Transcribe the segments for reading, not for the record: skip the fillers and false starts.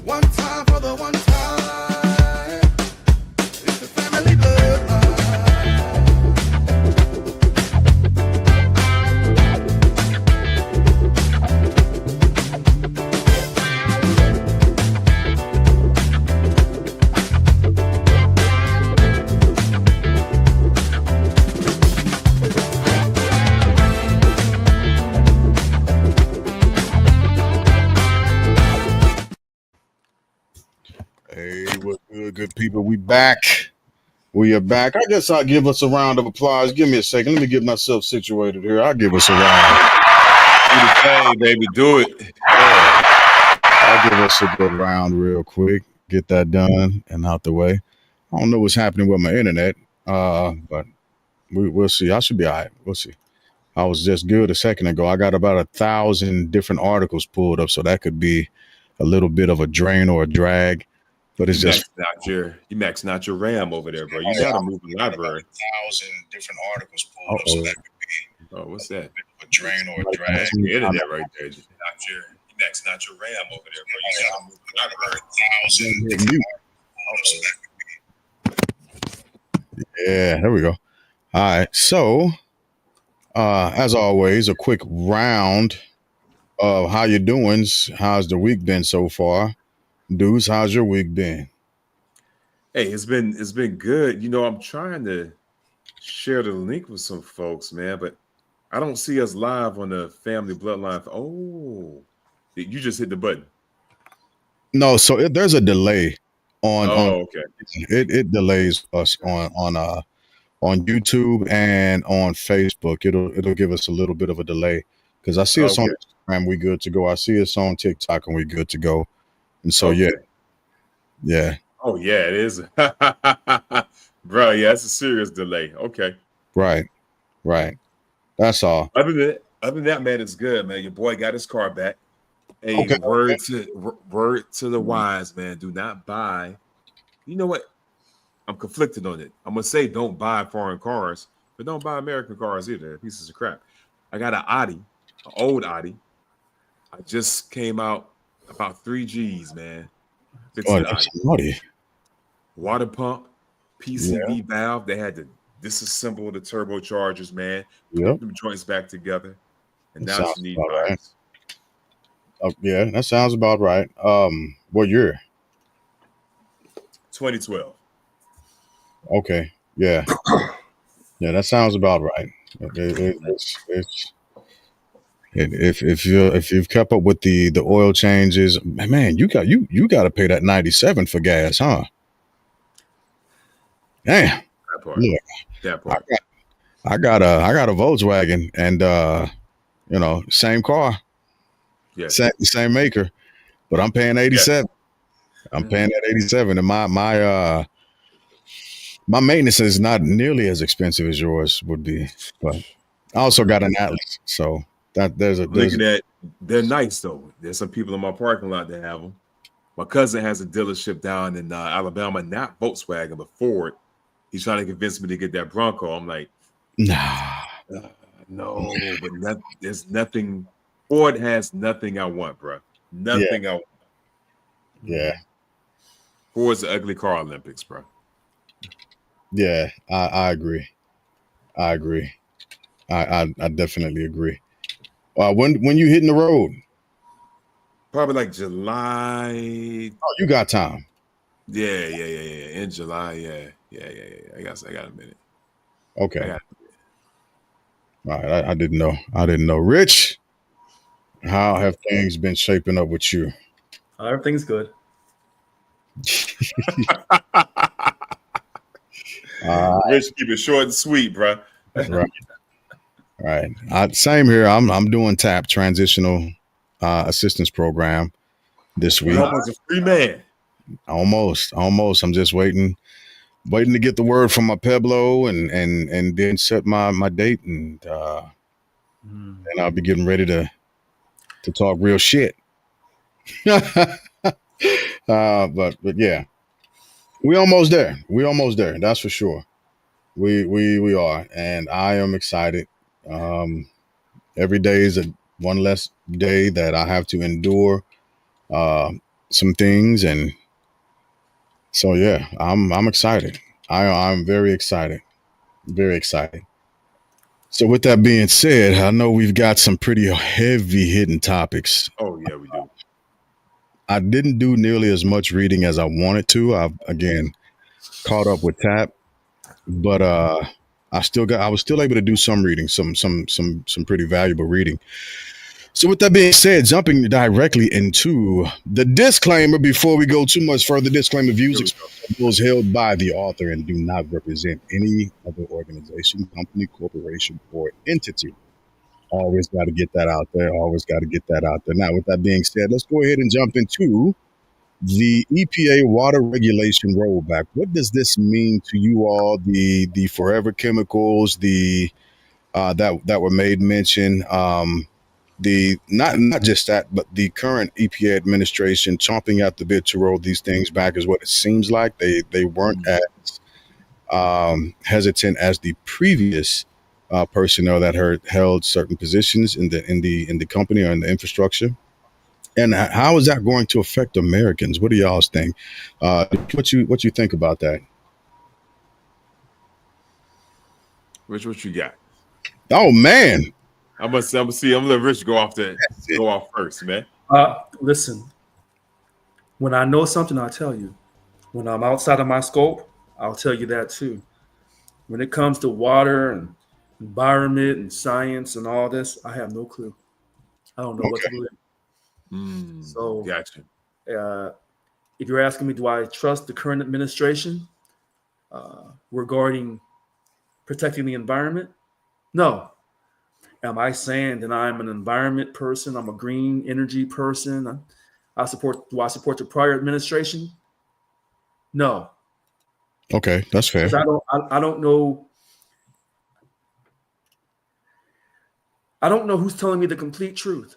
One time for the one time. It's the family bloodline. Hey, what's good people? We back. We are back. I guess I'll give us a round of applause. Give me a second. Let me get myself situated here. I'll give us a round. Do the thing, baby. Do it. I'll give us a good round real quick. Get that done and out the way. I don't know what's happening with my internet, but we'll see. I should be all right. We'll see. I was just good a second ago. I got about 1,000 different articles pulled up, so that could be a little bit of a drain or a drag. But it's just you maxing out your RAM over there, bro. You gotta move the library. 1,000 different articles pulled up, so that could be. Oh, what's that? A drain or a drag. That's the internet right there. You maxing out your RAM over there, bro. You gotta move the library. 1,000 different articles. Yeah, there we go. All right. So, as always, a quick round of how you doing. How's the week been so far? Dudes, how's your week been? Hey, it's been good. You know, I'm trying to share the link with some folks, man, but I don't see us live on the family bloodline. Oh, you just hit the button. No, so there's a delay on. Okay. It delays us on YouTube and on Facebook. It'll give us a little bit of a delay because I see us on Instagram, we good to go. I see us on TikTok, and we good to go. And so yeah. Oh yeah, it is, bro. Yeah, it's a serious delay. Okay. Right. That's all. Other than that, man, it's good, man. Your boy got his car back. Hey, word to the wise, man. Do not buy. You know what? I'm conflicted on it. I'm gonna say don't buy foreign cars, but don't buy American cars either. They're pieces of crap. I got an Audi, an old Audi. I just came out about 3 G's, man. That's Audi. Water pump, PCV valve. They had to disassemble the turbochargers, man. Put them joints back together, and now she needs parts. Yeah, that sounds about right. What year? 2012. Okay. Yeah. Yeah, that sounds about right. If you've kept up with the oil changes, man, you got to pay that 97 for gas, huh? Damn. That part. Yeah. That part. I got a Volkswagen, and same car, same maker, but I'm paying 87. I'm paying that 87, and my maintenance is not nearly as expensive as yours would be, but I also got an Atlas, so they're nice though. There's some people in my parking lot that have them. My cousin has a dealership down in Alabama, not Volkswagen but Ford. He's trying to convince me to get that Bronco. I'm like, nah, no, but there's nothing. Ford has nothing I want, bro. Nothing I want. Yeah, Ford's the ugly car Olympics, bro. Yeah, I agree. I definitely agree. When you hitting the road? Probably like July. Oh, you got time. Yeah. In July, yeah. I got a minute. Okay. All right. I didn't know. Rich, how have things been shaping up with you? Everything's good. Rich, keep it short and sweet, bro. Right. Same here. I'm doing TAP, Transitional Assistance Program, this week. Almost a free man. Almost. I'm just waiting to get the word from my Pueblo and then set my date, and I'll be getting ready to talk real shit. But yeah, we almost there. That's for sure. We are, and I am excited. Every day is one less day that I have to endure some things, and so yeah, I'm excited. I'm very excited, very excited. So with that being said, I know we've got some pretty heavy hitting topics. Oh yeah, we do. I didn't do nearly as much reading as I wanted to. I've again caught up with Tap, but I was still able to do some reading, some pretty valuable reading. So with that being said, jumping directly into the disclaimer before we go too much further, disclaimer views Here we expressed are those held by the author and do not represent any other organization, company, corporation, or entity. Always got to get that out there. Always got to get that out there. Now, with that being said, let's go ahead and jump into the EPA water regulation rollback. What does this mean to you all? The forever chemicals, the that were made mention. The not just that, but the current EPA administration chomping at the bit to roll these things back is what it seems like. They weren't go. as hesitant as the previous personnel that held certain positions in the company or in the infrastructure. And how is that going to affect Americans? What do y'all think? What you think about that? Rich, what you got? Oh man, I'm gonna let Rich go off first, man. Listen, when I know something, I'll tell you. When I'm outside of my scope, I'll tell you that too. When it comes to water and environment and science and all this, I have no clue. I don't know what to okay, believe. So, Gotcha. uh, if you're asking me, do I trust the current administration regarding protecting the environment? No. Am I saying that I'm an environment person? I'm a green energy person. Do I support the prior administration? No, okay, that's fair. because I don't know. I don't know who's telling me the complete truth.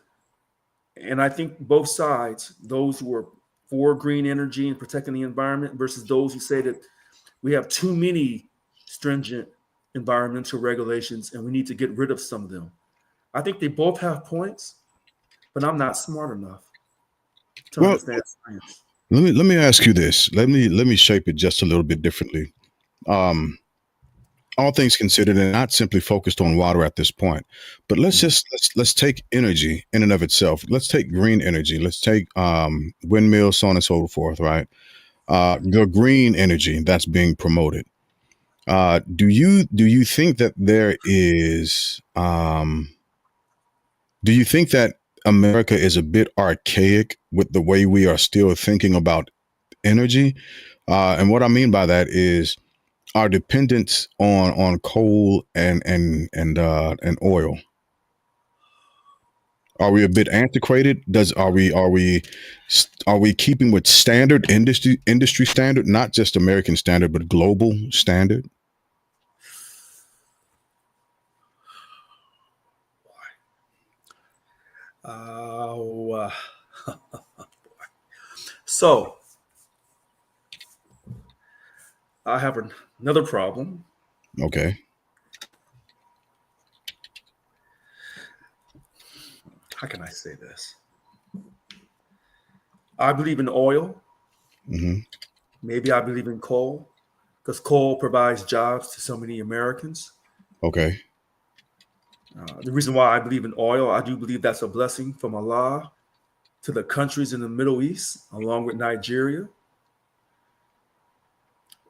And I think both sides, those who are for green energy and protecting the environment versus those who say that we have too many stringent environmental regulations and we need to get rid of some of them. I think they both have points, but I'm not smart enough to Well, understand science. let me ask you this. Let me shape it just a little bit differently. Um, all things considered, and not simply focused on water at this point, but let's take energy in and of itself. Let's take green energy. Let's take windmills, so on and so forth. Right, the green energy that's being promoted. Do you think that there is? Do you think that America is a bit archaic with the way we are still thinking about energy? And what I mean by that is our dependence on coal and oil. Are we a bit antiquated? Does are we keeping with standard industry standard, not just American standard, but global standard? Uh, so I have another problem. Okay. How can I say this? I believe in oil. Hmm. Maybe I believe in coal because coal provides jobs to so many Americans. Okay. The reason why I believe in oil, I do believe that's a blessing from Allah to the countries in the Middle East, along with Nigeria.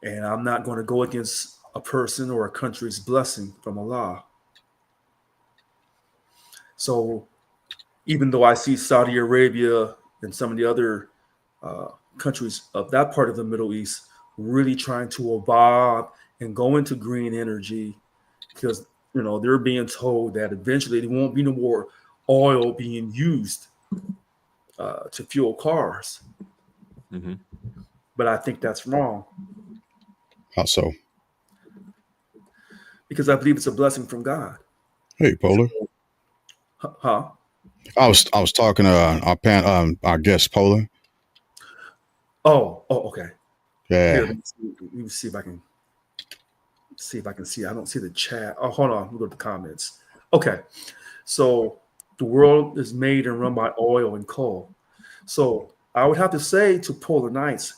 And I'm not going to go against a person or a country's blessing from Allah. So even though I see Saudi Arabia and some of the other uh, countries of that part of the Middle East really trying to evolve and go into green energy, because they're being told that eventually there won't be no more oil being used to fuel cars. Mm-hmm. But I think that's wrong How so? because I believe it's a blessing from God. Hey, Polar. Huh? I was talking to our guest Polar. Oh, okay. Here, Yeah. let me see if I can see. I don't see the chat. Oh, hold on. Let me go to the comments. Okay. So the world is made and run by oil and coal. So I would have to say to Polar Knights,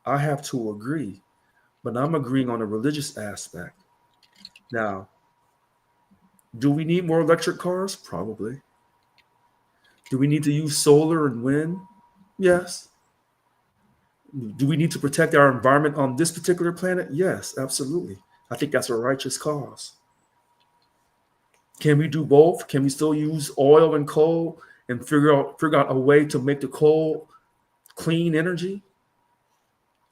I have to agree, but I'm agreeing on a religious aspect. Now, do we need more electric cars? Probably. Do we need to use solar and wind? Yes. Do we need to protect our environment on this particular planet? Yes, absolutely. I think that's a righteous cause. Can we do both? Can we still use oil and coal and figure out a way to make the coal clean energy?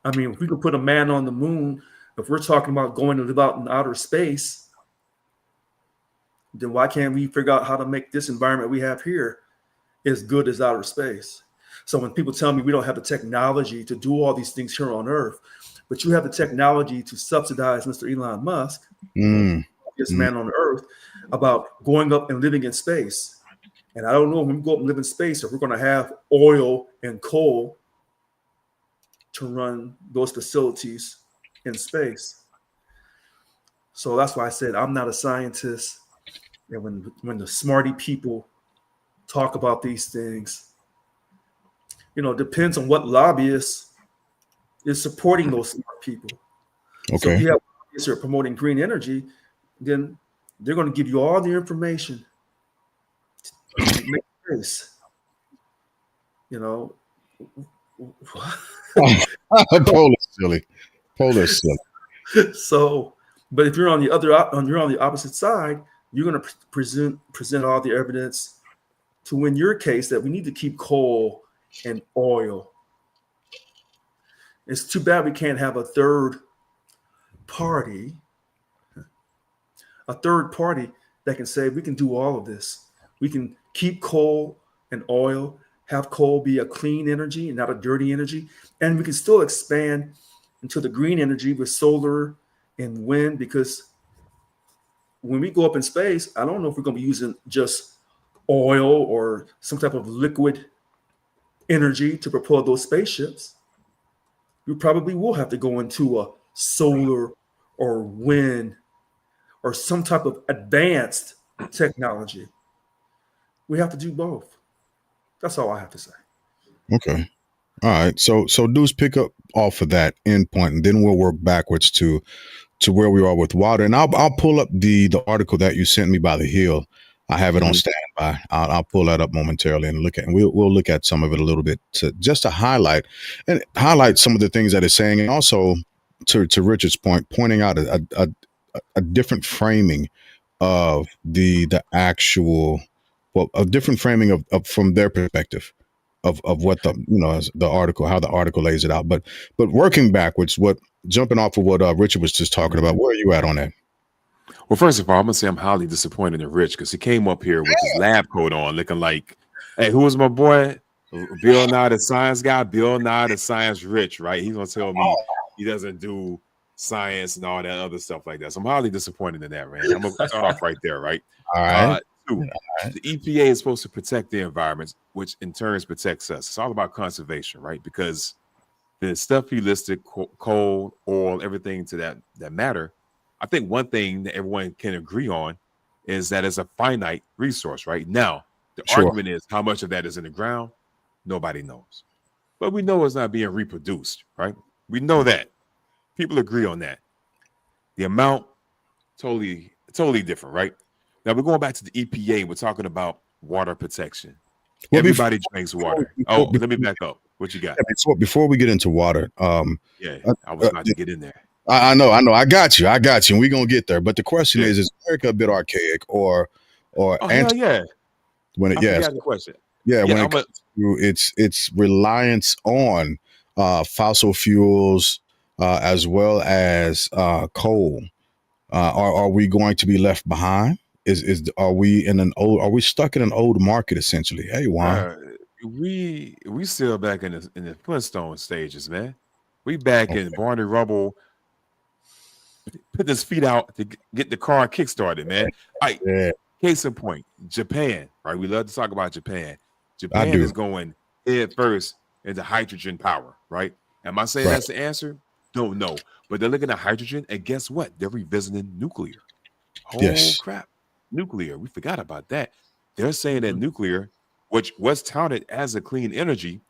I mean, if we could put a man on the moon, if we're talking about going to live out in outer space, then why can't we figure out how to make this environment we have here as good as outer space? So when people tell me we don't have the technology to do all these things here on Earth, but you have the technology to subsidize Mr. Elon Musk, this man on Earth, about going up and living in space. And I don't know when we go up and live in space if we're going to have oil and coal to run those facilities in space. So that's why I said I'm not a scientist. And when the smarty people talk about these things, it depends on what lobbyist is supporting those smart people. Okay. So if you have lobbyists who are promoting green energy, then they're going to give you all the information to make a case. Polar silly. So, but if you're on the opposite side, you're going to present all the evidence to win your case that we need to keep coal and oil. It's too bad we can't have a third party that can say we can do all of this. We can keep coal and oil, have coal be a clean energy and not a dirty energy, and we can still expand into the green energy with solar and wind, because when we go up in space, I don't know if we're going to be using just oil or some type of liquid energy to propel those spaceships. We probably will have to go into a solar or wind or some type of advanced technology. We have to do both. That's all I have to say. Okay. All right. So Deuce, pick up off of that endpoint, and then we'll work backwards to where we are with water. And I'll pull up the article that you sent me by the Hill. I have it on standby. I'll pull that up momentarily and we'll look at some of it a little bit to highlight some of the things that it's saying, and also to Richard's point, pointing out a different framing of the actual, a different framing of from their perspective of what the article, how the article lays it out. But working backwards, jumping off of what Richard was just talking about, where are you at on that? Well, first of all, I'm gonna say I'm highly disappointed in Rich because he came up here with his lab coat on, looking like, hey, who was my boy? Bill Nye the Science Guy, Bill Nye the Science Rich, right? He's gonna tell me he doesn't do science and all that other stuff like that. So I'm highly disappointed in that, man. I'm gonna start off right there, right? All right. Two, the EPA is supposed to protect the environment, which in turn protects us. It's all about conservation, right? Because the stuff you listed, coal, oil, everything to that matter, I think one thing that everyone can agree on is that it's a finite resource. Right now, the argument is how much of that is in the ground. Nobody knows, but we know it's not being reproduced. Right? We know that. People agree on that. The amount, totally different. Right? Now we're going back to the EPA. We're talking about water protection. Well, everybody drinks water. Let me back up. What you got? So before we get into water, I was about to get in there. I know. I got you. And we're gonna get there. But the question is America a bit archaic or hell yeah? When the question. Yeah, when it comes to its reliance on fossil fuels as well as coal, are we going to be left behind? Are we stuck in an old market essentially? Hey, Juan. We still back in the Flintstone stages, man. We back in Barney Rubble. Put his feet out to get the car kickstarted, man. All right. Case in point, Japan, right? We love to talk about Japan. Japan is going head first into hydrogen power, right? Am I saying that's the answer? Don't know. But they're looking at hydrogen, and guess what? They're revisiting nuclear. Crap. Nuclear. We forgot about that. They're saying that nuclear, which was touted as a clean energy,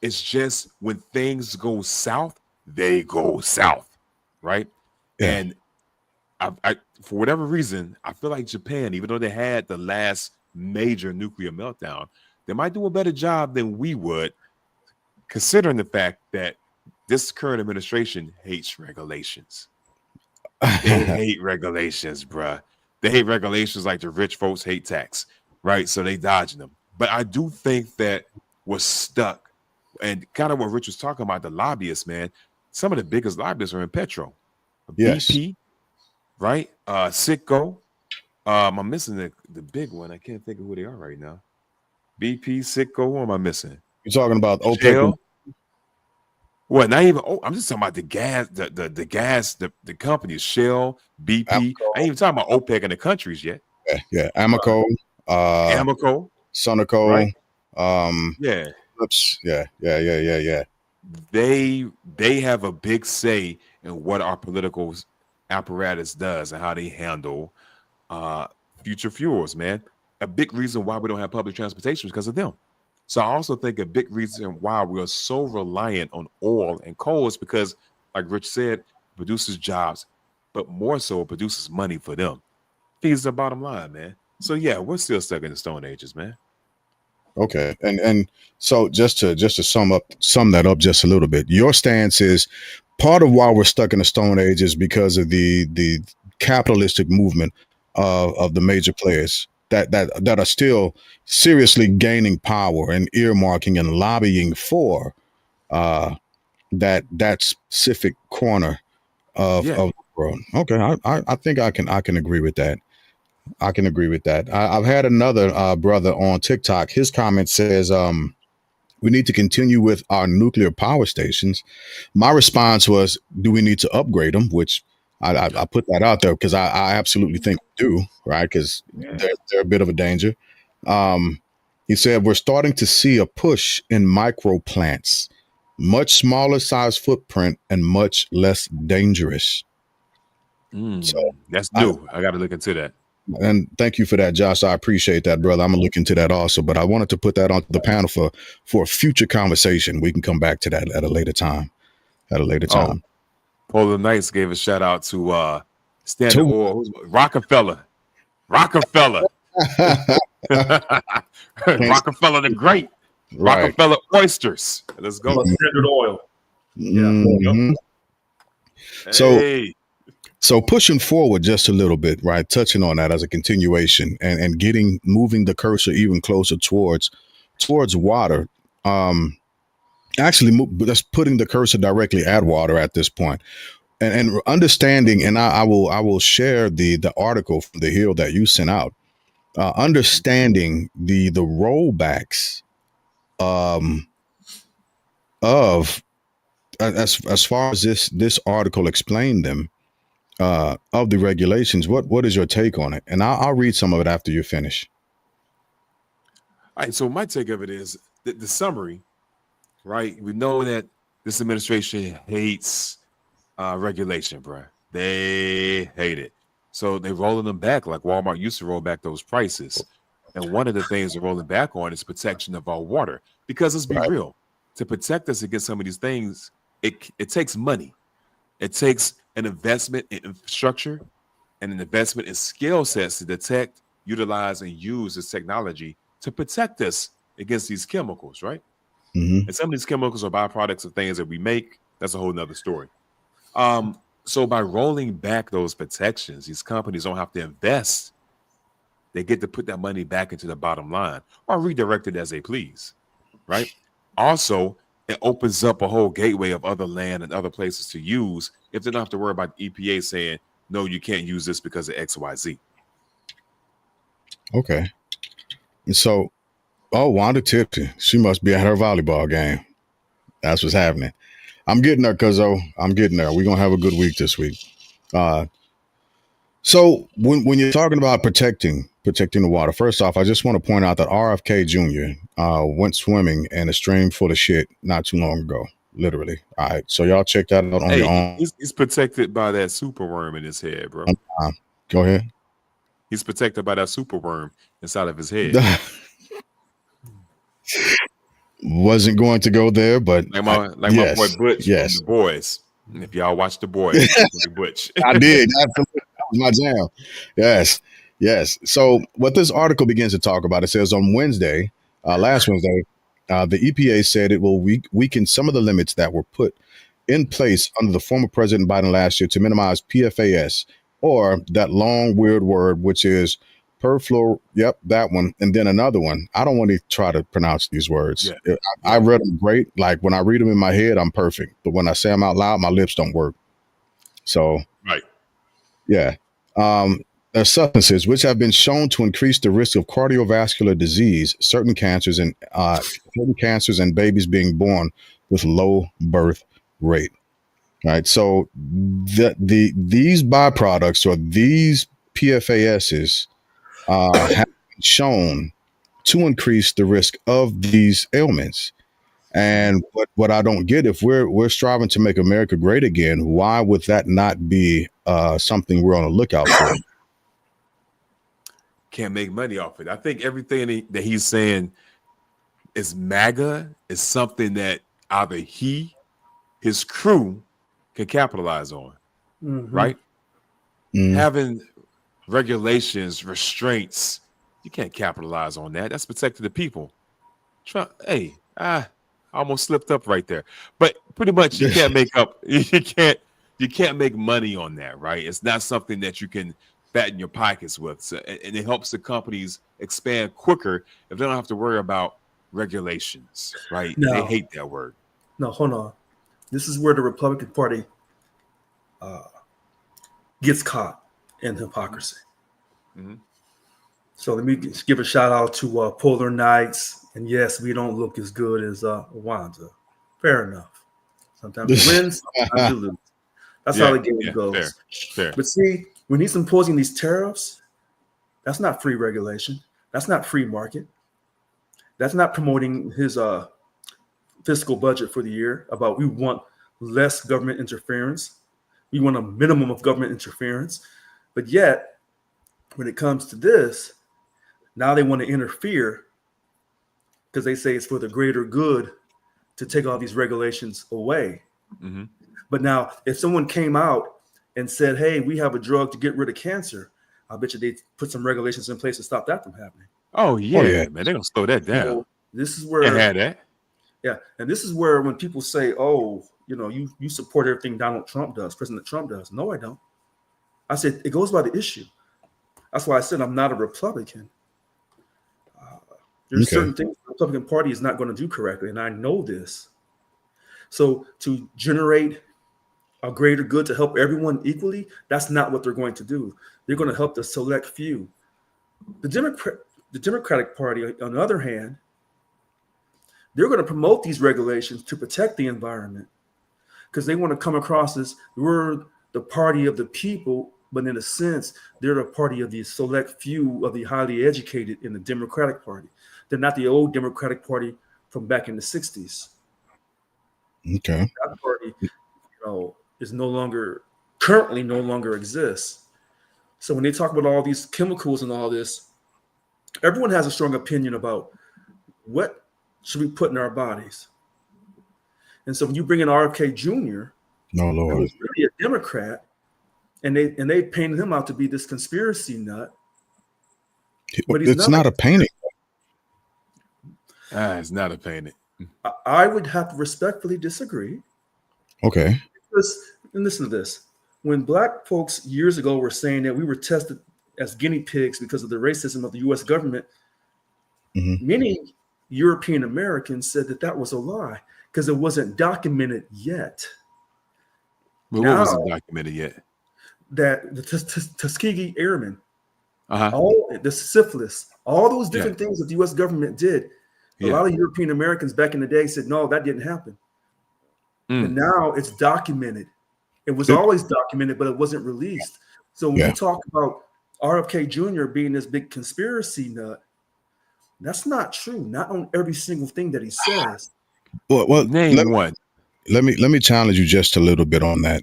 It's just when things go south, they go south, right? Yeah. And I for whatever reason, I feel like Japan, even though they had the last major nuclear meltdown, they might do a better job than we would, considering the fact that this current administration hates regulations. They hate regulations, bruh. They hate regulations like the rich folks hate tax, right? So they dodging them. But I do think that we're stuck. And kind of what Rich was talking about, the lobbyists, man. Some of the biggest lobbyists are in Petro. Yes. BP, right? Citgo. I'm missing the big one. I can't think of who they are right now. BP, Citgo. Who am I missing? You're talking about OPEC. Shell? Well, not even. Oh, I'm just talking about the gas, the gas, the companies, Shell, BP. Amoco. I ain't even talking about OPEC and the countries yet. Yeah. Amoco. Amoco, Sunoco. right? Yeah. Oops. Yeah. They have a big say in what our political apparatus does and how they handle future fuels, man. A big reason why we don't have public transportation is because of them. So I also think a big reason why we're so reliant on oil and coal is because, like Rich said, it produces jobs, but more so it produces money for them. Feeds the bottom line, man. So yeah, we're still stuck in the Stone Ages, man. Okay. And so just to sum that up just a little bit, your stance is part of why we're stuck in the Stone Age is because of the capitalistic movement of the major players that are still seriously gaining power and earmarking and lobbying for that specific corner of the world. Okay, I think I can agree with that. I can agree with that. I've had another brother on TikTok. His comment says, we need to continue with our nuclear power stations. My response was, do we need to upgrade them? Which I put that out there because I absolutely think we do, right? Because they're a bit of a danger. He said, we're starting to see a push in micro plants, much smaller size footprint and much less dangerous. So that's new. I got to look into that. And thank you for that, Josh. I appreciate that, brother. I'm gonna look into that also. But I wanted to put that on the panel for a future conversation. We can come back to that at a later time. Polar Knights gave a shout out to Standard Oil, Rockefeller. Rockefeller the Great. Right. Rockefeller oysters. Let's go. Standard Oil. Mm-hmm. Hey. So pushing forward just a little bit, right? Touching on that as a continuation and moving the cursor even closer towards water. Actually, that's putting the cursor directly at water at this point, and understanding. And I will share the article from the Hill that you sent out. Understanding the rollbacks of as far as this article explained them. Of the regulations, what is your take on it? And I'll read some of it after you finish. All right, so my take of it is the summary, right? We know that this administration hates regulation, bro. They hate it. So they're rolling them back like Walmart used to roll back those prices. And one of the things they're rolling back on is protection of our water. Because let's be real, to protect us against some of these things, it takes money. It takes an investment in infrastructure and an investment in skill sets to detect, utilize, and use this technology to protect us against these chemicals, right? Mm-hmm. And some of these chemicals are byproducts of things that we make. That's a whole nother story. So by rolling back those protections, these companies don't have to invest. They get to put that money back into the bottom line or redirect it as they please, right? Also, it opens up a whole gateway of other land and other places to use if they don't have to worry about the EPA saying, no, you can't use this because of XYZ. Okay. And so, Wanda tipsy. She must be at her volleyball game. That's what's happening. I'm getting there, cuzzo. I'm getting there. We're going to have a good week this week. So when you're talking about protecting the water, first off, I just want to point out that RFK Jr. Went swimming in a stream full of shit not too long ago, literally. All right, so y'all check that out on your own. He's protected by that super worm in his head, bro. Go ahead. He's protected by that super worm inside of his head. Wasn't going to go there, but My boy Butch from yes, The Boys. If y'all watch The Boys, my boy Butch. I did. Absolutely. That was my jam. Yes, yes. So what this article begins to talk about, it says on Wednesday, last Wednesday, the EPA said it will weaken some of the limits that were put in place under the former President Biden last year to minimize PFAS, or that long weird word, which is perfluor. Yep, that one, and then another one. I don't want to try to pronounce these words. I read them great. Like when I read them in my head, I'm perfect, but when I say them out loud, my lips don't work. So Right. yeah. There are substances which have been shown to increase the risk of cardiovascular disease, certain cancers, and babies being born with low birth rate. Right. So these byproducts, or these PFASs, have been shown to increase the risk of these ailments. And what I don't get, if we're striving to make America great again, why would that not be something we're on the lookout for? Can't make money off it. I think everything that he's saying is MAGA is something that either his crew can capitalize on, right? Having regulations, restraints, you can't capitalize on that. That's protecting the people. Trump, hey, I almost slipped up right there. But pretty much you can't make up, you can't make money on that, right? It's not something that you can fatten your pockets with. So, and it helps the companies expand quicker if they don't have to worry about regulations, right? No. They hate that word. No, hold on. This is where the Republican Party gets caught in hypocrisy. So let me give a shout out to Polar Knights. And yes, we don't look as good as Wanda. Fair enough. Sometimes you win, sometimes you lose. That's how the game goes. Fair. But see, when he's imposing these tariffs, that's not free regulation. That's not free market. That's not promoting his fiscal budget for the year about we want less government interference. We want a minimum of government interference. But yet, when it comes to this, now they want to interfere because they say it's for the greater good to take all these regulations away. But now, if someone came out and said, hey, we have a drug to get rid of cancer, I bet you they put some regulations in place to stop that from happening. Oh yeah, man, they're gonna slow that down. So this is where had that. Yeah, and this is where when people say, "Oh, you support everything Donald Trump does, President Trump does," no, I don't. I said it goes by the issue. That's why I said I'm not a Republican. There's certain things the Republican Party is not going to do correctly, and I know this. So to generate a greater good to help everyone equally, that's not what they're going to do. They're going to help the select few. The Democratic Party, on the other hand, they're going to promote these regulations to protect the environment because they want to come across as we're the party of the people, but in a sense, they're the party of the select few of the highly educated in the Democratic Party. They're not the old Democratic Party from back in the 60s. Okay. That party, is currently no longer exists. So when they talk about all these chemicals and all this, everyone has a strong opinion about what should we put in our bodies. And so when you bring in RFK Jr., no Lord, who's really a Democrat, and they painted him out to be this conspiracy nut. But it's not a painting. It's not a painting. I would have to respectfully disagree. Okay. And listen to this. When Black folks years ago were saying that we were tested as guinea pigs because of the racism of the U.S. government, many European Americans said that was a lie because it wasn't documented yet. Well, what wasn't documented yet? That the Tuskegee Airmen, all the syphilis, all those different things that the U.S. government did. A lot of European Americans back in the day said, no, that didn't happen. And now it's documented. It was always documented, but it wasn't released. So when you talk about RFK Jr. being this big conspiracy nut, that's not true. Not on every single thing that he says. Well, name one. Let me challenge you just a little bit on that.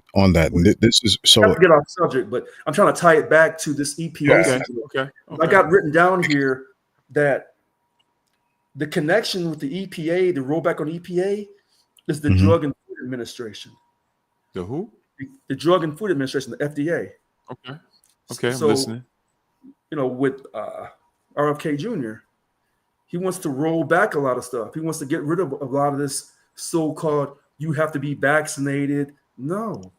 This is so. I have to get off subject, but I'm trying to tie it back to this EPA situation. Okay. I got written down here that The connection with the EPA, the rollback on EPA, is the Mhm. Drug and Food Administration. The who? The Drug and Food Administration, the FDA. Okay. Okay, I'm So, listening. with RFK Jr., he wants to roll back a lot of stuff. He wants to get rid of a lot of this so-called you have to be vaccinated. No.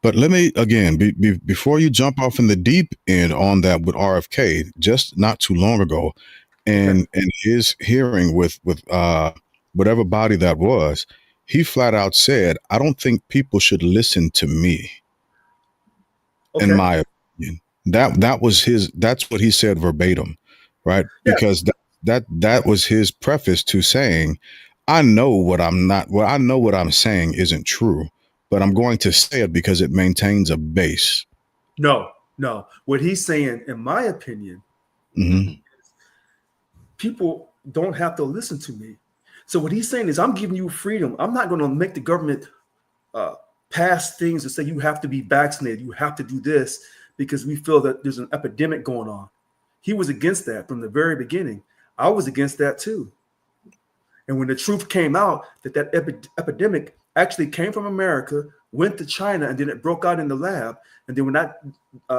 But let me again, before you jump off in the deep end on that with RFK, just not too long ago, and his hearing with whatever body that was, he flat out said, "I don't think people should listen to me." Okay. In my opinion, that was his. That's what he said verbatim, right? Yeah. Because that was his preface to saying, "I know what I'm not. Well, I know what I'm saying isn't true, but I'm going to say it because it maintains a base." No. What he's saying, in my opinion, Mhm. people don't have to listen to me. So what he's saying is, I'm giving you freedom. I'm not going to make the government pass things and say you have to be vaccinated, you have to do this because we feel that there's an epidemic going on. He was against that from the very beginning. I was against that too. And when the truth came out that epidemic actually came from America, went to China, and then it broke out in the lab, and then when that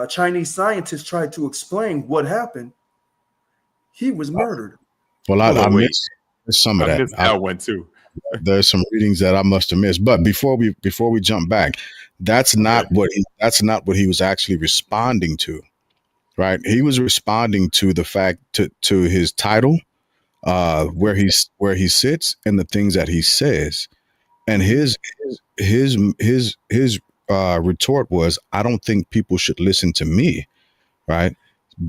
Chinese scientist tried to explain what happened, he was murdered. Well, Hold I on, wait. missed some of I that. missed that one too. There's some readings that I must have missed. But before we jump back, that's not what he was actually responding to, right? He was responding to the fact to his title, where he sits, and the things that he says. And his retort was, "I don't think people should listen to me," right?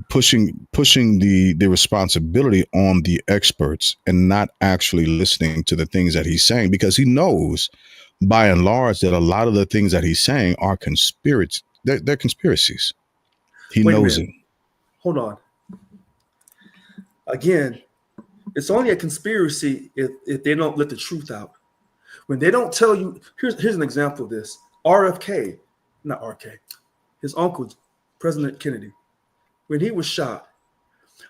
Pushing the responsibility on the experts and not actually listening to the things that he's saying, because he knows by and large that a lot of the things that he's saying are conspiracy. They're conspiracies. He Wait a knows minute. it. Hold on. Again, it's only a conspiracy if they don't let the truth out. When they don't tell you, here's an example of this. RFK, not RK, his uncle, President Kennedy, when he was shot,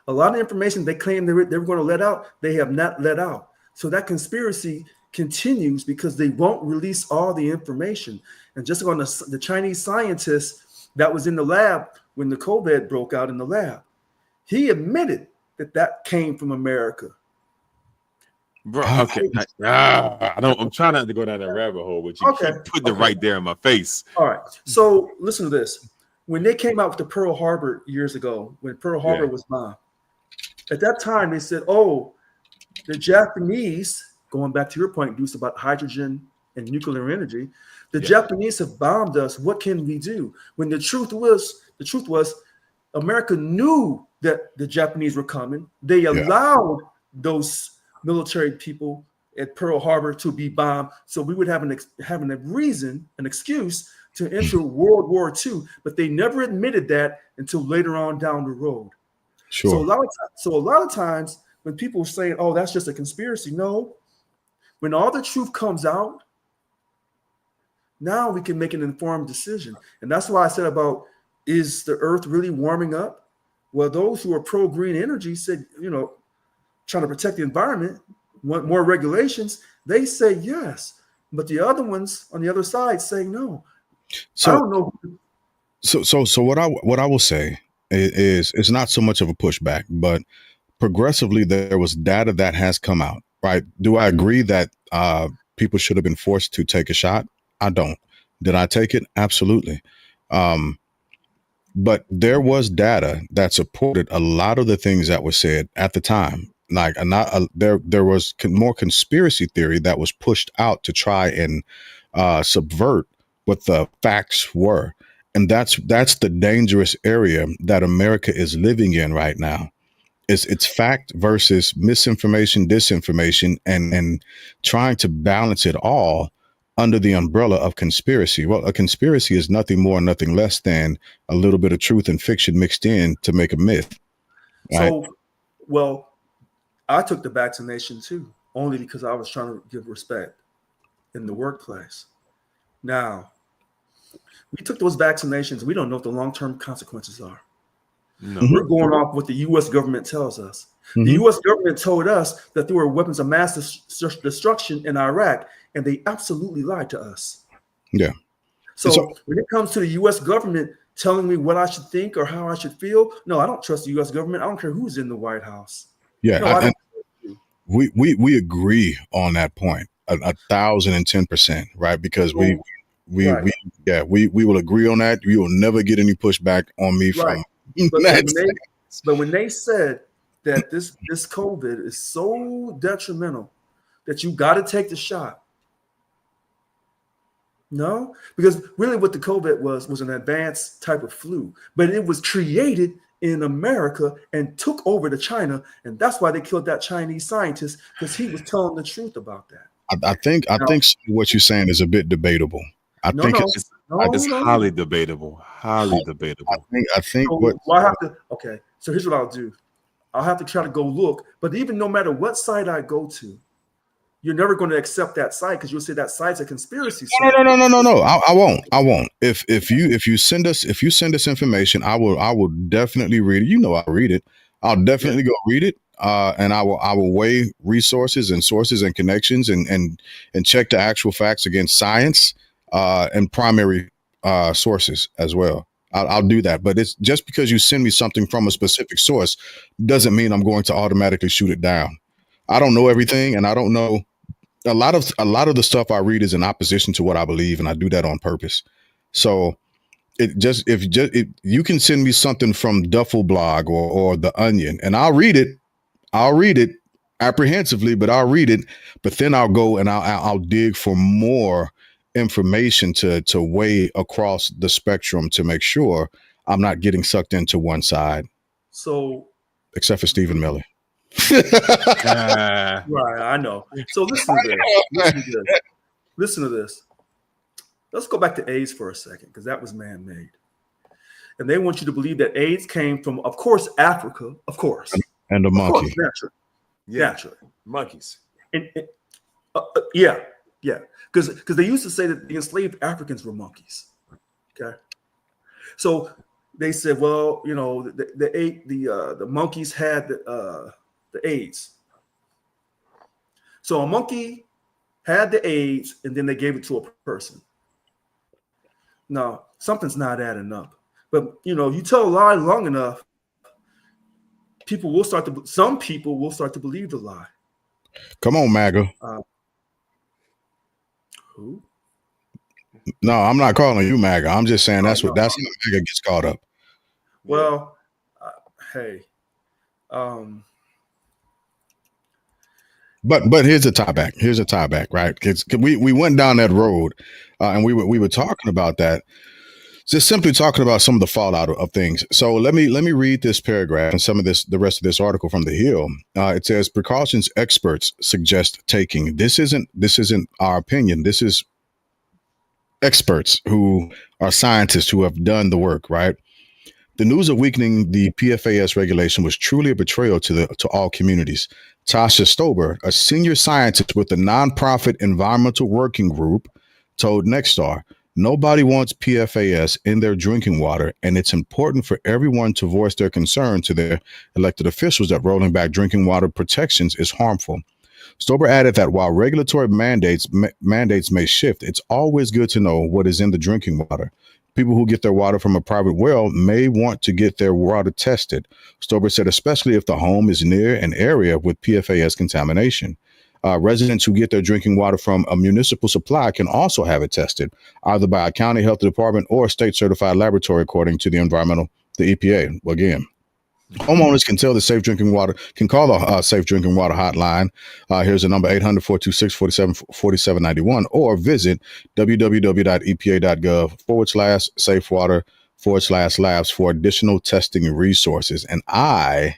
a lot of information they claimed they were going to let out, they have not let out. So that conspiracy continues because they won't release all the information. And just on the Chinese scientist that was in the lab when the COVID broke out in the lab, he admitted that came from America. Bro, okay. I'm trying not to go down that rabbit hole, but you keep putting it right there in my face. All right. So listen to this. When they came out with the Pearl Harbor years ago, when Pearl Harbor was bombed, at that time they said, "Oh, the Japanese," going back to your point, Deuce, about hydrogen and nuclear energy, the Japanese have bombed us. What can we do? When the truth was, America knew that the Japanese were coming. They allowed those military people at Pearl Harbor to be bombed, so we would have a reason, an excuse to enter World War II. But they never admitted that until later on down the road. Sure. So a lot of times when people say, "Oh, that's just a conspiracy," no. When all the truth comes out, now we can make an informed decision. And that's why I said about, is the earth really warming up? Well, those who are pro-green energy said, trying to protect the environment, want more regulations, they say yes. But the other ones on the other side say no. So I don't know. So what I will say is it's not so much of a pushback, but progressively there was data that has come out, right? Do I agree that people should have been forced to take a shot? I don't. Did I take it? Absolutely. But there was data that supported a lot of the things that were said at the time. Like, there was more conspiracy theory that was pushed out to try and subvert what the facts were. And that's the dangerous area that America is living in right now. It's fact versus misinformation, disinformation, and trying to balance it all under the umbrella of conspiracy. Well, a conspiracy is nothing more, nothing less than a little bit of truth and fiction mixed in to make a myth. Right? So, well, I took the vaccination too, only because I was trying to give respect in the workplace. Now, we took those vaccinations. We don't know what the long-term consequences are. No. We're going off what the U.S. government tells us. The Mhm. U.S. government told us that there were weapons of mass destruction in Iraq, and they absolutely lied to us. Yeah. So So when it comes to the U.S. government telling me what I should think or how I should feel, no, I don't trust the U.S. government. I don't care who's in the White House. yeah, No, I and don't. we agree on that point 1,010%, right? Because So, right, we will agree on that. You will never get any pushback on me right. from But that. when they said that this COVID is so detrimental that you got to take the shot. No, because really what the COVID was an advanced type of flu, but it was created in America and took over to China, and that's why they killed that Chinese scientist because he was telling the truth about that. I Now, think what you're saying is a bit debatable. I no, think no, it's It's, no, it's no. highly debatable. Highly debatable. I think what So I have to. Okay, so here's what I'll do. I'll have to try to go look, but even no matter what site I go to, you're never going to accept that site because you'll say that site's a conspiracy site. no. I won't. I won't. If you send us information, I will definitely read it. You know, I'll read it. I'll Yeah. definitely go read it. And I will weigh resources and sources and connections and check the actual facts against science and primary sources as well. I'll do that. But it's just because you send me something from a specific source doesn't mean I'm going to automatically shoot it down. I don't know everything, and I don't know a lot of the stuff I read is in opposition to what I believe, and I do that on purpose. So if you can send me something from Duffel Blog or The Onion, and I'll read it apprehensively, but I'll read it. But then I'll go and I'll dig for more information to weigh across the spectrum to make sure I'm not getting sucked into one side, So except for Stephen Miller. Ah, right, I know. So listen to this. Listen to this. Listen to this. Let's go back to AIDS for a second because that was man-made, and they want you to believe that AIDS came from, of course, Africa, of course, And the of course, monkey. naturally, yeah, naturally. monkeys. And yeah, yeah, because they used to say that the enslaved Africans were monkeys. Okay, so they said, well, you know, the monkeys had the AIDS. So a monkey had the AIDS, and then they gave it to a person. No, something's not adding up. But you know, you tell a lie long enough, some people will start to believe the lie. Come on, MAGA. Who? No, I'm not calling you MAGA. I'm just saying that's No. how MAGA gets caught up. Well, hey, But here's a tie back. Here's a tie back, right? Because we went down that road, and we were talking about that. Just simply talking about some of the fallout of things. So let me read this paragraph and some of the rest of this article from the Hill. It says precautions experts suggest taking. This isn't our opinion. This is experts who are scientists who have done the work, right? The news of weakening the PFAS regulation was truly a betrayal to all communities. Tasha Stober, a senior scientist with the nonprofit Environmental Working Group, told Nexstar, nobody wants PFAS in their drinking water, and it's important for everyone to voice their concern to their elected officials that rolling back drinking water protections is harmful. Stober added that while regulatory mandates may shift, it's always good to know what is in the drinking water. People who get their water from a private well may want to get their water tested. Stober said, especially if the home is near an area with PFAS contamination. Residents who get their drinking water from a municipal supply can also have it tested, either by a county health department or a state certified laboratory, according to the EPA. Again, homeowners can tell the safe drinking water, can call the safe drinking water hotline. Here's the number 800-426-4791 or visit www.epa.gov/safe water/labs for additional testing resources. And I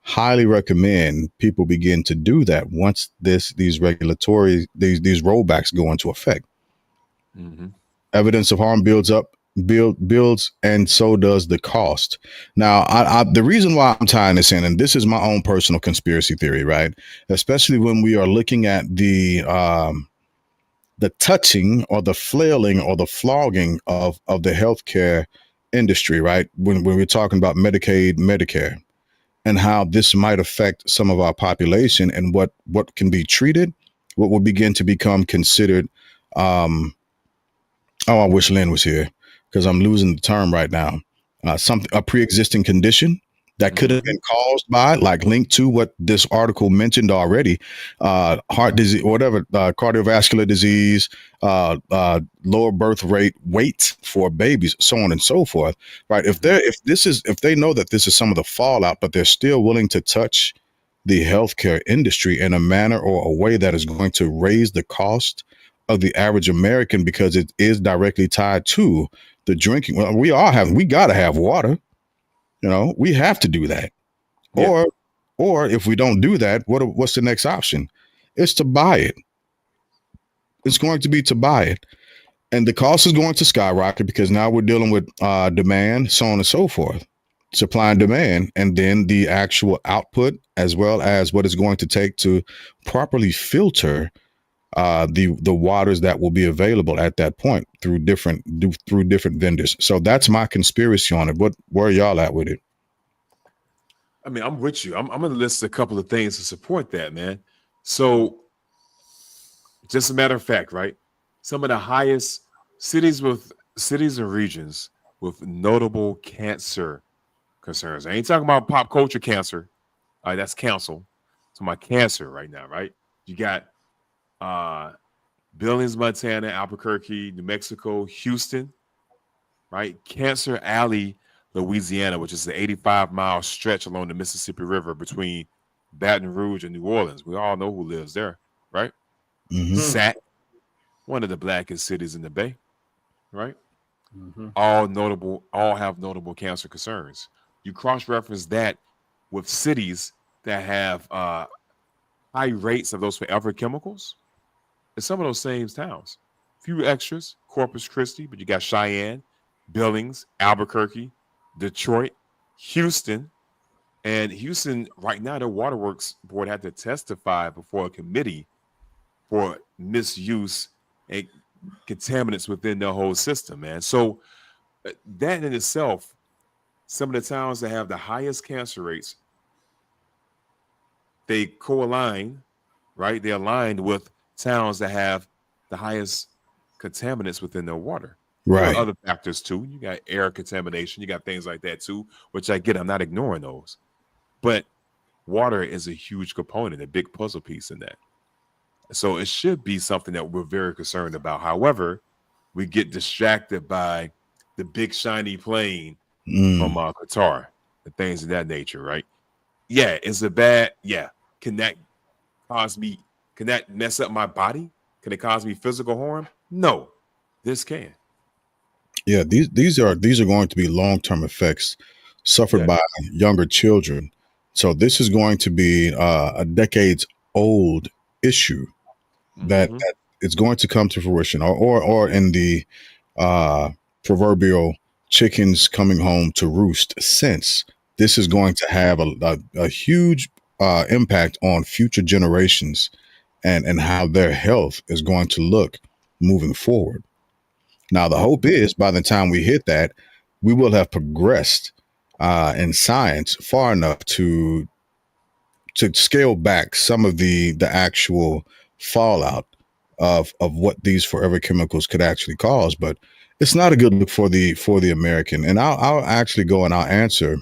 highly recommend people begin to do that once these rollbacks go into effect. Mm-hmm. Evidence of harm builds, and so does the cost. Now, the reason why I'm tying this in, and this is my own personal conspiracy theory, right? Especially when we are looking at the touching or the flailing or the flogging of the healthcare industry, right? When we're talking about Medicaid, Medicare, and how this might affect some of our population and what can be treated, what will begin to become considered. Um, oh, I wish Lynn was here because I'm losing the term right now. Something a pre-existing condition that could have been caused by, like linked to what this article mentioned already, heart disease, whatever, cardiovascular disease, lower birth rate, weight for babies, so on and so forth. Right? If they know that this is some of the fallout, but they're still willing to touch the healthcare industry in a manner or a way that is going to raise the cost of the average American because it is directly tied to the drinking. Well, we got to have water. We have to do that. Yeah. Or if we don't do that, what's the next option? It's to buy it. It's going to be to buy it. And the cost is going to skyrocket because now we're dealing with demand, so on and so forth, supply and demand, and then the actual output, as well as what it's going to take to properly filter the waters that will be available at that point through different vendors. So that's my conspiracy on it. Where are y'all at with it? I mean, I'm with you. I'm going to list a couple of things to support that, man. So, just a matter of fact, right? Some of the highest cities and regions with notable cancer concerns. I ain't talking about pop culture cancer. That's council. So my cancer right now, right? You got Billings, Montana, Albuquerque, New Mexico, Houston, right? Cancer Alley, Louisiana, which is the 85-mile stretch along the Mississippi River between Baton Rouge and New Orleans. We all know who lives there, right? Mm-hmm. Sac, one of the blackest cities in the Bay, right? Mm-hmm. All have notable cancer concerns. You cross-reference that with cities that have high rates of those forever chemicals. It's some of those same towns. Few extras, Corpus Christi, but you got Cheyenne, Billings, Albuquerque, Detroit, Houston. And Houston, right now, the Waterworks Board had to testify before a committee for misuse and contaminants within the whole system, man. So that in itself, some of the towns that have the highest cancer rates, they co-align, right? They aligned with towns that have the highest contaminants within their water. Right. There are other factors too. You got air contamination. You got things like that too, which I get. I'm not ignoring those. But water is a huge component, a big puzzle piece in that. So it should be something that we're very concerned about. However, we get distracted by the big shiny plane from Qatar and things of that nature, right? Yeah, is it bad? Yeah. Can that mess up my body? Can it cause me physical harm? No, this can. Yeah, these are going to be long-term effects suffered by younger children. So this is going to be a decades old issue that it's going to come to fruition, or in the proverbial chickens coming home to roost sense. This is going to have a huge impact on future generations and how their health is going to look moving forward. Now, the hope is by the time we hit that, we will have progressed in science far enough to scale back some of the actual fallout of what these forever chemicals could actually cause. But it's not a good look for the American. And I'll actually go and I'll answer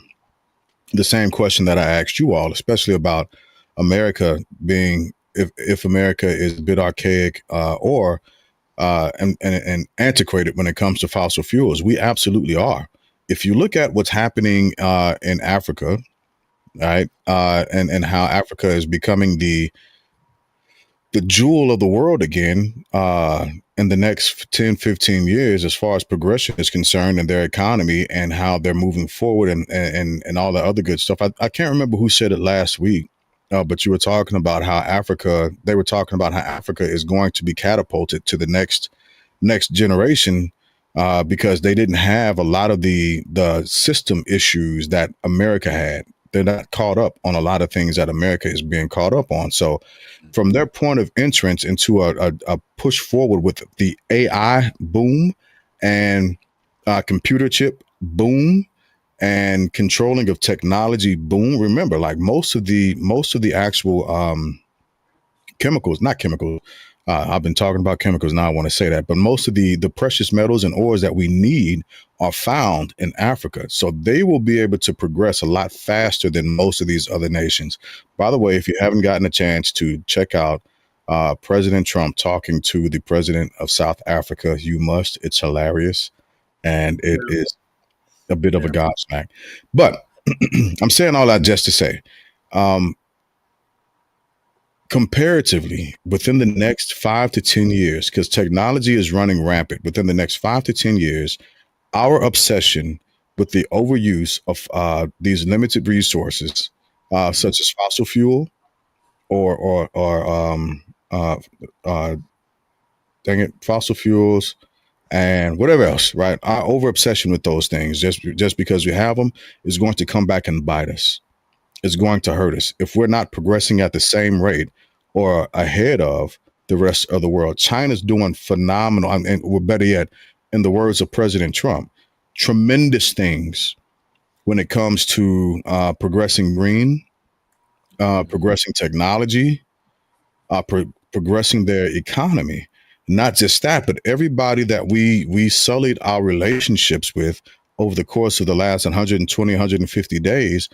the same question that I asked you all, especially about America being, if America is a bit archaic and antiquated when it comes to fossil fuels. We absolutely are. If you look at what's happening in Africa, right, and how Africa is becoming the jewel of the world again in the next 10, 15 years, as far as progression is concerned, and their economy and how they're moving forward and all the other good stuff. I can't remember who said it last week, but you were talking about how Africa is going to be catapulted to the next generation because they didn't have a lot of the system issues that America had. They're not caught up on a lot of things that America is being caught up on. So from their point of entrance into a push forward with the AI boom and computer chip boom and controlling of technology boom. Remember, like most of the actual chemicals, not chemicals. I've been talking about chemicals now. I want to say that, but most of the precious metals and ores that we need are found in Africa. So they will be able to progress a lot faster than most of these other nations. By the way, if you haven't gotten a chance to check out President Trump talking to the president of South Africa, you must. It's hilarious, and it is a bit of a gobsmack. But I'm saying all that just to say, comparatively, within the next 5 to 10 years, because technology is running rampant, within the next 5 to 10 years, our obsession with the overuse of these limited resources, such as fossil fuel or dang it, fossil fuels and whatever else, right? Our over obsession with those things, just because we have them, is going to come back and bite us. It's going to hurt us if we're not progressing at the same rate or ahead of the rest of the world. China's doing phenomenal, and better yet, in the words of President Trump, tremendous things when it comes to progressing green, progressing technology, progressing their economy. Not just that, but everybody that we sullied our relationships with over the course of the last 120, 150 days,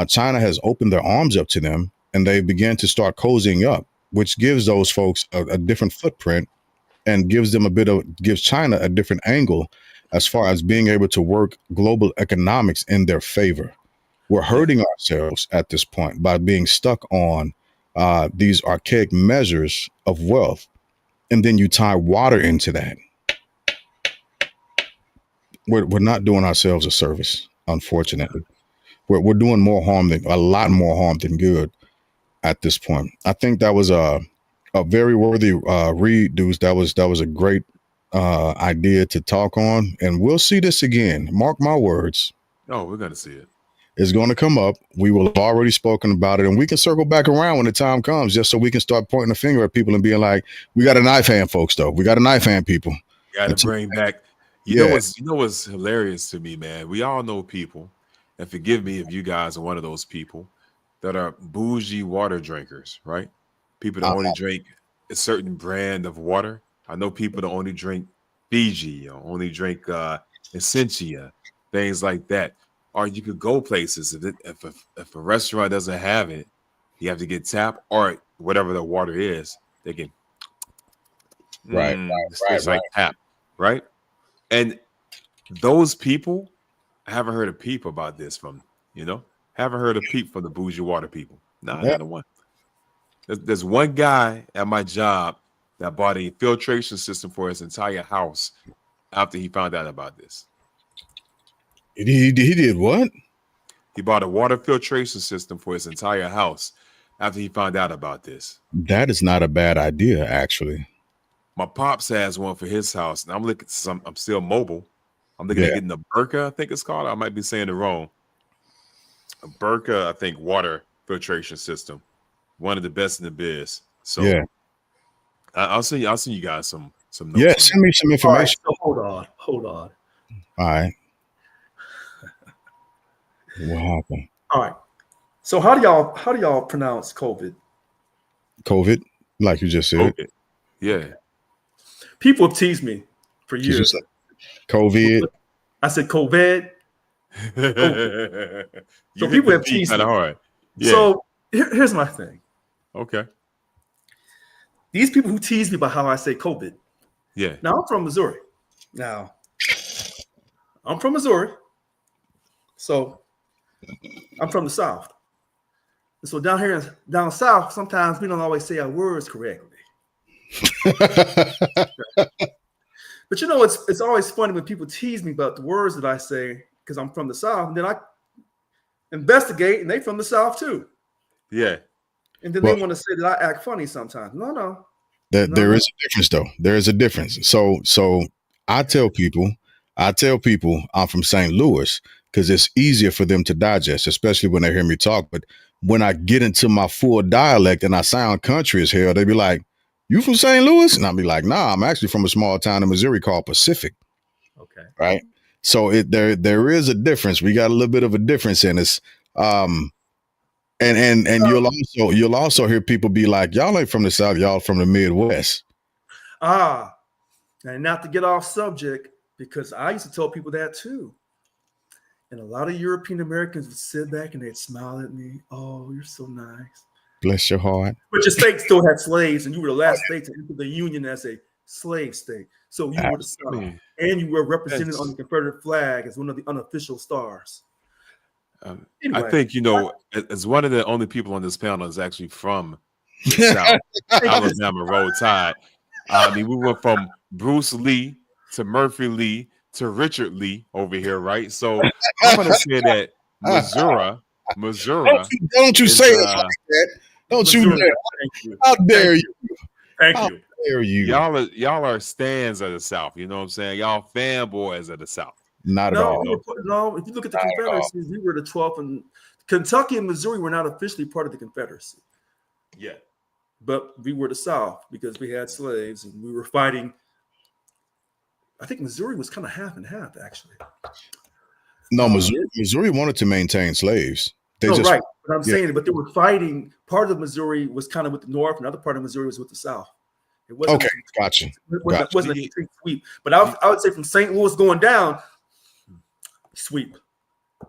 China has opened their arms up to them, and they began to start cozying up, which gives those folks a different footprint and gives China a different angle as far as being able to work global economics in their favor. We're hurting ourselves at this point by being stuck on these archaic measures of wealth. And then you tie water into that. We're not doing ourselves a service, unfortunately. We're doing a lot more harm than good at this point. I think that was a very worthy read, dudes. That was a great idea to talk on, and we'll see this again. Mark my words. Oh, we're gonna see it. It's going to come up. We will have already spoken about it, and we can circle back around when the time comes, just so we can start pointing a finger at people and being like, "We got a knife hand, folks. Though we got a knife hand, people." Got to bring back. You know what's hilarious to me, man? We all know people, and forgive me if you guys are one of those people that are bougie water drinkers, right? People that only drink a certain brand of water. I know people that only drink Fiji or only drink Essentia, things like that. Or you could go places if a restaurant doesn't have it, you have to get tap or whatever the water is. They can right, like tap, right? And those people, I haven't heard a peep about this from, haven't heard a peep from the bougie water people. Not a one. There's one guy at my job that bought a filtration system for his entire house after he found out about this. He did what? He bought a water filtration system for his entire house after he found out about this. That is not a bad idea, actually. My pops has one for his house, and I'm still mobile. I'm looking at getting a Burka, I think it's called. I might be saying it wrong. A Burka, I think, water filtration system. One of the best in the biz. So I'll send you guys some notes. Yeah, send me some information. Right, so hold on. All right. What happened? All right. So how do y'all pronounce COVID? COVID, like you just said. COVID. Yeah. People have teased me for years. COVID. I said COVID. So people have teased me. Hard. Yeah. So here's my thing. Okay. These people who tease me about how I say COVID. Yeah. Now I'm from Missouri. So I'm from the South. And so down South, sometimes we don't always say our words correctly. But it's always funny when people tease me about the words that I say because I'm from the South, and then I investigate, and they from the South too. Yeah. And then they want to say that I act funny sometimes. No. There is a difference, though. There is a difference. So I tell people I'm from St. Louis because it's easier for them to digest, especially when they hear me talk. But when I get into my full dialect and I sound country as hell, they be like, "You from St. Louis?" And I'll be like, "Nah, I'm actually from a small town in Missouri called Pacific." Okay. Right. So there is a difference. We got a little bit of a difference in us. And you'll also hear people be like, y'all ain't from the South, y'all from the Midwest. And not to get off subject, because I used to tell people that too. And a lot of European Americans would sit back and they'd smile at me. Oh, you're so nice. Bless your heart. But your state still had slaves, and you were the last state to enter the Union as a slave state. So you were the South, and you were represented on the Confederate flag as one of the unofficial stars. Anyway, I think, as one of the only people on this panel is actually from the South, Alabama, Roll Tide. I mean, we went from Bruce Lee to Murphy Lee to Richard Lee over here, right? So I'm going to say that Missouri. Don't you say it like that. Don't you dare. How dare you? Thank you. Dare you? Y'all are stands of the South. You know what I'm saying? Y'all fanboys of the South. Not at all. No, if you look at the Confederacy, we were the 12th, and Kentucky and Missouri were not officially part of the Confederacy. Yeah. But we were the South because we had slaves and we were fighting. I think Missouri was kind of half and half, actually. No, Missouri wanted to maintain slaves. Right. But I'm saying, but they were fighting. Part of Missouri was kind of with the North, another part of Missouri was with the South. It wasn't gotcha. It wasn't a complete sweep. But I would say from St. Louis going down, sweep.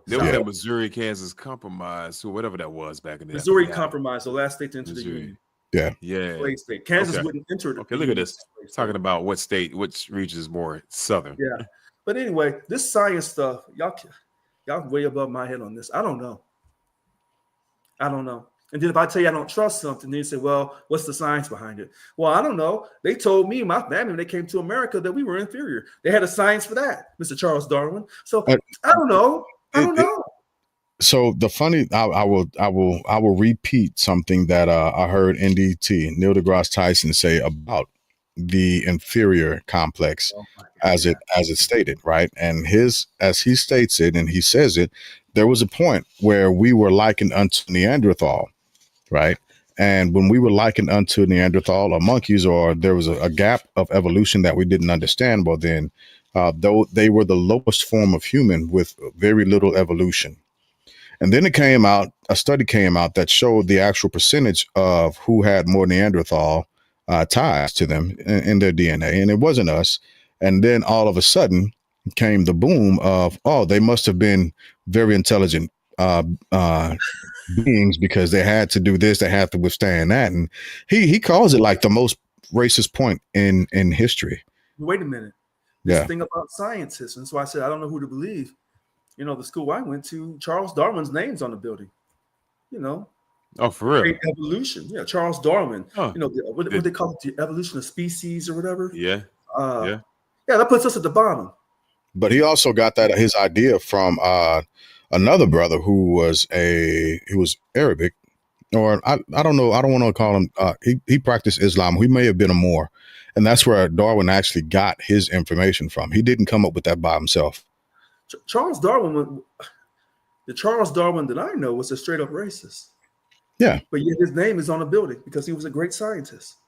There was that Missouri Kansas compromise, or whatever that was back in the Missouri compromise, the last state to enter the Union. Yeah. Slave state. Kansas wouldn't enter the look at this. Talking about which region is more southern. Yeah. But anyway, this science stuff, y'all way above my head on this. I don't know. And then if I tell you I don't trust something, then you say, well, what's the science behind it? Well, I don't know. They told me, my family, when they came to America, that we were inferior. They had a science for that, Mr. Charles Darwin. So I don't know. So the funny, I will repeat something that I heard NDT, Neil deGrasse Tyson, say about the inferior complex, as it stated, right? And as he states it, and he says it, there was a point where we were likened unto Neanderthal, right? And when we were likened unto Neanderthal or monkeys, or there was a gap of evolution that we didn't understand, well then, though they were the lowest form of human with very little evolution. And then a study came out that showed the actual percentage of who had more Neanderthal ties to them in their DNA, and it wasn't us. And then all of a sudden came the boom of, they must have been very intelligent beings because they had to do this, they had to withstand that. And he calls it like the most racist point in history. Wait a minute. This thing about scientists, and so I said I don't know who to believe. The school I went to, Charles Darwin's name's on the building. Oh, for real? Great evolution. Yeah, Charles Darwin. What they call it, the evolution of species or whatever. Yeah. Yeah, that puts us at the bottom. But he also got his idea from another brother who was Arabic, or I don't know. I don't want to call him. He practiced Islam. He may have been a Moor, and that's where Darwin actually got his information from. He didn't come up with that by himself. Charles Darwin, the Charles Darwin that I know, was a straight up racist. Yeah, but yet his name is on the building because he was a great scientist.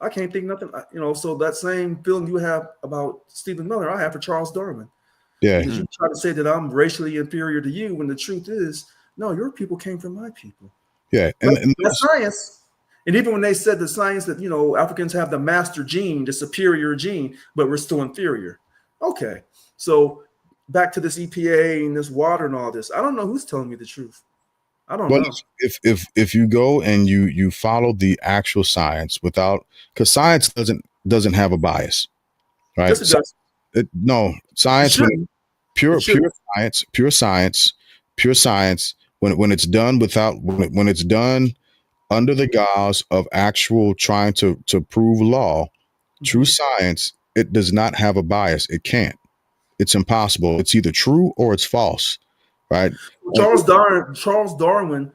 I can't think nothing. So that same feeling you have about Stephen Miller, I have for Charles Darwin. Yeah, because you try to say that I'm racially inferior to you, when the truth is, no, your people came from my people. Yeah, and that's science. And even when they said the science that Africans have the master gene, the superior gene, but we're still inferior. Okay, so back to this EPA and this water and all this. I don't know who's telling me the truth. I don't know. If you go and you follow the actual science because science doesn't have a bias, right? Yes, it does. No, science, pure science. When it's done when it's done under the guise of actual trying to prove law, true science, it does not have a bias. It can't. It's impossible. It's either true or it's false, right? Charles Darwin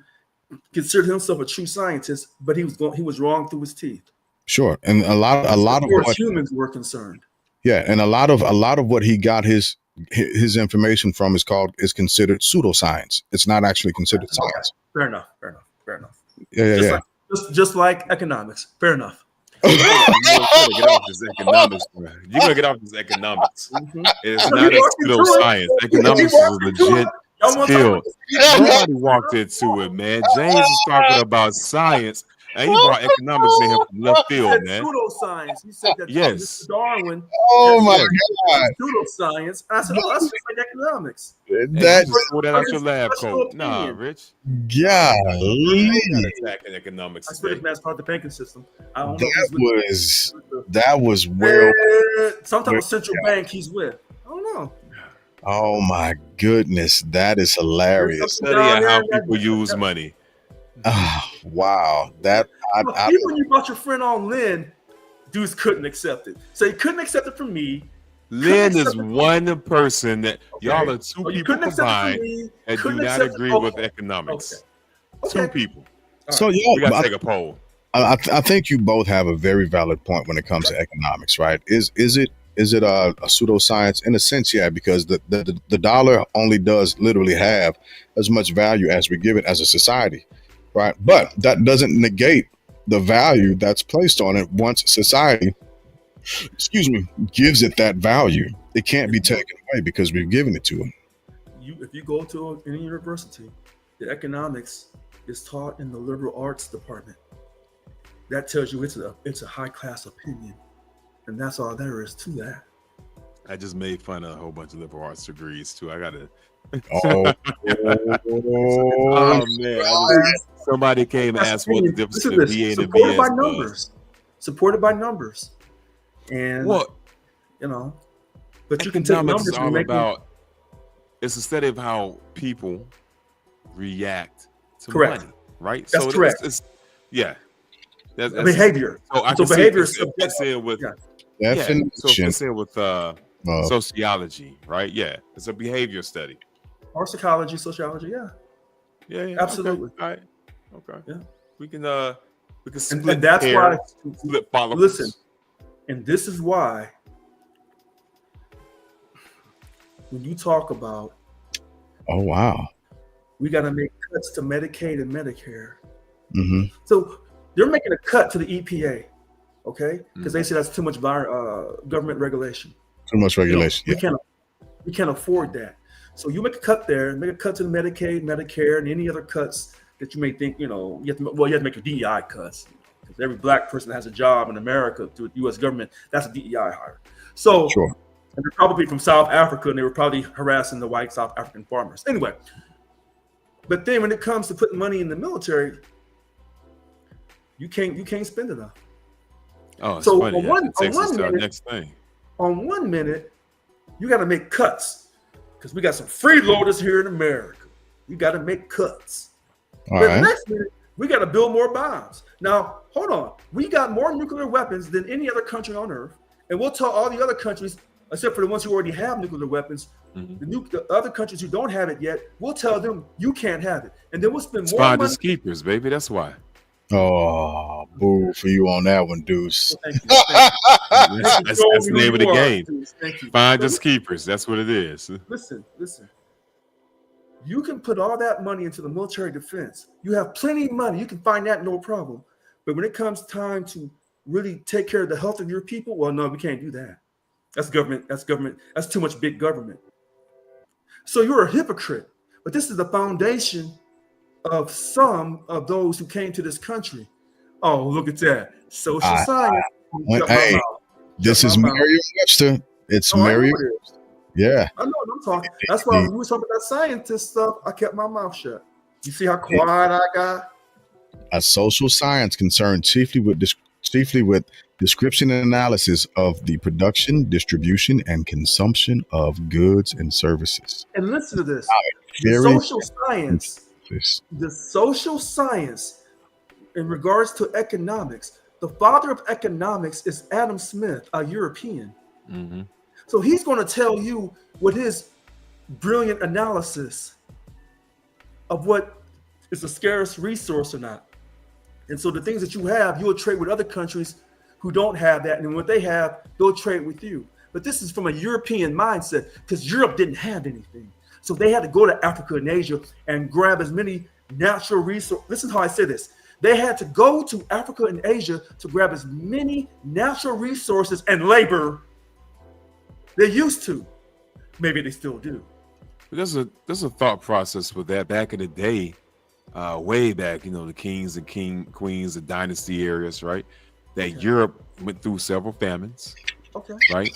considered himself a true scientist, but he was wrong through his teeth. Sure, and a lot of what humans were concerned. Yeah, and a lot of what he got his information from is considered pseudoscience. It's not actually considered science. Fair enough. Yeah. Just like economics. Fair enough. You're gonna get off this economics, bro. You're gonna get off this economics. It's not a pseudoscience. Economics is a legit skill. Nobody walked into it, man. James is talking about science, and he brought economics in here from left field, man. Pseudoscience. You said that Yes. Darwin. Oh my Yes. God. Pseudoscience. I said, oh, that's just like economics. And That you just throw that out your lab Personal coat. Nah, opinion. Rich. golly. Not attacking economics I swear today. that's part of the banking system. I don't know if he's That was well. some type of central bank he's with. I don't know. Oh my goodness, that is hilarious. Study of how people use money. Oh, wow, that Even when you brought your friend on Lynn, dudes couldn't accept it. So he couldn't accept it from me. Lynn is one person that y'all are two Oh, you people couldn't accept it combined from me. that do Couldn't not accept it- agree with economics. Okay. Two people. so We yeah, gotta take a poll. I think you both have a very valid point when it comes to economics, right? Is it a pseudoscience in a sense? Yeah, because the dollar only does literally have as much value as we give it as a society, right? But that doesn't negate the value that's placed on it once society, gives it that value. It can't be taken away because we've given it to it. If you go to any university, the economics is taught in the liberal arts department. That tells you it's a high class opinion, and that's all there is to that. I just made fun of a whole bunch of liberal arts degrees too. I gotta. Oh, Oh man! Somebody came and asked what the difference Listen between to BA and this. Supported BS by was. numbers. Supported by numbers, and What you know, but you can take economics numbers is and all make them about? It's a study of how people react to Correct. money, right? That's correct. It's yeah. That's behavior. So I So can see behavior it is fits in with yeah. yeah. So it definition. fits in with sociology, right? Yeah, it's a behavior study. Or psychology, sociology, yeah. Yeah, Absolutely. Okay. All right. Okay. Yeah. We can split And that's hairs, why. split follicles. Listen, and this is why when you talk about Oh wow. we got to make cuts to Medicaid and Medicare, Hmm. so they're making a cut to the EPA, okay? Because they say that's too much government regulation. Too much regulation. We can't afford that. So you make a cut there, make a cut to the Medicaid, Medicare, and any other cuts that you may think, you have to make your DEI cuts. Because every black person that has a job in America through the U.S. government, that's a DEI hire. So, Sure. and they're probably from South Africa, and they were probably harassing the white South African farmers. Anyway, but then when it comes to putting money in the military, you can't spend enough. Oh, it's So funny. on one- It takes on us one to our minute- next thing. On 1 minute, you got to make cuts because we got some freeloaders here in America. We got to make cuts. All But the right. next minute, we got to build more bombs. Now, hold on. We got more nuclear weapons than any other country on Earth, and we'll tell all the other countries, except for the ones who already have nuclear weapons, the other countries who don't have it yet, we'll tell them you can't have it, and then we'll spend more money. Finders keepers, baby. That's why. Oh, boo for you on that one, Deuce. Thank you. Thank you. That's the name of the game. Thank you. Finders keepers. That's what it is. Listen. You can put all that money into the military defense. You have plenty of money. You can find that no problem. But when it comes time to really take care of the health of your people, well, no, we can't do that. That's government. That's too much big government. So you're a hypocrite. But this is the foundation of some of those who came to this country. Oh, look at that. Social science. Hey, this is Merriam-Webster. It's Merriam. Yeah. I know what I'm talking. That's why when we were talking about scientist stuff, I kept my mouth shut. You see how quiet I got? A social science concerned chiefly with description and analysis of the production, distribution, and consumption of goods and services. And listen to this. Very The social science in regards to economics, the father of economics is Adam Smith, a European. Mm-hmm. So he's going to tell you with his brilliant analysis of what is a scarce resource or not. And so the things that you have, you'll trade with other countries who don't have that. And what they have, they'll trade with you. But this is from a European mindset because Europe didn't have anything. So they had to go to Africa and Asia and grab as many natural resources. Listen to how I say this. They had to go to Africa and Asia to grab as many natural resources and labor they used to. Maybe they still do. There's a thought process with that back in the day, way back. The kings and queens, the dynasty areas, right? That Europe went through several famines. Okay. Right?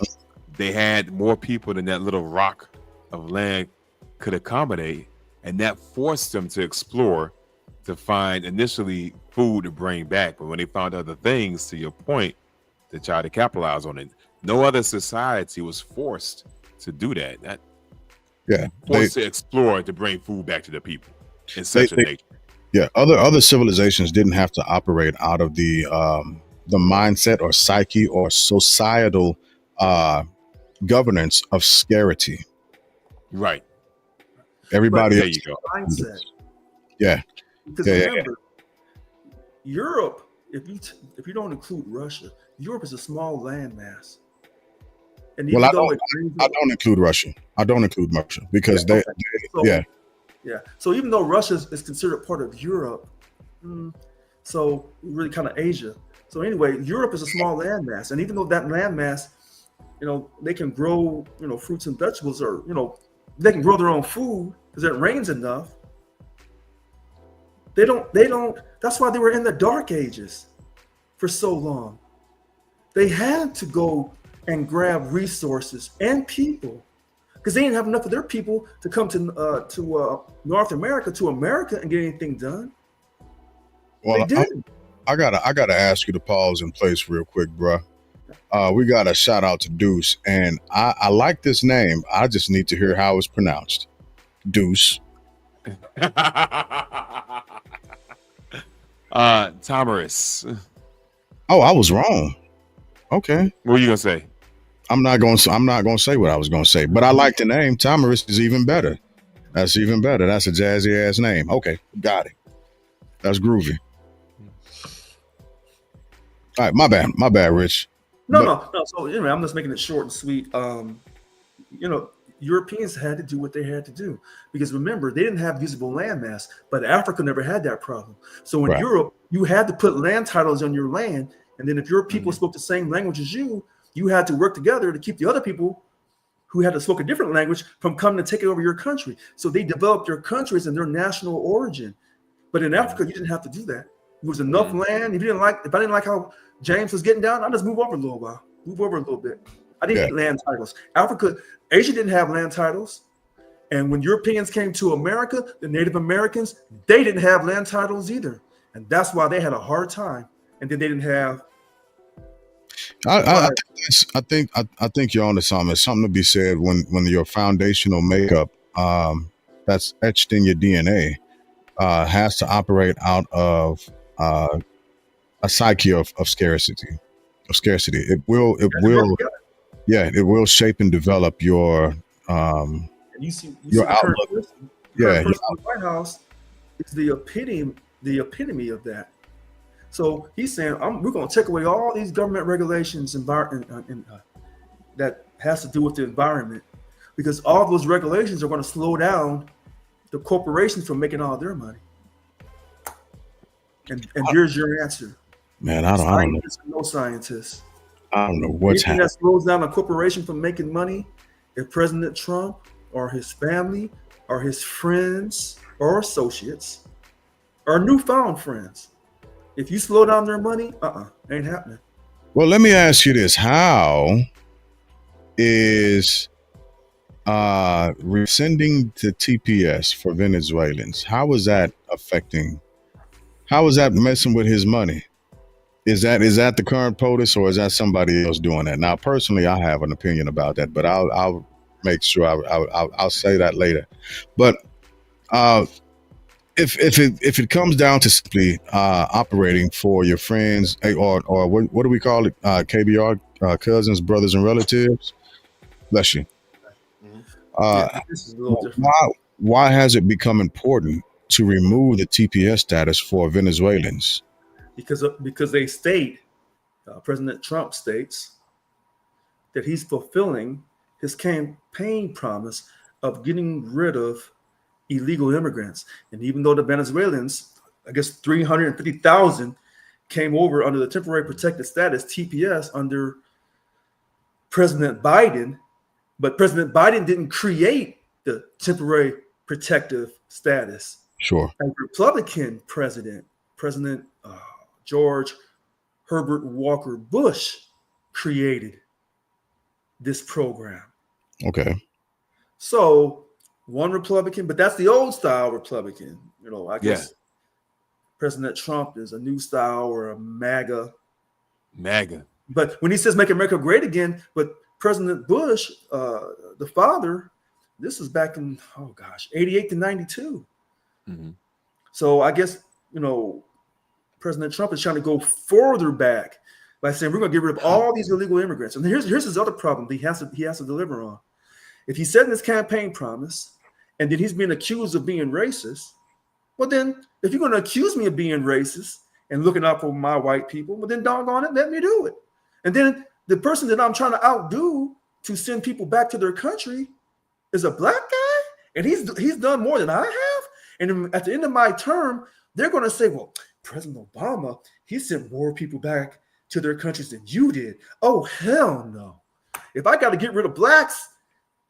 They had more people than that little rock of land could accommodate, and that forced them to explore, to find initially food to bring back. But when they found other things, to your point, to try to capitalize on it, no other society was forced to do that. Forced to explore to bring food back to the people in such a nature. Yeah, other civilizations didn't have to operate out of the mindset or psyche or societal governance of scarcity. Right. Everybody. There you go. Mindset. Yeah. Because remember, Europe, if you don't include Russia, Europe is a small landmass. And even I don't include Russia. I don't include Russia because So even though Russia is considered part of Europe, so really kind of Asia. So anyway, Europe is a small landmass, and even though that landmass, they can grow, fruits and vegetables, or they can grow their own food because it rains enough. They don't. That's why they were in the Dark Ages for so long. They had to go and grab resources and people because they didn't have enough of their people to come to North America, to America, and get anything done. Well, I gotta ask you to pause in place real quick, bro. We got a shout out to Deuce, and I like this name. I just need to hear how it's pronounced. Deuce. Tamaris. Oh, I was wrong. Okay. What were you gonna say? I'm not gonna say what I was gonna say, but I like the name. Tamaris is even better. That's even better. That's a jazzy ass name. Okay, got it. That's groovy. All right, my bad, Rich. No. So anyway, I'm just making it short and sweet. Europeans had to do what they had to do because remember, they didn't have usable landmass, but Africa never had that problem. So in Europe, you had to put land titles on your land, and then if your people spoke the same language as you had to work together to keep the other people who had to spoke a different language from coming to take over your country. So they developed their countries and their national origin. But in Africa, you didn't have to do that. There was enough land. If I didn't like how James was getting down, I'll just move over a little while. Move over a little bit. I didn't need land titles. Asia didn't have land titles. And when Europeans came to America, the Native Americans, they didn't have land titles either. And that's why they had a hard time. And then they didn't have. I think you're onto something. There's something to be said when your foundational makeup that's etched in your DNA has to operate out of a psyche of scarcity. It will shape and develop your your outlook. The White House is the epitome of that. So he's saying, we're going to take away all these government regulations that has to do with the environment, because all those regulations are going to slow down the corporations from making all their money. And here's your answer. Man, I don't know. No scientists. I don't know what's happening. That slows down a corporation from making money, if President Trump or his family or his friends or associates or newfound friends, if you slow down their money, ain't happening. Well, let me ask you this. How is rescinding the TPS for Venezuelans, how is that messing with his money? Is that the current POTUS, or is that somebody else doing that? Now, personally, I have an opinion about that, but I'll make sure I'll say that later. But if it comes down to simply operating for your friends, or what do we call it? KBR, cousins, brothers, and relatives. Bless you. This is a little different. Why has it become important to remove the TPS status for Venezuelans? Because they state, President Trump states that he's fulfilling his campaign promise of getting rid of illegal immigrants. And even though the Venezuelans I guess 350,000 came over under the temporary protected status TPS under President Biden, but President Biden didn't create the temporary protective status. Sure. A Republican president, President George Herbert Walker Bush, created this program. Okay. So one Republican, but that's the old style Republican. I guess President Trump is a new style or a MAGA. But when he says make America great again, but President Bush, the father, this was back in, 88 to 92. Mm-hmm. So I guess, President Trump is trying to go further back by saying we're going to get rid of all these illegal immigrants. And here's his other problem he has to deliver on. If he said in his campaign promise, and then he's being accused of being racist, well then, if you're going to accuse me of being racist and looking out for my white people, well then doggone it, let me do it. And then the person that I'm trying to outdo to send people back to their country is a black guy, and he's done more than I have. And at the end of my term, they're going to say, well, President Obama, he sent more people back to their countries than you did. Oh, hell no. If I got to get rid of blacks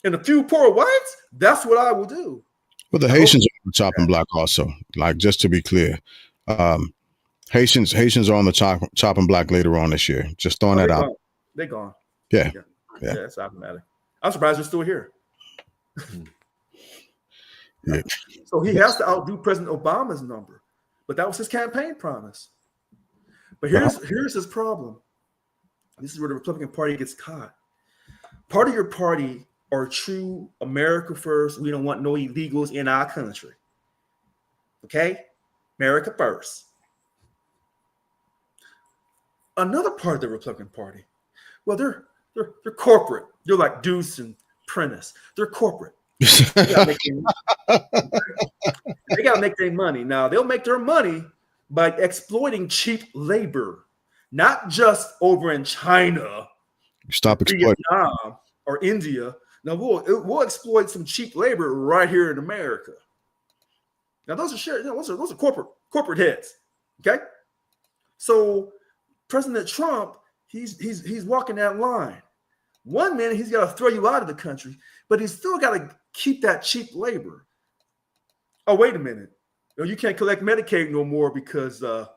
and a few poor whites, that's what I will do. But the Haitians are on the chopping block also. Like, just to be clear, Haitians are on the chopping block later on this year. Just throwing that out. They're gone. Yeah. It's automatic. I'm surprised they're still here. Yeah. So he has to outdo President Obama's number, but that was his campaign promise. But here's his problem. This is where the Republican Party gets caught. Part of your party are true America first. We don't want no illegals in our country. Okay? America first. Another part of the Republican Party, well, they're corporate. They're like Deuce and Prentice. They're corporate. They gotta make their money. Now they'll make their money by exploiting cheap labor, not just over in China, Vietnam, or India. Now we'll exploit some cheap labor right here in America. Now those are corporate heads. Okay, so President Trump, he's walking that line. One minute he's got to throw you out of the country, but he's still got to keep that cheap labor. Oh, wait a minute. You can't collect Medicaid no more because, you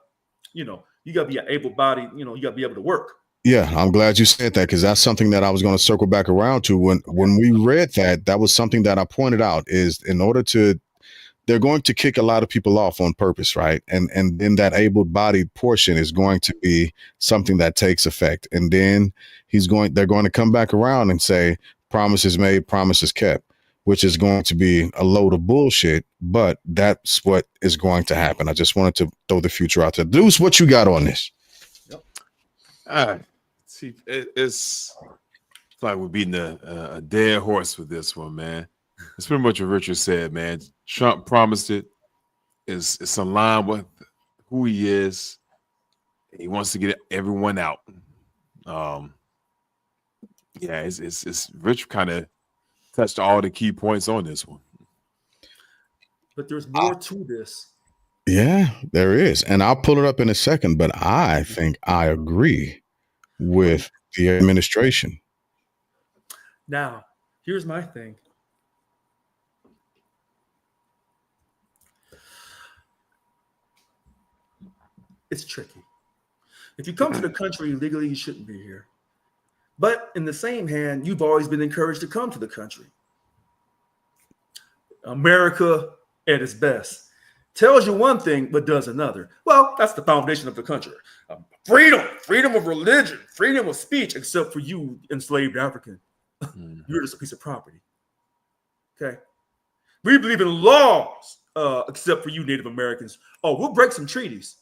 got to be an able-bodied, you got to be able to work. Yeah, I'm glad you said that because that's something that I was going to circle back around to. When we read that was something that I pointed out is they're going to kick a lot of people off on purpose, right? And then that able-bodied portion is going to be something that takes effect. And then they're going to come back around and say, promises made, promises kept, which is going to be a load of bullshit, but that's what is going to happen. I just wanted to throw the future out there. Deuce, what you got on this? Yep. See, it's like we're beating a dead horse with this one, man. It's pretty much what Richard said, man. Trump promised it. It's in line with who he is. He wants to get everyone out. It's Rich kind of touched all the key points on this one. But there's more to this. Yeah, there is. And I'll pull it up in a second, but I think I agree with the administration. Now, here's my thing. It's tricky. If you come to the country illegally, you shouldn't be here. But in the same hand, you've always been encouraged to come to the country. America at its best tells you one thing, but does another. Well, that's the foundation of the country. Freedom of religion, freedom of speech, except for you, enslaved African. You're just a piece of property. Okay. We believe in laws, except for you, Native Americans. Oh, we'll break some treaties.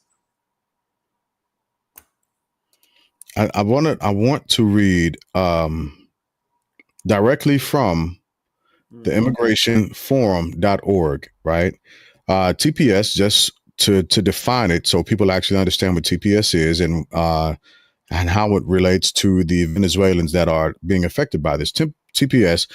I want to read directly from the immigrationforum.org, right? TPS, just to define it so people actually understand what TPS is and how it relates to the Venezuelans that are being affected by this. TPS,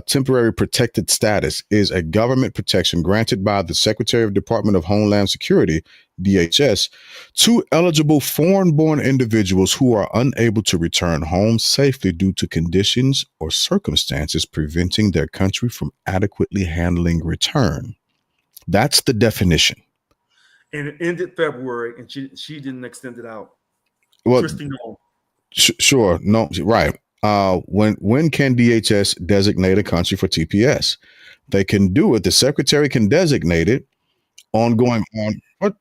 temporary protected status, is a government protection granted by the Secretary of Department of Homeland Security, DHS, to eligible foreign-born individuals who are unable to return home safely due to conditions or circumstances preventing their country from adequately handling return. That's the definition. And it ended February, and she didn't extend it out. Well, Tristan, no. Sure, no, right. When can DHS designate a country for TPS? They can do it. The secretary can designate it. Ongoing on what?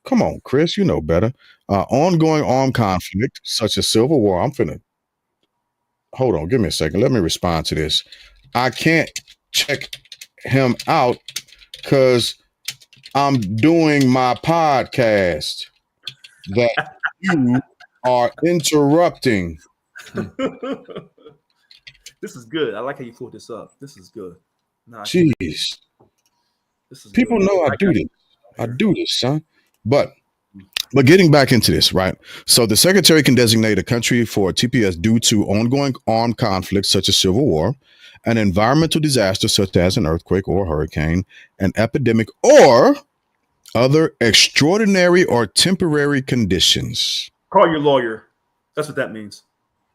Come on, Chris, you know better. Ongoing armed conflict such as civil war. I'm finna hold on. Give me a second. Let me respond to this. I can't check him out because I'm doing my podcast that you are interrupting. This is good. I like how you pulled this up. This is good. Nah, Jeez. this is People good. know I do this. I do this, son. But getting back into this, right? So the secretary can designate a country for TPS due to ongoing armed conflicts such as civil war, an environmental disaster such as an earthquake or hurricane, an epidemic, or other extraordinary or temporary conditions. Call your lawyer. That's what that means.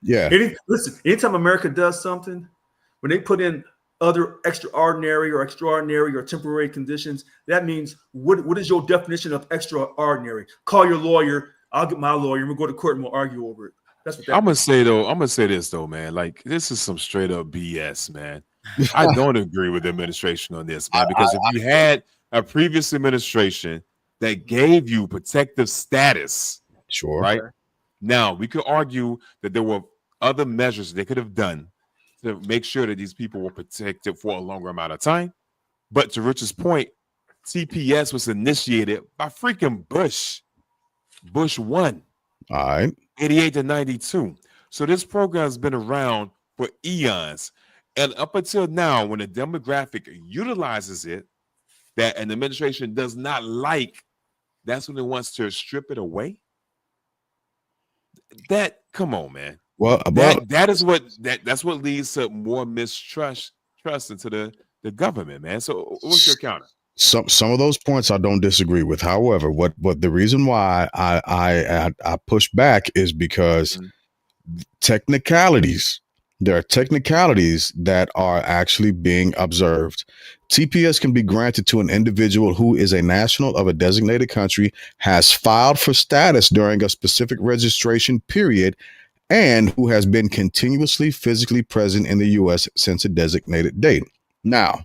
Yeah. Listen, anytime America does something, when they put in other extraordinary or temporary conditions, that means what is your definition of extraordinary? Call your lawyer. I'll get my lawyer and we'll go to court and we'll argue over it. That's what that I'm means. gonna say this though, man. Like this is some straight up BS, man. I don't agree with the administration on this, man, because if you had a previous administration that gave you protective status, Sure. right? Now we could argue that there were other measures they could have done to make sure that these people were protected for a longer amount of time. But to Rich's point, TPS was initiated by freaking Bush. Bush 1. All right. 88 to 92. So this program has been around for eons. And up until now, when a demographic utilizes it, that an administration does not like, that's when it wants to strip it away. Come on, man. Well, that's what leads to more mistrust into the government, man. So what's your counter? Some of those points I don't disagree with. However, what the reason why I push back is because technicalities. There are technicalities that are actually being observed. TPS can be granted to an individual who is a national of a designated country, has filed for status during a specific registration period, and who has been continuously physically present in the U.S. since a designated date. Now,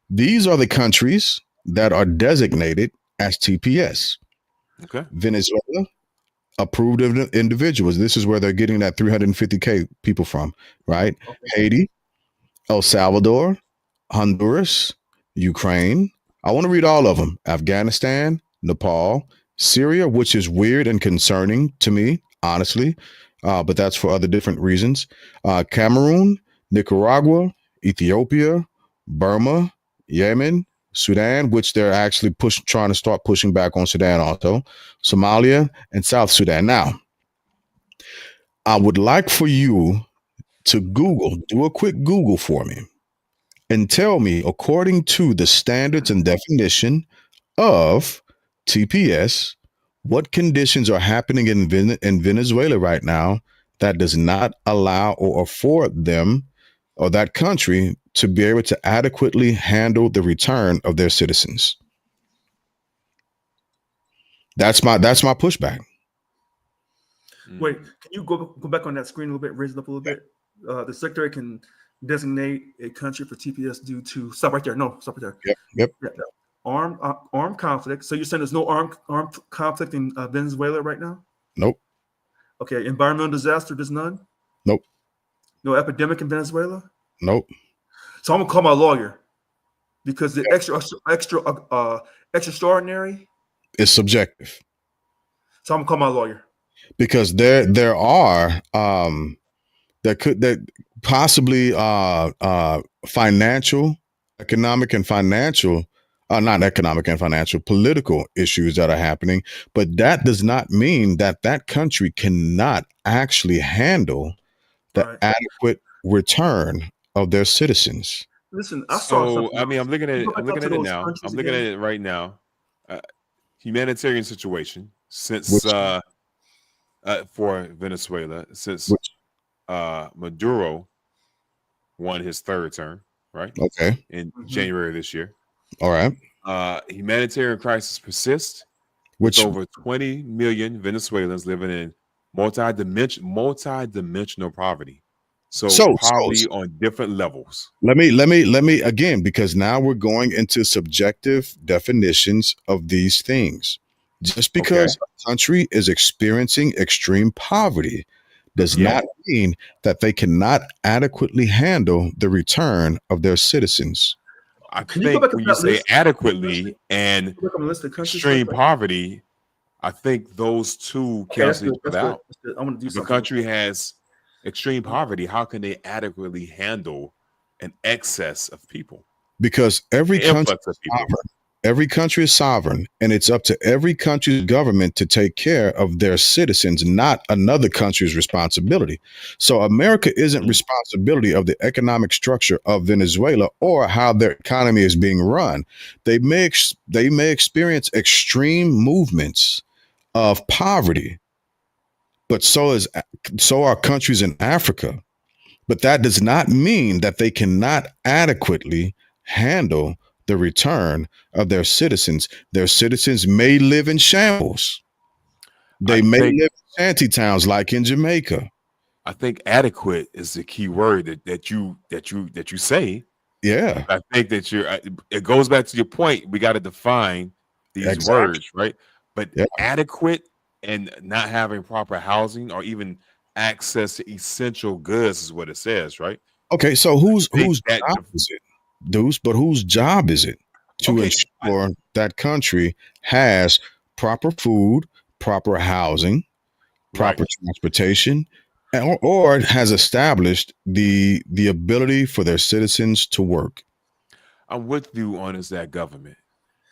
these are the countries that are designated as TPS. Okay. Venezuela, approved of individuals. This is where they're getting that 350K people from, right? Okay. Haiti, El Salvador, Honduras, Ukraine. I want to read all of them. Afghanistan, Nepal, Syria, which is weird and concerning to me, honestly, but that's for other different reasons. Cameroon, Nicaragua, Ethiopia, Burma, Yemen, Sudan, which they're actually trying to start pushing back on Sudan also, Somalia, and South Sudan. Now, I would like for you to do a quick Google for me and tell me, according to the standards and definition of TPS, what conditions are happening in Venezuela right now that does not allow or afford them or that country to be able to adequately handle the return of their citizens. That's my pushback. Wait, can you go back on that screen a little bit, raise it up a little bit? The secretary can designate a country for TPS due to stop right there. No, stop right there. Yep. Armed conflict. So you're saying there's no armed conflict in Venezuela right now? Nope. Okay. Environmental disaster, there's none? Nope. No epidemic in Venezuela? Nope. So I'm gonna call my lawyer because the extraordinary is subjective. So I'm gonna call my lawyer because there are possibly political issues that are happening, but that does not mean that country cannot actually handle the adequate return of their citizens. Listen, I saw So something I mean, else. I'm looking at Can you it. go I'm back up looking to at it those now. countries I'm looking at again? it right now. Uh, Humanitarian situation since Which, for Venezuela since which, Maduro won his third term, right, okay, in Mhm. January of this year. all right. Humanitarian crisis persists with Which, over 20 million Venezuelans living in multi-dimensional poverty. So so poverty on different levels. let me again, because now we're going into subjective definitions of these things. Just Okay. because a country is experiencing extreme poverty does Mhm. Yeah. not mean that they cannot adequately handle the return of their citizens. I Can you go think back up when to you that say list? adequately and Go back on the list of countries for a extreme second. poverty, I think those two Okay, that's cancel each good. That's other good. out. That's good. I'm going to do If a something. country has extreme poverty, how can they adequately handle an excess of people, Because every an country influx of is people? sovereign. Every country is sovereign, and it's up to every country's government to take care of their citizens, not another country's responsibility. So America isn't Mm. responsibility of the economic structure of Venezuela or how their economy is being run. They may experience extreme movements of poverty, but so are countries in Africa. But that does not mean that they cannot adequately handle the return of their citizens. Their citizens may live in shambles. I They may think live in shanty towns like in Jamaica. I think adequate is the key word that you say. Yeah, I think that it goes back to your point. We got to define these exactly. words, right? But Yeah. adequate and not having proper housing or even access to essential goods is what it says, right? Okay, so I whose think whose that job is it, Deuce? But whose job is it to okay, ensure that country has proper food, proper housing, right. proper transportation, or has established the ability for their citizens to work? I'm with you on is that government.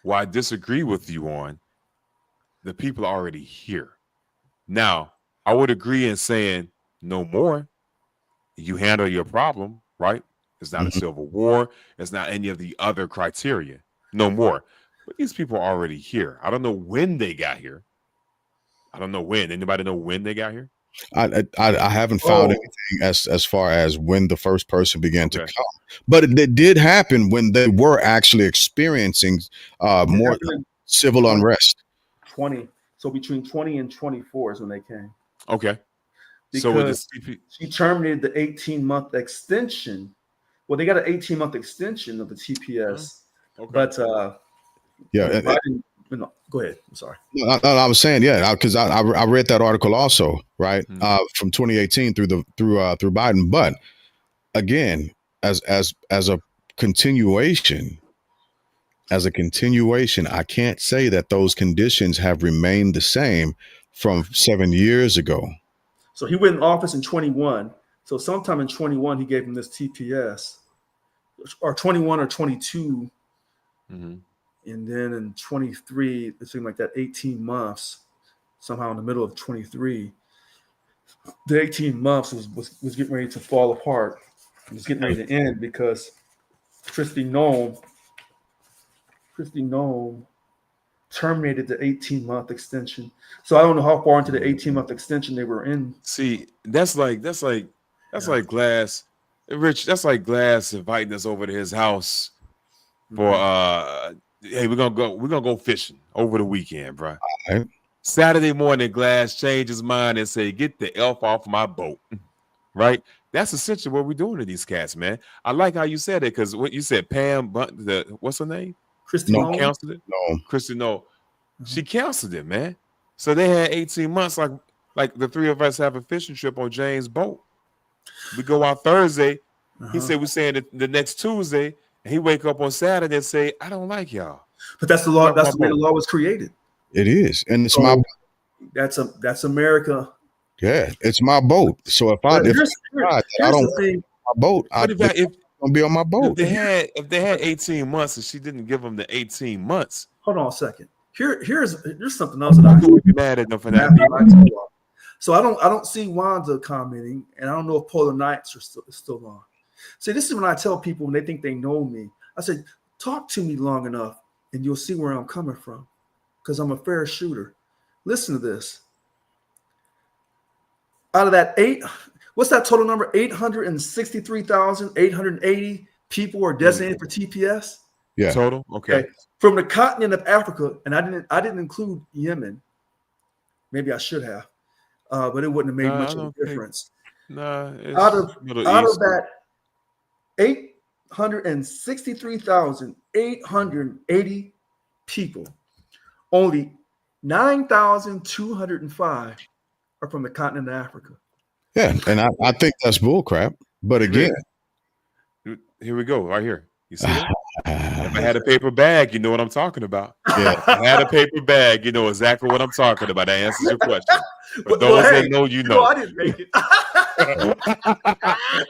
What I disagree with you on, the people are already here. Now, I would agree in saying no more. You handle your problem, right? It's not a Mhm. civil war. It's not any of the other criteria. No more. But these people are already here. I don't know when they got here. I don't know when. Anybody know when they got here? I haven't found Oh, anything as far as when the first person began to Okay. come, but it did happen when they were actually experiencing it more happened in civil 20, unrest. 20. So between 20 and 24 is when they came. Okay. So with the Because CP, she terminated the 18-month extension. Well, they got an 18-month extension of the huh? TPS, Okay. but Yeah, when Biden, no, go ahead. I'm sorry. I was saying, yeah, because I read that article also, right, Mhm. from 2018 through Biden. But again, as a continuation, I can't say that those conditions have remained the same from 7 years ago. So he went in office in 21. So sometime in 21, he gave him this TPS, or 21 or 22. Mhm. And then in 23, it seemed like that 18 months, somehow in the middle of 23, the 18 months was getting ready to fall apart. It was getting ready to end because Christy Nome, Christy Nome terminated the 18-month extension. So I don't know how far into the 18-month extension they were in. See, that's Yeah. like Glass, Rich. That's like Glass inviting us over to his house for Mhm. hey, we're gonna go fishing over the weekend, bro. Right? Saturday morning, Glass changed his mind and say, "Get the elf off my boat." Right? That's essentially what we're doing to these cats, man. I like how you said it because what you said, Pam, what's her name? Christy No, Who Nome. counseled it? no. Kristen, no, Uh-huh. she counseled it, man. So they had 18 months, like the three of us have a fishing trip on James' boat. We go out Thursday. He Uh-huh. said we're saying the next Tuesday, and he wake up on Saturday and say, "I don't like y'all. But that's the Get law. off my That's the way the boat." law was created. It is, and it's my So that's America. yeah, it's my boat. So if I But decide that I here's don't the want thing. my boat, But it's gonna be on my if boat. they had 18 months and she didn't give them the 18 months, Hold on a second. Here's something else I'm that not I gonna be mad at them for have that to people. lie to you all. So I don't see Wanda commenting, and I don't know if Polar Nights are still on. See, this is when I tell people when they think they know me. I said, talk to me long enough, and you'll see where I'm coming from, because I'm a fair shooter. Listen to this. Out of that what's that total number? 863,880 people are designated for TPS. Yeah. Total. Okay. From the continent of Africa, and I didn't include Yemen. Maybe I should have, but it wouldn't have made much of a difference. It's Out of Middle East. that 863,880 people, only 9,205 are from the continent of Africa. Yeah, and I think that's bullcrap. But again, here we go, right here. You see that? If I had a paper bag, you know what I'm talking about. Yeah. If I had a paper bag, you know exactly what I'm talking about. That answers your question. For those that know, you know. I didn't make it.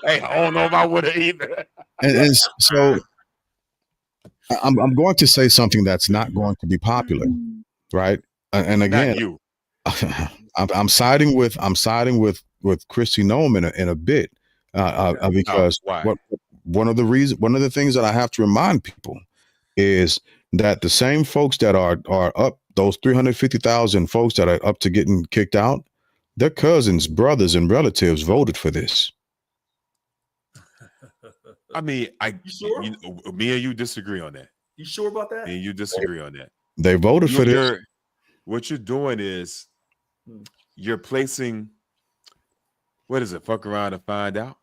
Hey, I don't know if I would have either. And so I'm going to say something that's not going to be popular, right? And again, Not you. I'm siding with Christy Noem in a bit because why? one of the things that I have to remind people is that the same folks that are up, those 350,000 folks that are up to getting kicked out, their cousins, brothers, and relatives voted for this. I mean, You sure? Me and you disagree on that. You sure about that? Me and you disagree on that. They voted for this. What you're doing is you're placing, what is it? Fuck around and find out.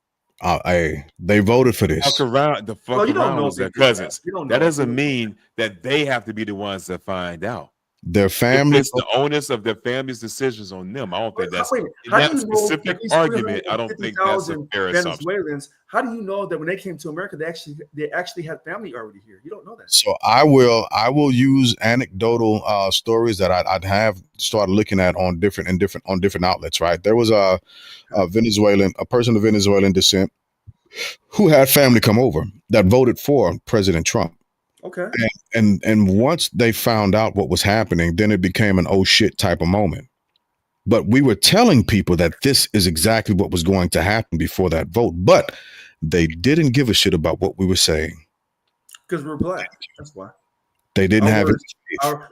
Hey, they voted for this. Fuck around. The fuck around was their cousins. That doesn't mean that they have to be the ones that find out. Their family. It's the onus of their family's decisions on them. I don't think that's in that that specific argument. I don't think that's a fair assumption. Venezuelans, how do you know that when they came to America, they actually had family already here? You don't know that. So I will use anecdotal stories that I'd have started looking at on different outlets. Right, there was a person of Venezuelan descent who had family come over that voted for President Trump. Okay. And once they found out what was happening, then it became an oh shit type of moment. But we were telling people that this is exactly what was going to happen before that vote, but they didn't give a shit about what we were saying. Because we're black. That's why. They didn't have it.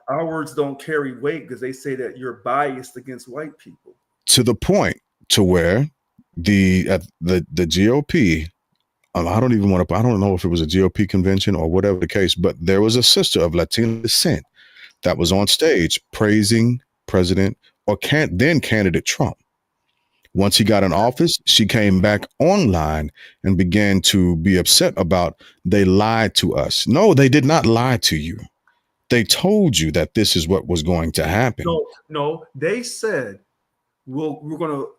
Our words don't carry weight because they say that you're biased against white people. To the point to where the GOP, I don't know if it was a GOP convention or whatever the case, but there was a sister of Latino descent that was on stage praising President then candidate Trump. Once he got in office, she came back online and began to be upset about they lied to us. No, they did not lie to you. They told you that this is what was going to happen. No, they said we're going to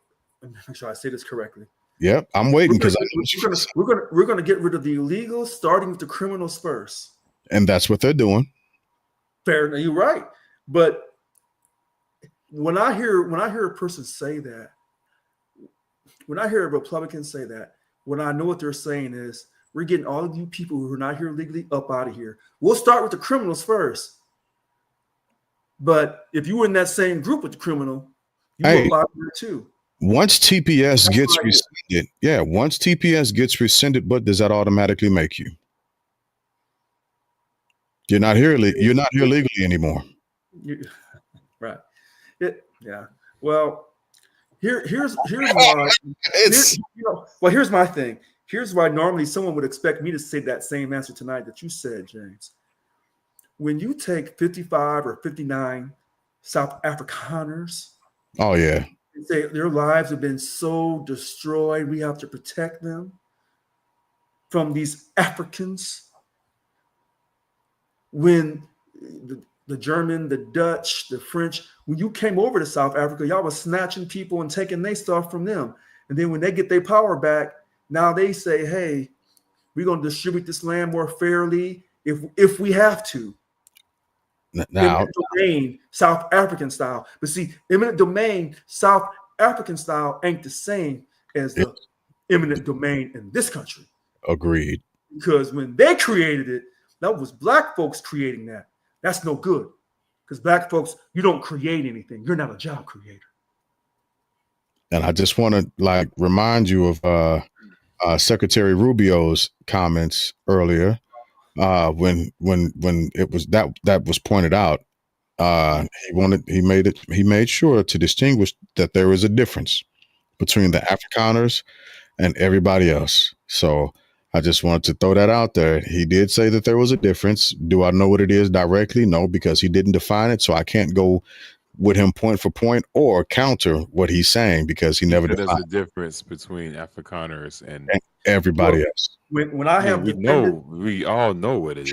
make sure I say this correctly. Yep, I'm waiting because we're gonna get rid of the illegals, starting with the criminals first. And that's what they're doing. Fair, you're right. But when I hear a person say that, when I hear a Republican say that, what I know what they're saying is we're getting all of you people who are not here legally up out of here. We'll start with the criminals first. But if you were in that same group with the criminal, you go out there too. Once TPS gets rescinded, once TPS gets rescinded, what does that automatically make you? You're not here legally anymore. Right. Yeah. Well, here's why. Here's my thing. Here's why normally someone would expect me to say that same answer tonight that you said, James. When you take 55 or 59 South Afrikaners, oh yeah, say their lives have been so destroyed, we have to protect them from these Africans. When the German, the Dutch, the French, when you came over to South Africa, y'all was snatching people and taking their stuff from them. And then when they get their power back, now they say, hey, we're going to distribute this land more fairly if we have to. Now, eminent domain, South African style. But see, eminent domain, South African style ain't the same as the eminent domain in this country. Agreed. Because when they created it, that was black folks creating that. That's no good. Because black folks, you don't create anything. You're not a job creator. And I just want to like remind you of Secretary Rubio's comments earlier when it was that was pointed out. He made sure to distinguish that there is a difference between the Afrikaners and everybody else. So I just wanted to throw that out there. He did say that there was a difference. Do I know what it is directly? No, because he didn't define it. So I can't go with him point for point or counter what he's saying because he never There's defined a difference between Afrikaners and everybody else. When I have we defended, we all know what it is.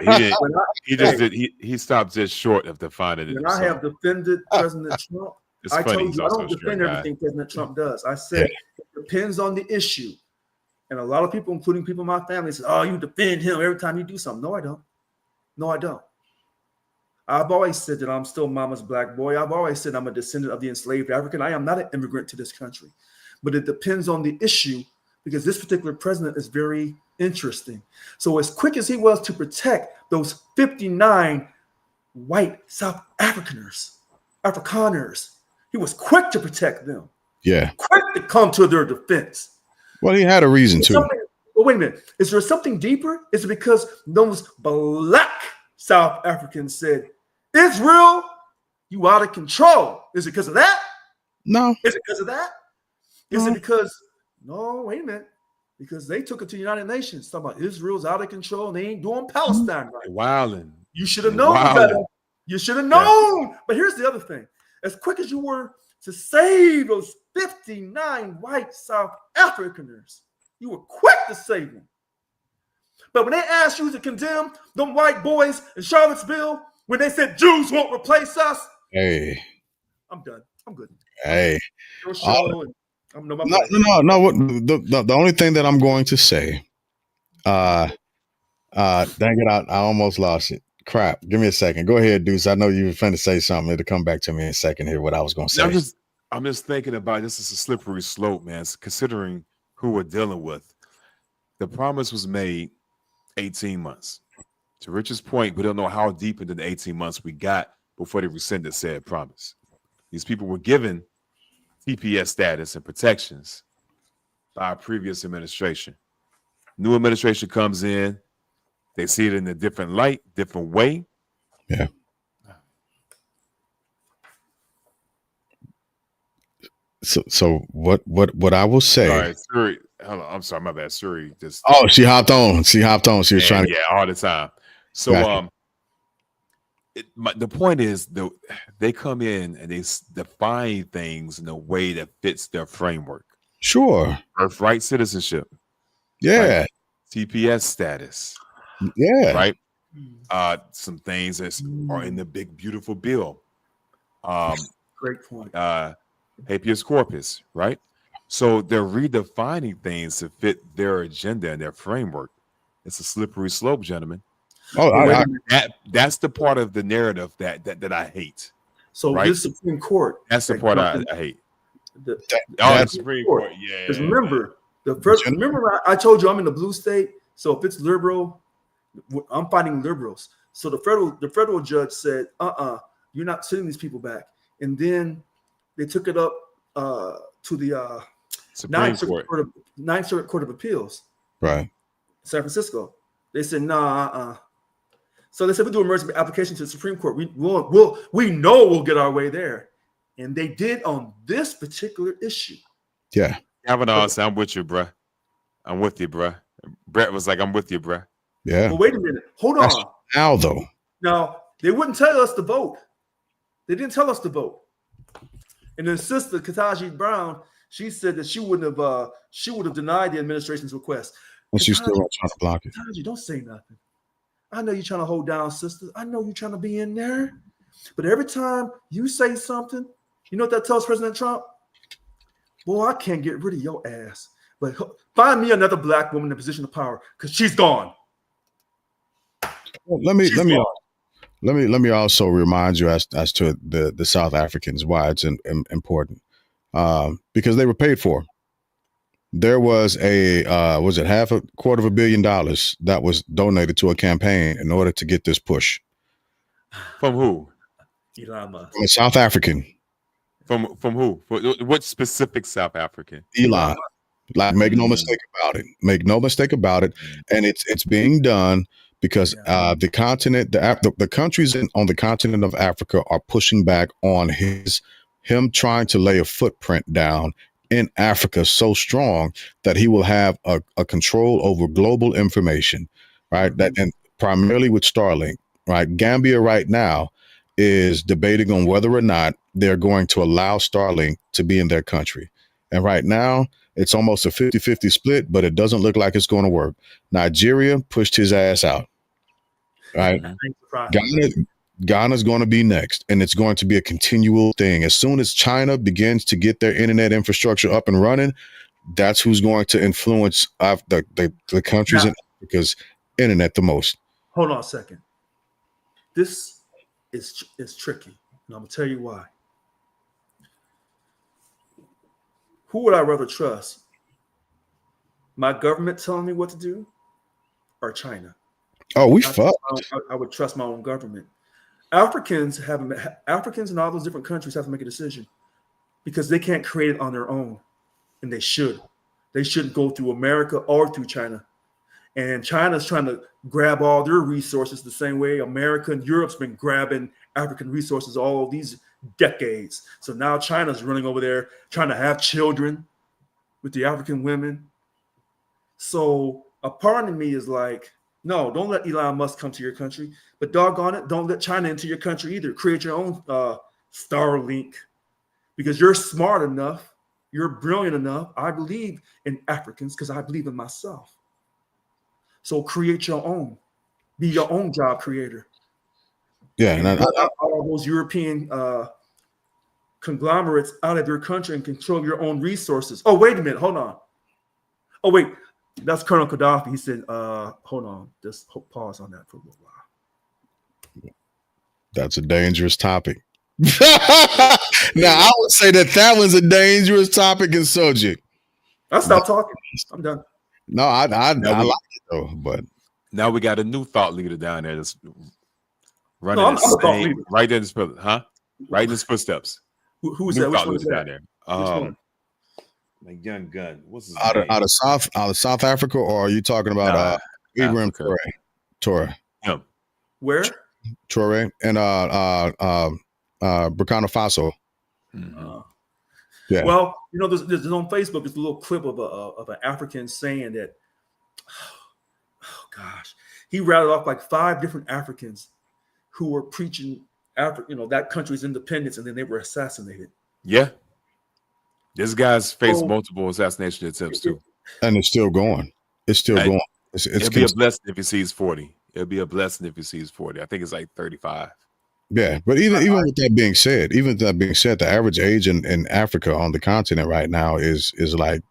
He didn't. when I, He just hey, did. He stopped just short of defining it when I himself. have defended President Trump, It's I funny. told He's you I also don't a straight defend guy. everything President Trump does. I said it depends on the issue. And a lot of people, including people in my family, say, "Oh, you defend him every time you do something." No, I don't. No, I don't. I've always said that I'm still mama's black boy. I've always said I'm a descendant of the enslaved African. I am not an immigrant to this country. But it depends on the issue because this particular president is very interesting. So as quick as he was to protect those 59 white South Africaners, he was quick to protect them, Yeah. quick to come to their defense. Well, he had a reason to. Well, wait a minute. Is there something deeper? Is it because those black South Africans said, Israel, you out of control? Is it because of that? No. Is it because of that? Is it because, no, wait a minute. Because they took it to the United Nations, talking about Israel's out of control and they ain't doing Palestine right. Wilding. You should have known better. You should have known. But here's the other thing. As quick as you were to save those 59 white South Africaners, you were quick to save them. But when they asked you to condemn them white boys in Charlottesville, when they said Jews won't replace us, Hey. I'm done. I'm good. Hey. Your show, and I'm no. No. What the only thing that I'm going to say, dang it, I almost lost it. Crap. Give me a second. Go ahead, Deuce. I know you were trying to say something. It'll come back to me in a second here. What I was going to say. I'm just thinking about this is a slippery slope, man. Considering who we're dealing with, the promise was made 18 months. To Richard's point, we don't know how deep into the 18 months we got before they rescinded said promise. These people were given TPS status and protections by a previous administration. New administration comes in, they see it in a different light, different way. Yeah. So what I will say. Sorry, Suri. Hold on, I'm sorry, my bad. Suri just. Oh, she hopped on. She was trying to. Yeah, all the time. So Gotcha. The point is, they come in and they define things in a way that fits their framework. Sure. Birthright citizenship. Yeah. Right? TPS status. Yeah. Right. Some things that are in the big beautiful bill. Great point. Habeas corpus. Right. So they're redefining things to fit their agenda and their framework. It's a slippery slope, gentlemen. Oh, that's the part of the narrative that I hate. So right? this Supreme Court. That's the part I hate. The Supreme Court. Yeah. Because remember, I told you I'm in the blue state. So if it's liberal, I'm fighting liberals. So the federal judge said, you're not sending these people back. And then they took it up to the Ninth Circuit Court of Appeals. Right. San Francisco. They said, nah, So they said, we do emergency application to the Supreme Court. We know we'll get our way there. And they did on this particular issue. Yeah. Kavanaugh said, I'm with you, bruh. I'm with you, bruh. Brett was like, I'm with you, bruh. Yeah. Well, wait a minute. Hold on. Now, though. Now, they wouldn't tell us to vote. They didn't tell us to vote. And then sister, Ketanji Brown, she said that she would have denied the administration's request. And she's still trying to block it. Ketanji, don't say nothing. I know you're trying to hold down, sister. I know you're trying to be in there. But every time you say something, you know what that tells President Trump? Boy, I can't get rid of your ass. But find me another black woman in a position of power because she's gone. Well, let me also remind you as to the South Africans why it's important because they were paid for. There was was it $250 million that was donated to a campaign in order to get this push. From who? Elon Musk. From a South African. From who? What specific South African? Elon. Like, make no mistake about it. Make no mistake about it. And it's being done because the continent, the countries on the continent of Africa are pushing back on him trying to lay a footprint down in Africa so strong that he will have a control over global information, right? That, and primarily with Starlink, right? Gambia right now is debating on whether or not they're going to allow Starlink to be in their country. And right now, it's almost a 50-50 split, but it doesn't look like it's going to work. Nigeria pushed his ass out, right? Ghana's going to be next, and it's going to be a continual thing. As soon as China begins to get their internet infrastructure up and running, that's who's going to influence the countries in Africa's internet the most. Hold on a second. This is tricky, and I'm going to tell you why. Who would I rather trust? My government telling me what to do, or China? Oh, we fucked. I would trust my own government. Africans in all those different countries have to make a decision because they can't create it on their own, and they should. They shouldn't go through America or through China. And China's trying to grab all their resources the same way America and Europe's been grabbing African resources all of these decades. So now China's running over there trying to have children with the African women. So a part of me is like, no, don't let Elon Musk come to your country. But doggone it, don't let China into your country either. Create your own Starlink because you're smart enough. You're brilliant enough. I believe in Africans because I believe in myself. So create your own. Be your own job creator. Yeah, and all those European conglomerates out of your country and control your own resources. Oh, wait a minute. Hold on. Oh, wait. That's Colonel Gaddafi. He said, hold on. Just pause on that for a little while. That's a dangerous topic. Now, I would say that one's a dangerous topic and subject. I'll stop talking. I'm done. No, I like it though, but now we got a new thought leader down there that's running right in his right in his footsteps. Who's that? Which one is that? Down there? Like young gun. What's his name? Out of South Africa, or are you talking about Ibrahim Traore? Him. Where? Traore and Burkina Faso. Yeah. Well, you know, there's on Facebook. There's a little clip of an African saying that. Oh gosh, he rattled off like 5 different Africans who were preaching that country's independence, and then they were assassinated. Yeah. This guy's faced multiple assassination attempts too, and it's still going. It's still going. It'll be a blessing if he sees 40. It'll be a blessing if he sees 40. I think it's like 35. Yeah, but even with that being said, the average age in Africa on the continent right now is like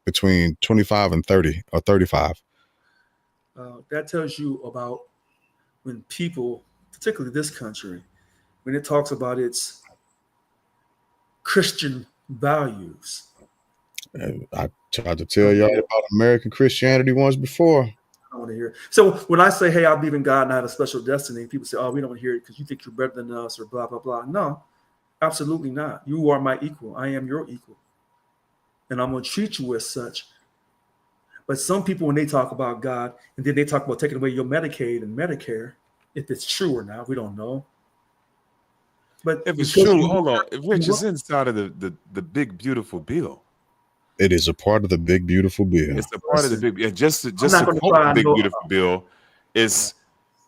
between 25 and 30 or 35. That tells you about when people, particularly this country, when it talks about its Christian values. I tried to tell y'all about American Christianity once before. I want to hear it. So when I say, hey, I believe in God and I have a special destiny, people say, oh, we don't want to hear it because you think you're better than us or blah, blah, blah. No, absolutely not. You are my equal. I am your equal. And I'm going to treat you as such. But some people, when they talk about God, and then they talk about taking away your Medicaid and Medicare, if it's true or not, we don't know. But if it's true, hold on. If Rich is inside of the big, beautiful bill. It is a part of the big, beautiful bill. It's a part of the big, just to quote the big, beautiful bill, is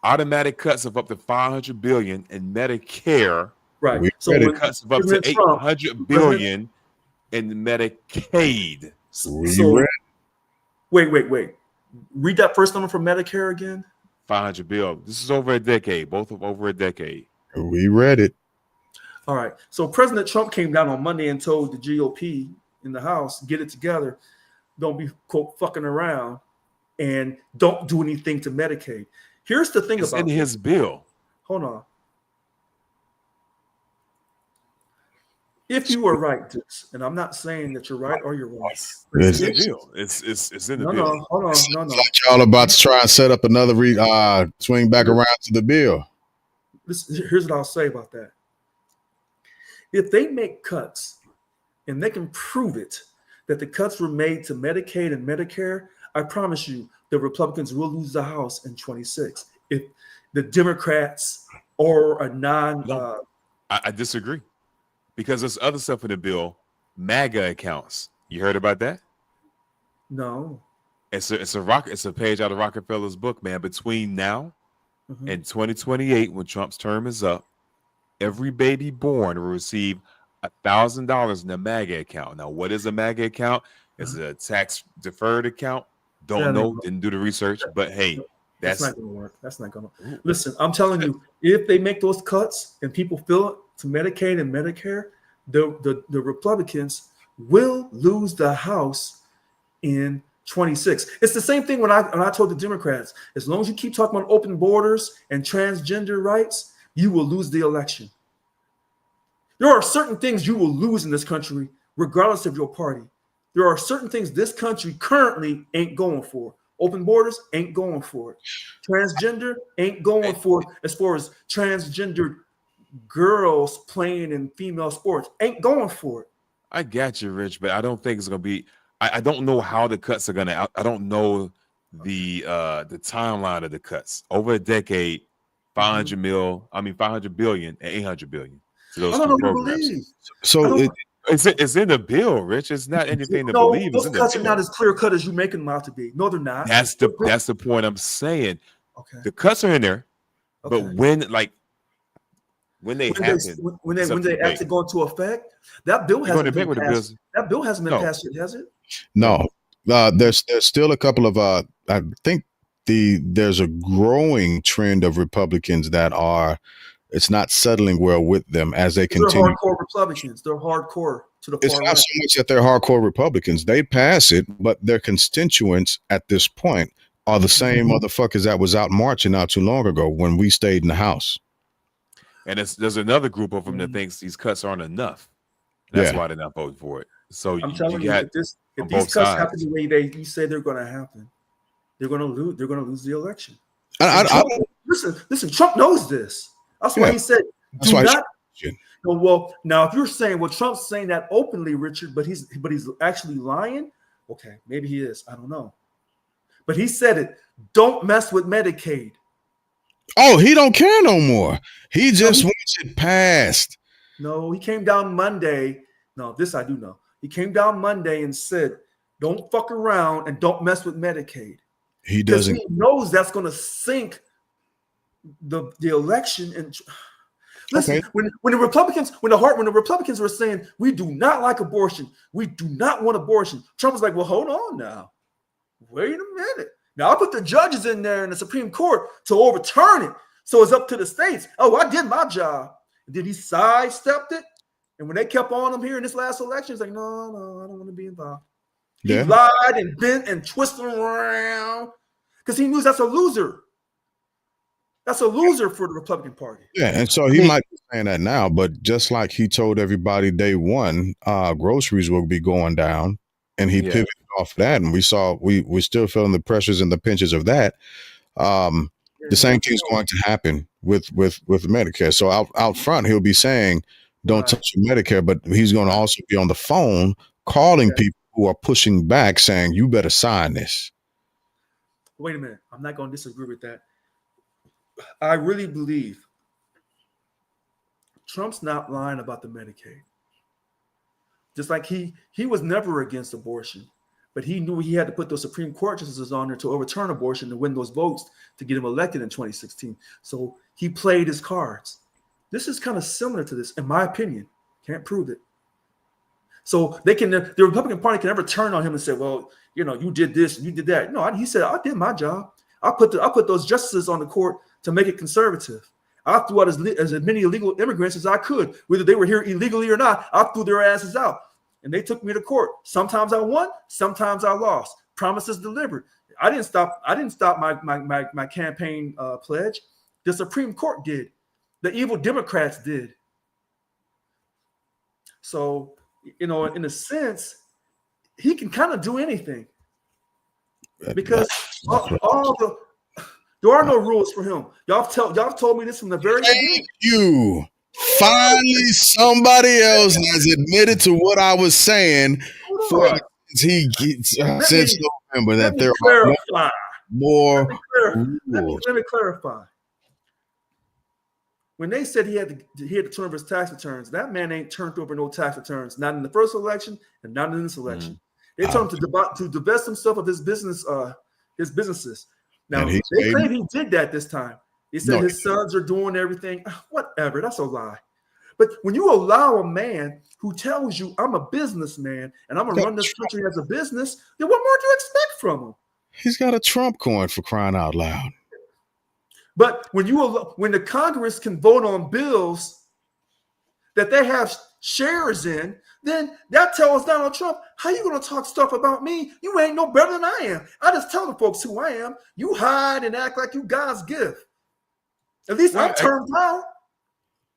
automatic cuts of up to $500 billion in Medicare. Right. So cuts of up to $800 billion in Medicaid. Wait. Read that first number for Medicare again. $500 billion. This is over a decade. Both of over a decade. We read it. All right. So President Trump came down on Monday and told the GOP in the House, get it together. Don't be, quote, fucking around and don't do anything to Medicaid. Here's the thing about in his bill. Hold on. If you were right, Dukes, and I'm not saying that you're right or you're wrong. It's in the bill. It's in the bill. No, hold on. No. Like y'all about to try and set up another swing back around to the bill. Here's what I'll say about that. If they make cuts and they can prove it that the cuts were made to Medicaid and Medicare, I promise you the Republicans will lose the House in 26. If the Democrats or a non I disagree, because there's other stuff in the bill, MAGA accounts. You heard about that? no. It's a page out of Rockefeller's book, man. Between now Mhm. and 2028, when Trump's term is up, every baby born will receive $1,000 in a MAGA account. Now, what is a MAGA account? It's a tax deferred account. Don't know, didn't do the research, but hey, That's that's not going to work. That's not going to. Listen, I'm telling you, if they make those cuts and people feel it to Medicaid and Medicare, the Republicans will lose the House in 26. It's the same thing when I told the Democrats, as long as you keep talking about open borders and transgender rights, you will lose the election. There are certain things you will lose in this country, regardless of your party. There are certain things this country currently ain't going for. Open borders ain't going for it. Transgender ain't going for it. As far as transgender girls playing in female sports, ain't going for it. I got you, Rich, but I don't think it's gonna be. I don't know how the cuts are gonna. I don't know the timeline of the cuts over a decade. 500 billion and 800 billion to those I don't two know what to programs. believe. So It's in the bill, Rich. It's not anything to No, believe. It's those in the cuts are bill. not as clear cut as you make them out to be. No, they're not. That's the point I'm saying. Okay. The cuts are in there, but Okay. when they happen, when it's up they to debate. actually go into effect, that bill You're going to hasn't debate been with the passed. bills. That bill hasn't been No. passed yet, has it? no, there's still a couple of I think there's a growing trend of Republicans that it's not settling well with them as they They're continue. hardcore Republicans. They're hardcore to the It's far not right. so much that they're hardcore Republicans. They pass it, but their constituents at this point are the same motherfuckers that was out marching not too long ago when we stayed in the House. And there's another group of them that thinks these cuts aren't enough. That's why they're not voting for it. So I'm you telling you, got if these on cuts both happen sides. the way you say they're going to happen, they're going to lose. They're going to lose the election. Listen. Trump knows this. That's why he said, That's "Do why not." Well, now if you're saying, well, Trump's saying that openly, Richard, but he's actually lying. Okay, maybe he is. I don't know. But he said it. Don't mess with Medicaid. Oh, he don't care no more. He just wants it passed. No, he came down Monday. No, this I do know. He came down Monday and said, "Don't fuck around and don't mess with Medicaid." He Because doesn't. he knows that's going to sink the election. And listen, when the Republicans were saying we do not like abortion, we do not want abortion, Trump was like, "Well, hold on now, wait a minute. Now I put the judges in there in the Supreme Court to overturn it, so it's up to the states. Oh, I did my job." Did he sidestep it? And when they kept on him here in this last election, he's like, no, I don't want to be involved. He lied and bent and twisted around because he knew that's a loser. That's a loser for the Republican Party. Yeah, and so he might be saying that now, but just like he told everybody day one, groceries will be going down, and he pivoted off that, and we're still feeling the pressures and the pinches of that. The same thing's going to happen with Medicare. So out front, he'll be saying, "Don't touch your Medicare," but he's going to also be on the phone calling people who are pushing back, saying, "You better sign this." Wait a minute. I'm not going to disagree with that. I really believe Trump's not lying about the Medicaid. Just like he was never against abortion, but he knew he had to put those Supreme Court justices on there to overturn abortion to win those votes to get him elected in 2016. So he played his cards. This is kind of similar to this, in my opinion. Can't prove it. So the Republican Party can never turn on him and say, "Well, you did this, you did that." No, he said, "I did my job. I put those justices on the court to make it conservative. I threw out as many illegal immigrants as I could, whether they were here illegally or not. I threw their asses out, and they took me to court. Sometimes I won, sometimes I lost. Promises delivered. I didn't stop my campaign pledge. The Supreme Court did. The evil Democrats did. So, in a sense, he can kind of do anything because there are no rules for him. Y'all told me this from the very beginning. Finally, somebody else has admitted to what I was saying. For Hold on. he gets Let since me November let that me there are clarify. more Let rules. me clarify. When they said he had to turn over his tax returns, that man ain't turned over no tax returns, not in the first election and not in this election. They told him to divest himself of his businesses. And Now he's they made claim he did that this time. He said no. his sons are doing everything. Whatever, that's a lie. But when you allow a man who tells you I'm a businessman and I'm gonna run this country as a business, then what more do you expect from him? He's got a Trump coin for crying out loud. But when the Congress can vote on bills that they have shares in, then that tells Donald Trump, how you going to talk stuff about me? You ain't no better than I am. I just tell the folks who I am. You hide and act like you God's gift. At least I'm turned out.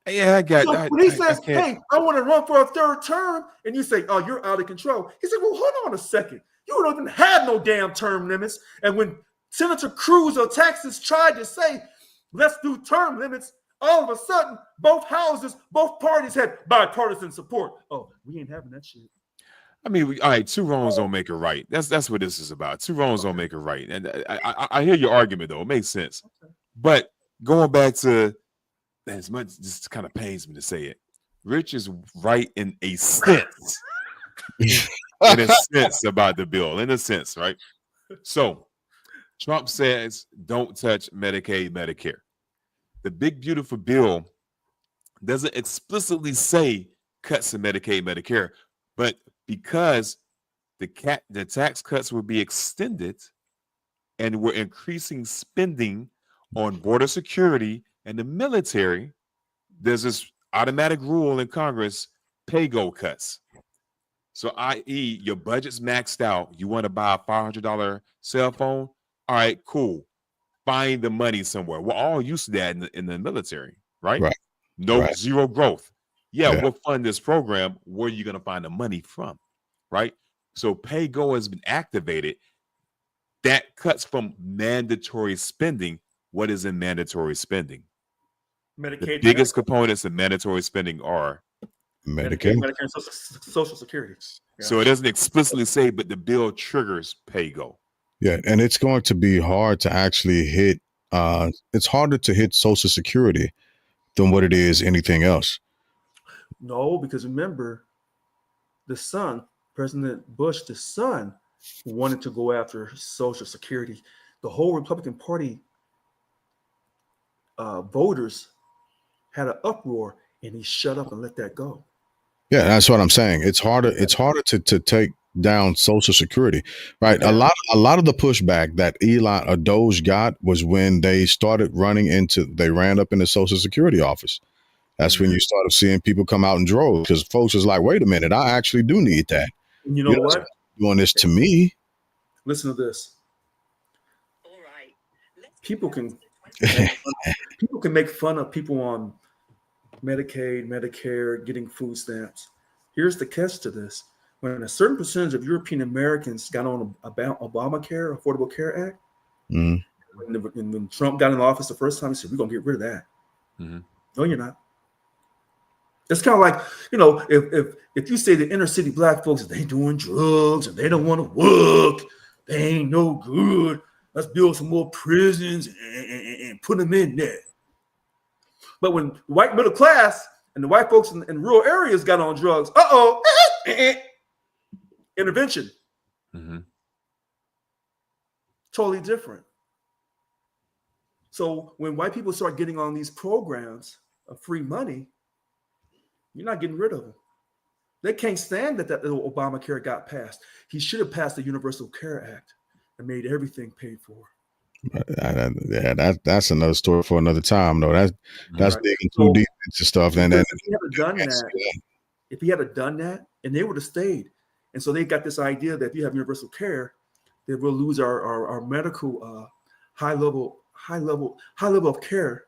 Yeah, I got. So when he says, I can't. hey, I want to run for a third term, and you say, oh, you're out of control. He said, well, hold on a second. You don't even have no damn term limits. And when Senator Cruz of Texas tried to say, let's do term limits, all of a sudden, both parties had bipartisan support. Oh, we ain't having that shit. I mean, all right, two wrongs don't make it right. That's what this is about. Two wrongs don't make it right. And I hear your argument, though. It makes sense. But going back to, as much, this kind of pains me to say it, Rich is right in a sense. In a sense about the bill. In a sense, right? So Trump says, don't touch Medicaid, Medicare. The big, beautiful bill doesn't explicitly say cuts to Medicaid, Medicare, but because the tax cuts will be extended and we're increasing spending on border security and the military, there's this automatic rule in Congress, pay-go cuts. So, i.e., your budget's maxed out. You want to buy a $500 cell phone? All right, cool. Find the money somewhere. We're all used to that in the military, right? Zero growth. Yeah, we'll fund this program. Where are you going to find the money from, right? So pay-go has been activated. That cuts from mandatory spending. What is in mandatory spending? Medicaid, the biggest components of mandatory spending are Medicare, and Social Security. Yeah. So it doesn't explicitly say, but the bill triggers pay-go. Yeah, and it's going to be hard to actually hit. It's harder to hit Social Security than what it is anything else. No, because remember, the son, President Bush, the son, wanted to go after Social Security. The whole Republican Party voters had an uproar, and he shut up and let that go. Yeah, that's what I'm saying. It's harder. It's harder to take down Social Security, right? Yeah. A lot of the pushback that Elon or Doge got was when they started they ran up in the Social Security office. That's when you started seeing people come out in droves because folks was like, wait a minute, I actually do need that. And you know what? Doing this to me. Listen to this. All right. People can make fun of people on Medicaid, Medicare, getting food stamps. Here's the catch to this. When a certain percentage of European Americans got on about Obamacare, Affordable Care Act, when Trump got in office the first time, he said, we're going to get rid of that. Mm-hmm. No, you're not. It's kind of like, if you say the inner city black folks, they doing drugs and they don't want to work, they ain't no good. Let's build some more prisons and put them in there. But when the white middle class and the white folks in rural areas got on drugs, intervention. Mm-hmm. Totally different. So when white people start getting on these programs of free money, you're not getting rid of them. They can't stand that Obamacare got passed. He should have passed the Universal Care Act and made everything paid for. That's another story for another time, though. That's digging too deep into stuff. And then if he had done that, and they would have stayed, and so they got this idea that if you have universal care, that we'll lose our medical high level of care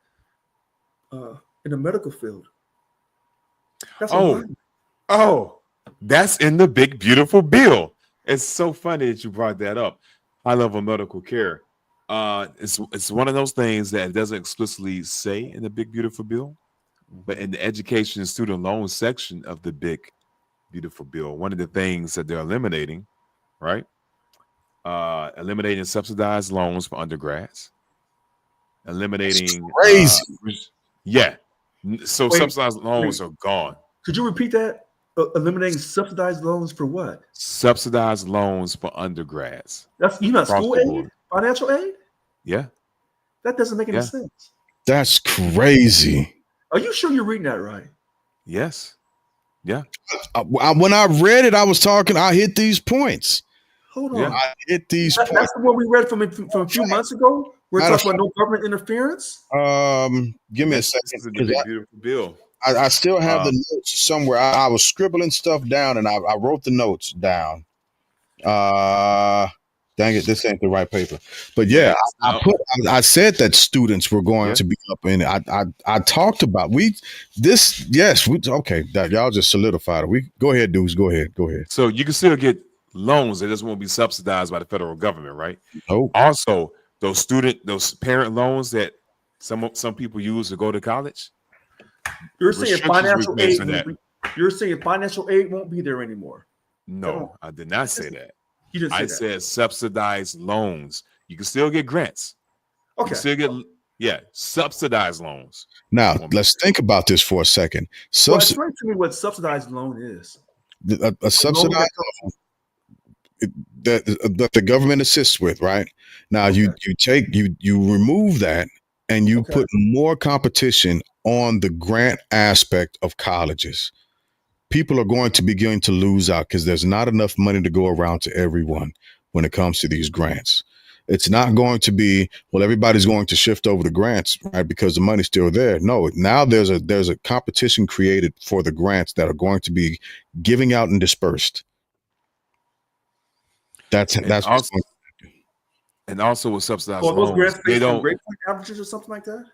in the medical field. That's that's in the big beautiful bill. It's so funny that you brought that up. High level medical care. It's one of those things that it doesn't explicitly say in the big beautiful bill, But in the education and student loan section of the big, beautiful bill, one of the things that they're eliminating, right? Eliminating subsidized loans for undergrads, eliminating, Crazy. yeah. So Wait, subsidized loans wait. are gone. Could you repeat that? Eliminating subsidized loans for what? Subsidized loans for undergrads. That's you not Across school the aid, board. financial aid. Yeah. That doesn't make any Yeah. sense. That's crazy. Are you sure you're reading that right? Yes. Yeah. When I read it, I hit these points. Hold on. Yeah. I hit these That's points. the one we read from a few months ago. We're Matter of talking about no government interference. Give me a This second, is the because big, beautiful bill. I still have the notes somewhere. I was scribbling stuff down, and I wrote the notes down. Dang it, this ain't the right paper. But yeah, I said that students were going to be up in it. I talked about okay, that y'all just solidified it. Go ahead, dudes. Go ahead. So you can still get loans. It just won't be subsidized by the federal government, right? Oh, Also, those parent loans that some people use to go to college. You're saying financial restrictions aid. on You're saying financial aid won't be there anymore. No, I did not say that. You didn't say I that. said subsidized loans. You can still get grants. You Okay. can still get subsidized loans. now let's think about this for a second. Well, explain to me what subsidized loan is. A subsidized loan that the government assists with, right? Now you remove that and you put more competition on the grant aspect of colleges. People are going to begin to lose out because there's not enough money to go around to everyone when it comes to these grants. It's not going to be, well, everybody's going to shift over to grants, right? Because the money's still there. No, now there's a competition created for the grants that are going to be giving out and dispersed. That's also, and also with subsidized those loans, grants they based on don't grade point averages or something like that.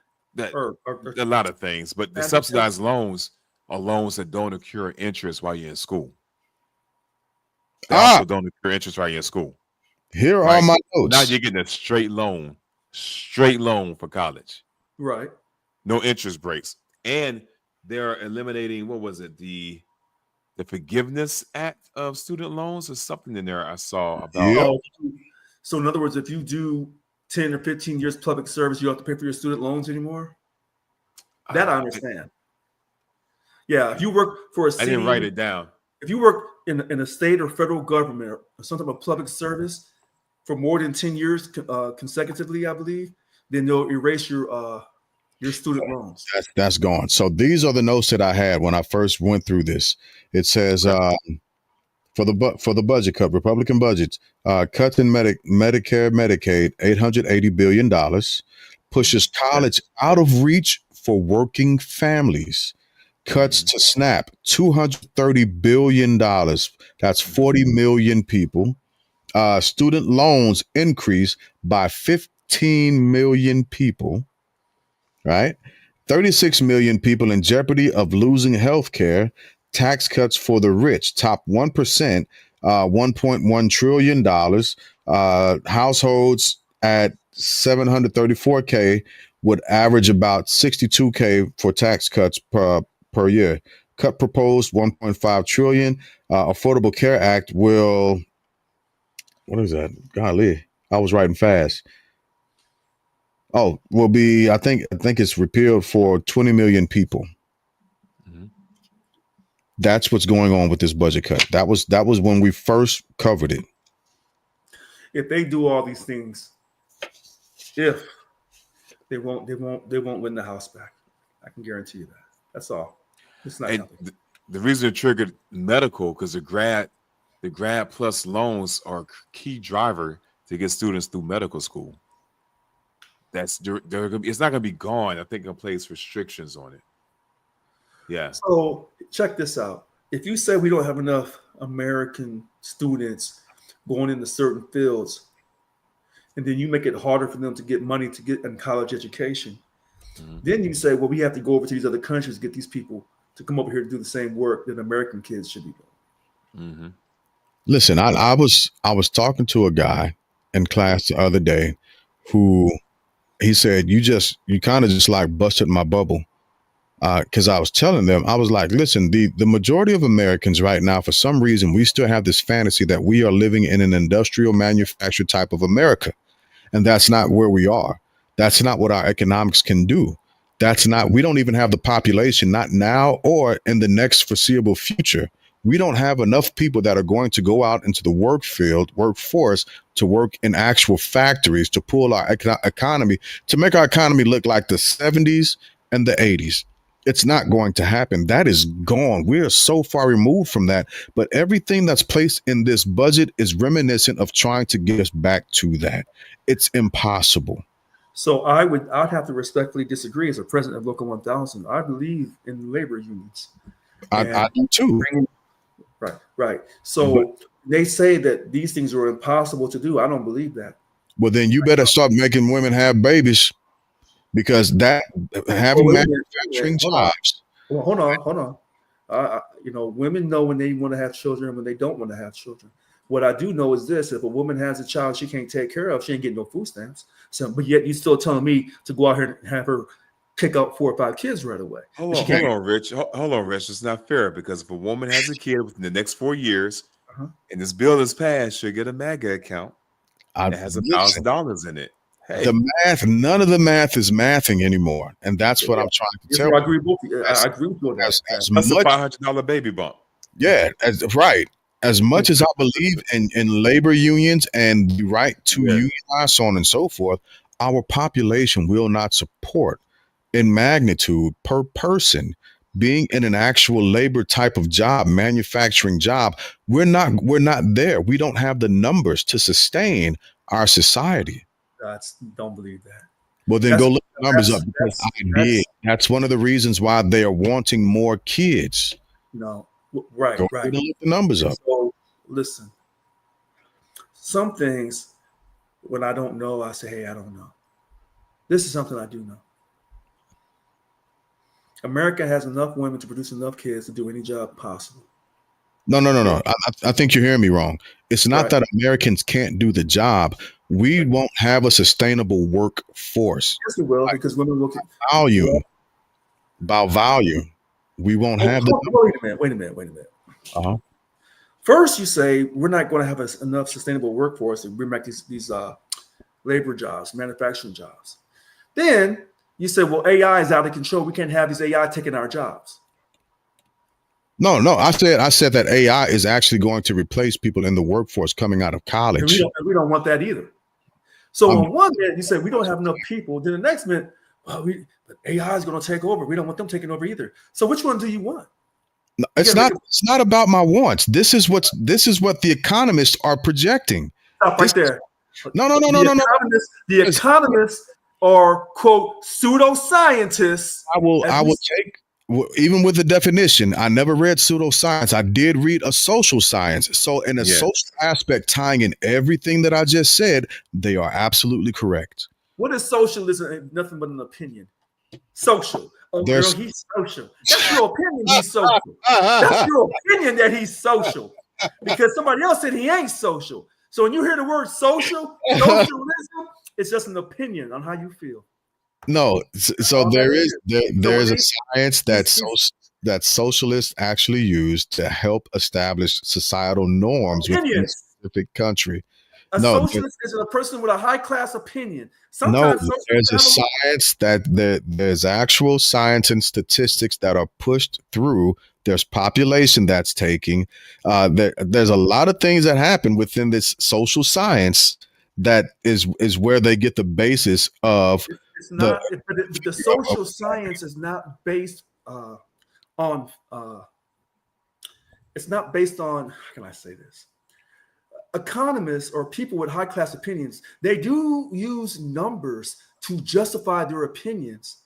A lot of things, but the subsidized loans are loans that don't accrue interest while you're in school. They also don't accrue interest while you're in school. Here are my notes. Now you're getting a straight loan for college. Right. No interest breaks. And they're eliminating, what was it? The Forgiveness Act of student loans or something in there I saw about. So in other words, if you do 10 or 15 years public service, you don't have to pay for your student loans anymore? That I understand. Yeah, if you work for a city, I didn't write it down. If you work in a state or federal government or some type of public service for more than 10 years consecutively, I believe, then they'll erase your student loans. That's gone. So these are the notes that I had when I first went through this. It says for the budget cut, Republican budget, cuts in Medicare, Medicaid, $880 billion, pushes college out of reach for working families. Cuts to SNAP, $230 billion. That's 40 million people. Student loans increase by 15 million people, right? 36 million people in jeopardy of losing health care. Tax cuts for the rich, top 1%, $1.1 trillion. Households at 734K would average about 62K for tax cuts per year. Cut proposed $1.5 trillion. Affordable Care Act will, what is that? Golly, I was writing fast. Oh, will be, I think it's repealed for 20 million people. Mm-hmm. That's what's going on with this budget cut. That was when we first covered it. If they do all these things, if they won't win the House back. I can guarantee you that. That's all. It's not happening. The reason it triggered medical, because the grad plus loans are a key driver to get students through medical school. It's not going to be gone. I think they'll place restrictions on it. Yeah. So check this out. If you say we don't have enough American students going into certain fields, and then you make it harder for them to get money to get in college education, then you say, well, we have to go over to these other countries to get these people to come over here to do the same work that American kids should be doing. Mm-hmm. Listen, I was talking to a guy in class the other day who he said, you kind of just like busted my bubble. because I was telling them, I was like, listen, the majority of Americans right now, for some reason, we still have this fantasy that we are living in an industrial manufactured type of America. And that's not where we are. That's not what our economics can do. That's not, we don't even have the population, not now or in the next foreseeable future. We don't have enough people that are going to go out into the workforce, to work in actual factories, to pull our economy, to make our economy look like the 70s and the 80s. It's not going to happen. That is gone. We are so far removed from that. But everything that's placed in this budget is reminiscent of trying to get us back to that. It's impossible. So I'd have to respectfully disagree as a president of Local 1000. I believe in labor unions. I do too. Right. So they say that these things are impossible to do. I don't believe that. Well, then you better start making women have babies, because that having manufacturing jobs. Well, hold on. Women know when they want to have children and when they don't want to have children. What I do know is this: if a woman has a child she can't take care of, she ain't getting no food stamps. So, but yet you're still telling me to go out here and have her pick up 4 or 5 kids right away. Hold on, Rich. It's not fair, because if a woman has a kid within the next 4 years, and this bill is passed, she'll get a MAGA account that has $1,000 in it. Hey. The math, none of the math is mathing anymore, and that's what I'm trying to tell you. I agree with you. I agree with you. That's a $500 baby bump. Yeah, right. As much as I believe in labor unions and the right to unionize, so on and so forth, our population will not support in magnitude per person being in an actual labor type of job, manufacturing job. We're not there. We don't have the numbers to sustain our society. Don't believe that. Well, then go look the numbers up, because I did. That's one of the reasons why they are wanting more kids. No, right. Go look the numbers up. So listen, some things when I don't know, I say, hey, I don't know. This is something I do know. America has enough women to produce enough kids to do any job possible. No. I think you're hearing me wrong. It's not that Americans can't do the job. We won't have a sustainable workforce. Yes, we will, because women look at volume. We won't have the. Wait a minute. First, you say we're not going to have enough sustainable workforce to bring back these labor jobs, manufacturing jobs. Then you say, well, AI is out of control. We can't have these AI taking our jobs. No. I said that AI is actually going to replace people in the workforce coming out of college. And we don't want that either. So on one minute, you say we don't have enough people. Then the next minute, AI is going to take over. We don't want them taking over either. So which one do you want? No, it's not about my wants. This is what the economists are projecting. Stop right there. No. The economists are, quote, pseudoscientists. I will take, even with the definition, I never read pseudoscience. I did read a social science. So in a social aspect, tying in everything that I just said, they are absolutely correct. What is socialism? Nothing but an opinion. Social. Girl, he's social. That's your opinion. He's social. That's your opinion that he's social, because somebody else said he ain't social. So when you hear the word socialism, it's just an opinion on how you feel. No, so there's a science that socialists actually use to help establish societal norms within a specific country. A socialist is a person with a high class opinion. Sometimes there's a science there's actual science and statistics that are pushed through. There's population that's taking. There's a lot of things that happen within this social science that is where they get the basis of. It's not, but the social science is not based on. It's not based on. How can I say this? Economists or people with high class opinions, they do use numbers to justify their opinions.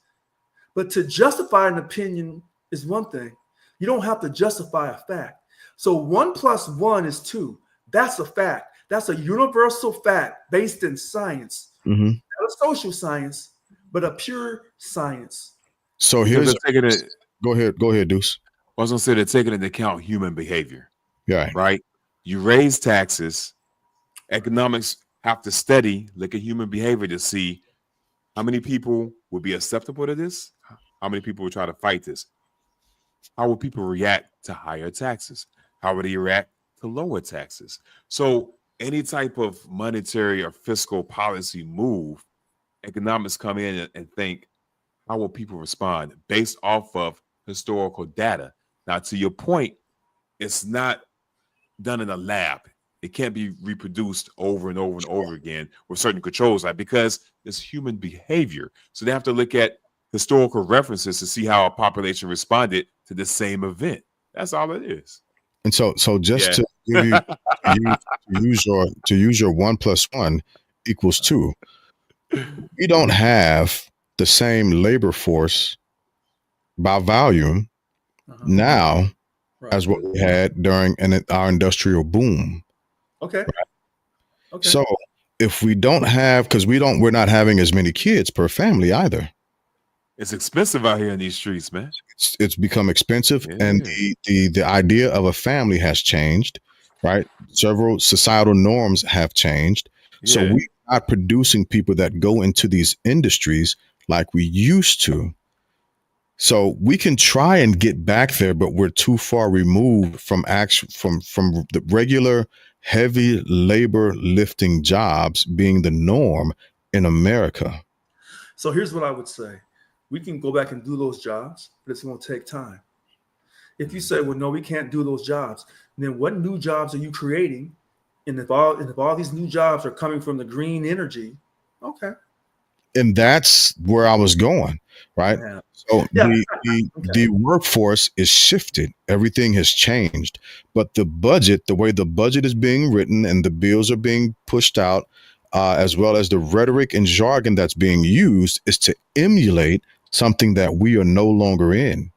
But to justify an opinion is one thing. You don't have to justify a fact. So 1 + 1 is 2. That's a fact. That's a universal fact based in science, not a social science, but a pure science. So here's go ahead, Deuce. I was gonna say they're taking into account human behavior. Yeah. Right. You raise taxes. Economics have to look at human behavior to see how many people would be acceptable to this, How many people would try to fight this? How would people react to higher taxes? How would they react to lower taxes? So any type of monetary or fiscal policy move, economics come in and think, how will people respond based off of historical data? Now, to your point, it's not done in a lab. It can't be reproduced over and over and over again with certain controls, like because it's human behavior. So they have to look at historical references to see how a population responded to the same event. That's all it is. And so just to give you to use your 1 + 1 = 2. We don't have the same labor force by volume now as what we had during our industrial boom. Okay. Okay. So if we don't have, because we're not having as many kids per family either. It's expensive out here in these streets, man. It's become expensive, and the idea of a family has changed, right? Several societal norms have changed. So we're not producing people that go into these industries like we used to. So we can try and get back there, but we're too far removed from from the regular heavy labor lifting jobs being the norm in America. So here's what I would say. We can go back and do those jobs, but it's going to take time. If you say, well, no, we can't do those jobs, then what new jobs are you creating? And if all these new jobs are coming from the green energy, okay. And that's where I was going, right? Yeah. So the workforce is shifted. Everything has changed. But the budget, the way the budget is being written and the bills are being pushed out, as well as the rhetoric and jargon that's being used, is to emulate something that we are no longer in.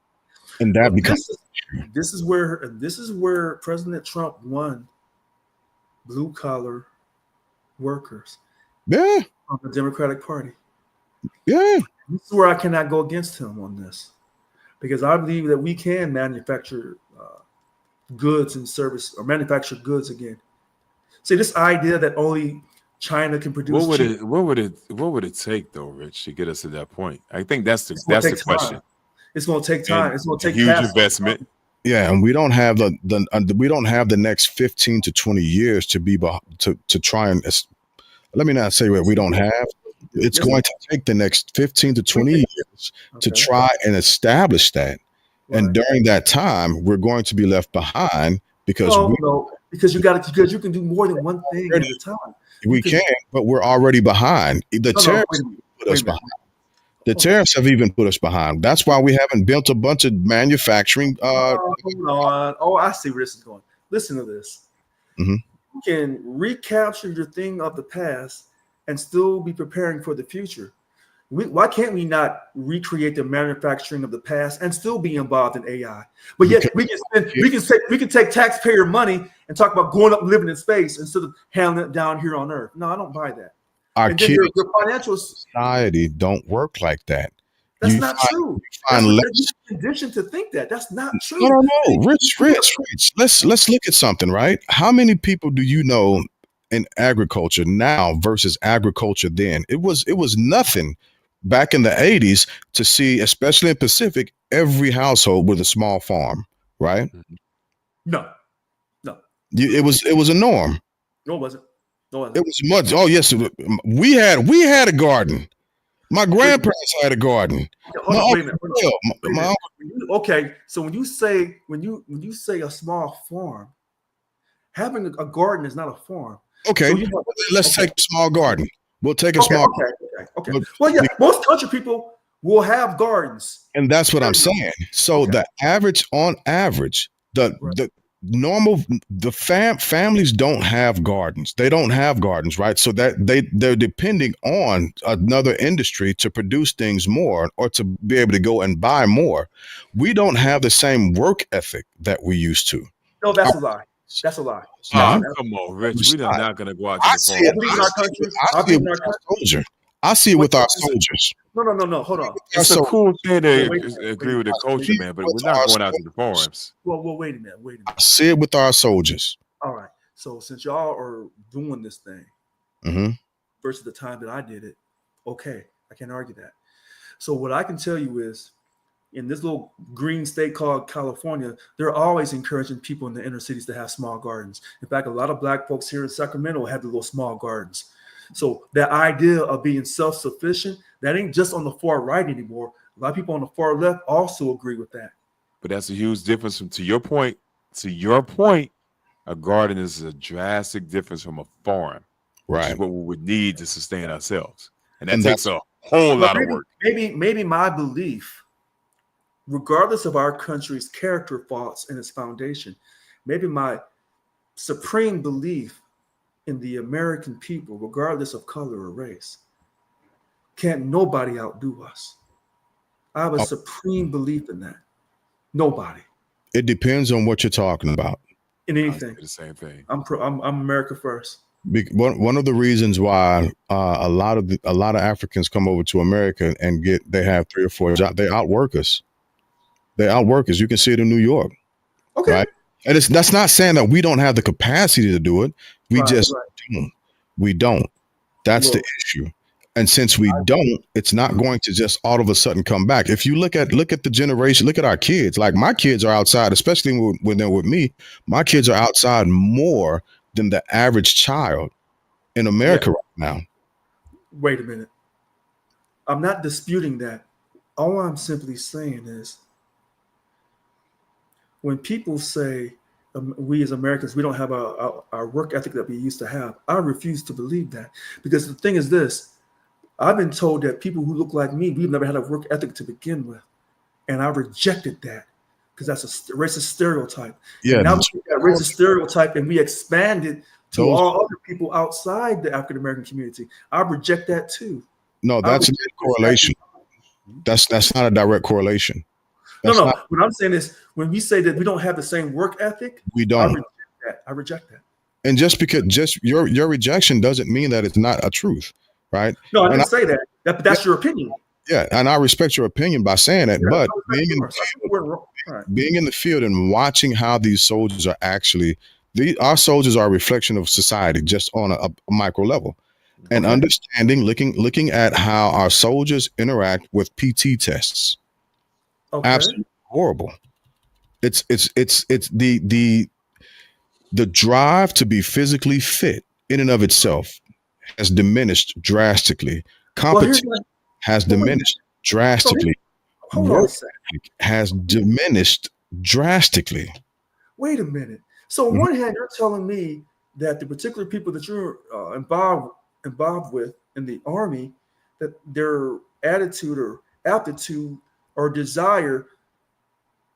And that becomes this is where President Trump won blue collar workers. Yeah. On the Democratic Party. Yeah. This is where I cannot go against him on this, because I believe that we can manufacture goods and service, or manufacture goods again. See, this idea that only China can produce. What would it take though, Rich, to get us to that point? I think that's the question. It's going to take time. It's going to take huge investment. Yeah, and we don't have the next 15 to 20 years to try and. Let me not say what we don't have. It's going to take the next 15 to 20 years to try and establish that. Right. And during that time, we're going to be left behind because because you can do more than one thing at a time. We can, but we're already behind. The tariffs put us behind. The tariffs have even put us behind. That's why we haven't built a bunch of manufacturing. Hold on. Oh, I see where this is going. Listen to this. Mm-hmm. You can recapture your thing of the past and still be preparing for the future. Why can't we not recreate the manufacturing of the past and still be involved in AI? But yet we can take taxpayer money and talk about going up and living in space instead of handling it down here on Earth. No, I don't buy that. Our kids, your financial society don't work like that. That's not true. You're conditioned to think that. That's not true. No. Rich. Let's look at something, right? How many people do you know in agriculture now versus agriculture then? It was nothing back in the 80s to see, especially in Pacific, every household with a small farm, right? No. It was a norm. No, it wasn't. It was much. Oh yes, we had a garden. My grandparents had a garden. Okay, so when you say a small farm, having a garden is not a farm. Okay, so let's take a small garden. We'll take a small. Okay. Well, yeah, most country people will have gardens, and that's what I'm saying. So the average, the normal, families don't have gardens. They don't have gardens, right? So that they're depending on another industry to produce things more or to be able to go and buy more. We don't have the same work ethic that we used to. No, that's a lie. That's a lie. Come on, Rich. We're not going to go out to the farm. I see it with our soldiers. No. Hold on. It's a cool thing to agree with the culture, man, but we're not going out to the farms. Well, wait a minute. I see it with our soldiers. All right. So since y'all are doing this thing versus the time that I did it, okay, I can't argue that. So what I can tell you is in this little green state called California, they're always encouraging people in the inner cities to have small gardens. In fact, a lot of Black folks here in Sacramento have the little small gardens. So that idea of being self-sufficient, that ain't just on the far right anymore. A lot of people on the far left also agree with that. But that's a huge difference from, to your point, a garden is a drastic difference from a farm, which is what we would need to sustain ourselves. And that takes a whole lot of work. Maybe my belief, regardless of our country's character faults and its foundation, maybe my supreme belief in the American people, regardless of color or race, can't nobody outdo us. I have a supreme belief in that. Nobody. It depends on what you're talking about. In anything. The same thing. I'm America first. One of the reasons why a lot of Africans come over to America and they have 3 or 4 jobs, they outwork us. You can see it in New York. Okay. Right? And that's not saying that we don't have the capacity to do it. We don't. We don't. That's the issue. And since we don't, it's not going to just all of a sudden come back. If you look at the generation, look at our kids. Like my kids are outside, especially when they're with me. My kids are outside more than the average child in America right now. Wait a minute. I'm not disputing that. All I'm simply saying is, when people say we as Americans, we don't have our work ethic that we used to have, I refuse to believe that. Because the thing is this, I've been told that people who look like me, we've never had a work ethic to begin with. And I rejected that because that's a racist stereotype. Yeah. And now we take that racist stereotype and we expand it to all other people outside the African-American community. I reject that too. No, that's a correlation. That's not a direct correlation. No. What I'm saying is, when we say that we don't have the same work ethic, we don't. I reject that. And just because your rejection doesn't mean that it's not a truth, right? No, I didn't say that. That's your opinion. Yeah, and I respect your opinion by saying that. But being in the field and watching how these soldiers are actually, our soldiers are a reflection of society, just on a micro level, and understanding, looking at how our soldiers interact with PT tests. Okay. Absolutely horrible. It's the drive to be physically fit in and of itself has diminished drastically. Competition has diminished drastically. Work has diminished drastically. Wait a minute. So on one hand, you're telling me that the particular people that you're involved with in the Army, that their attitude or aptitude or desire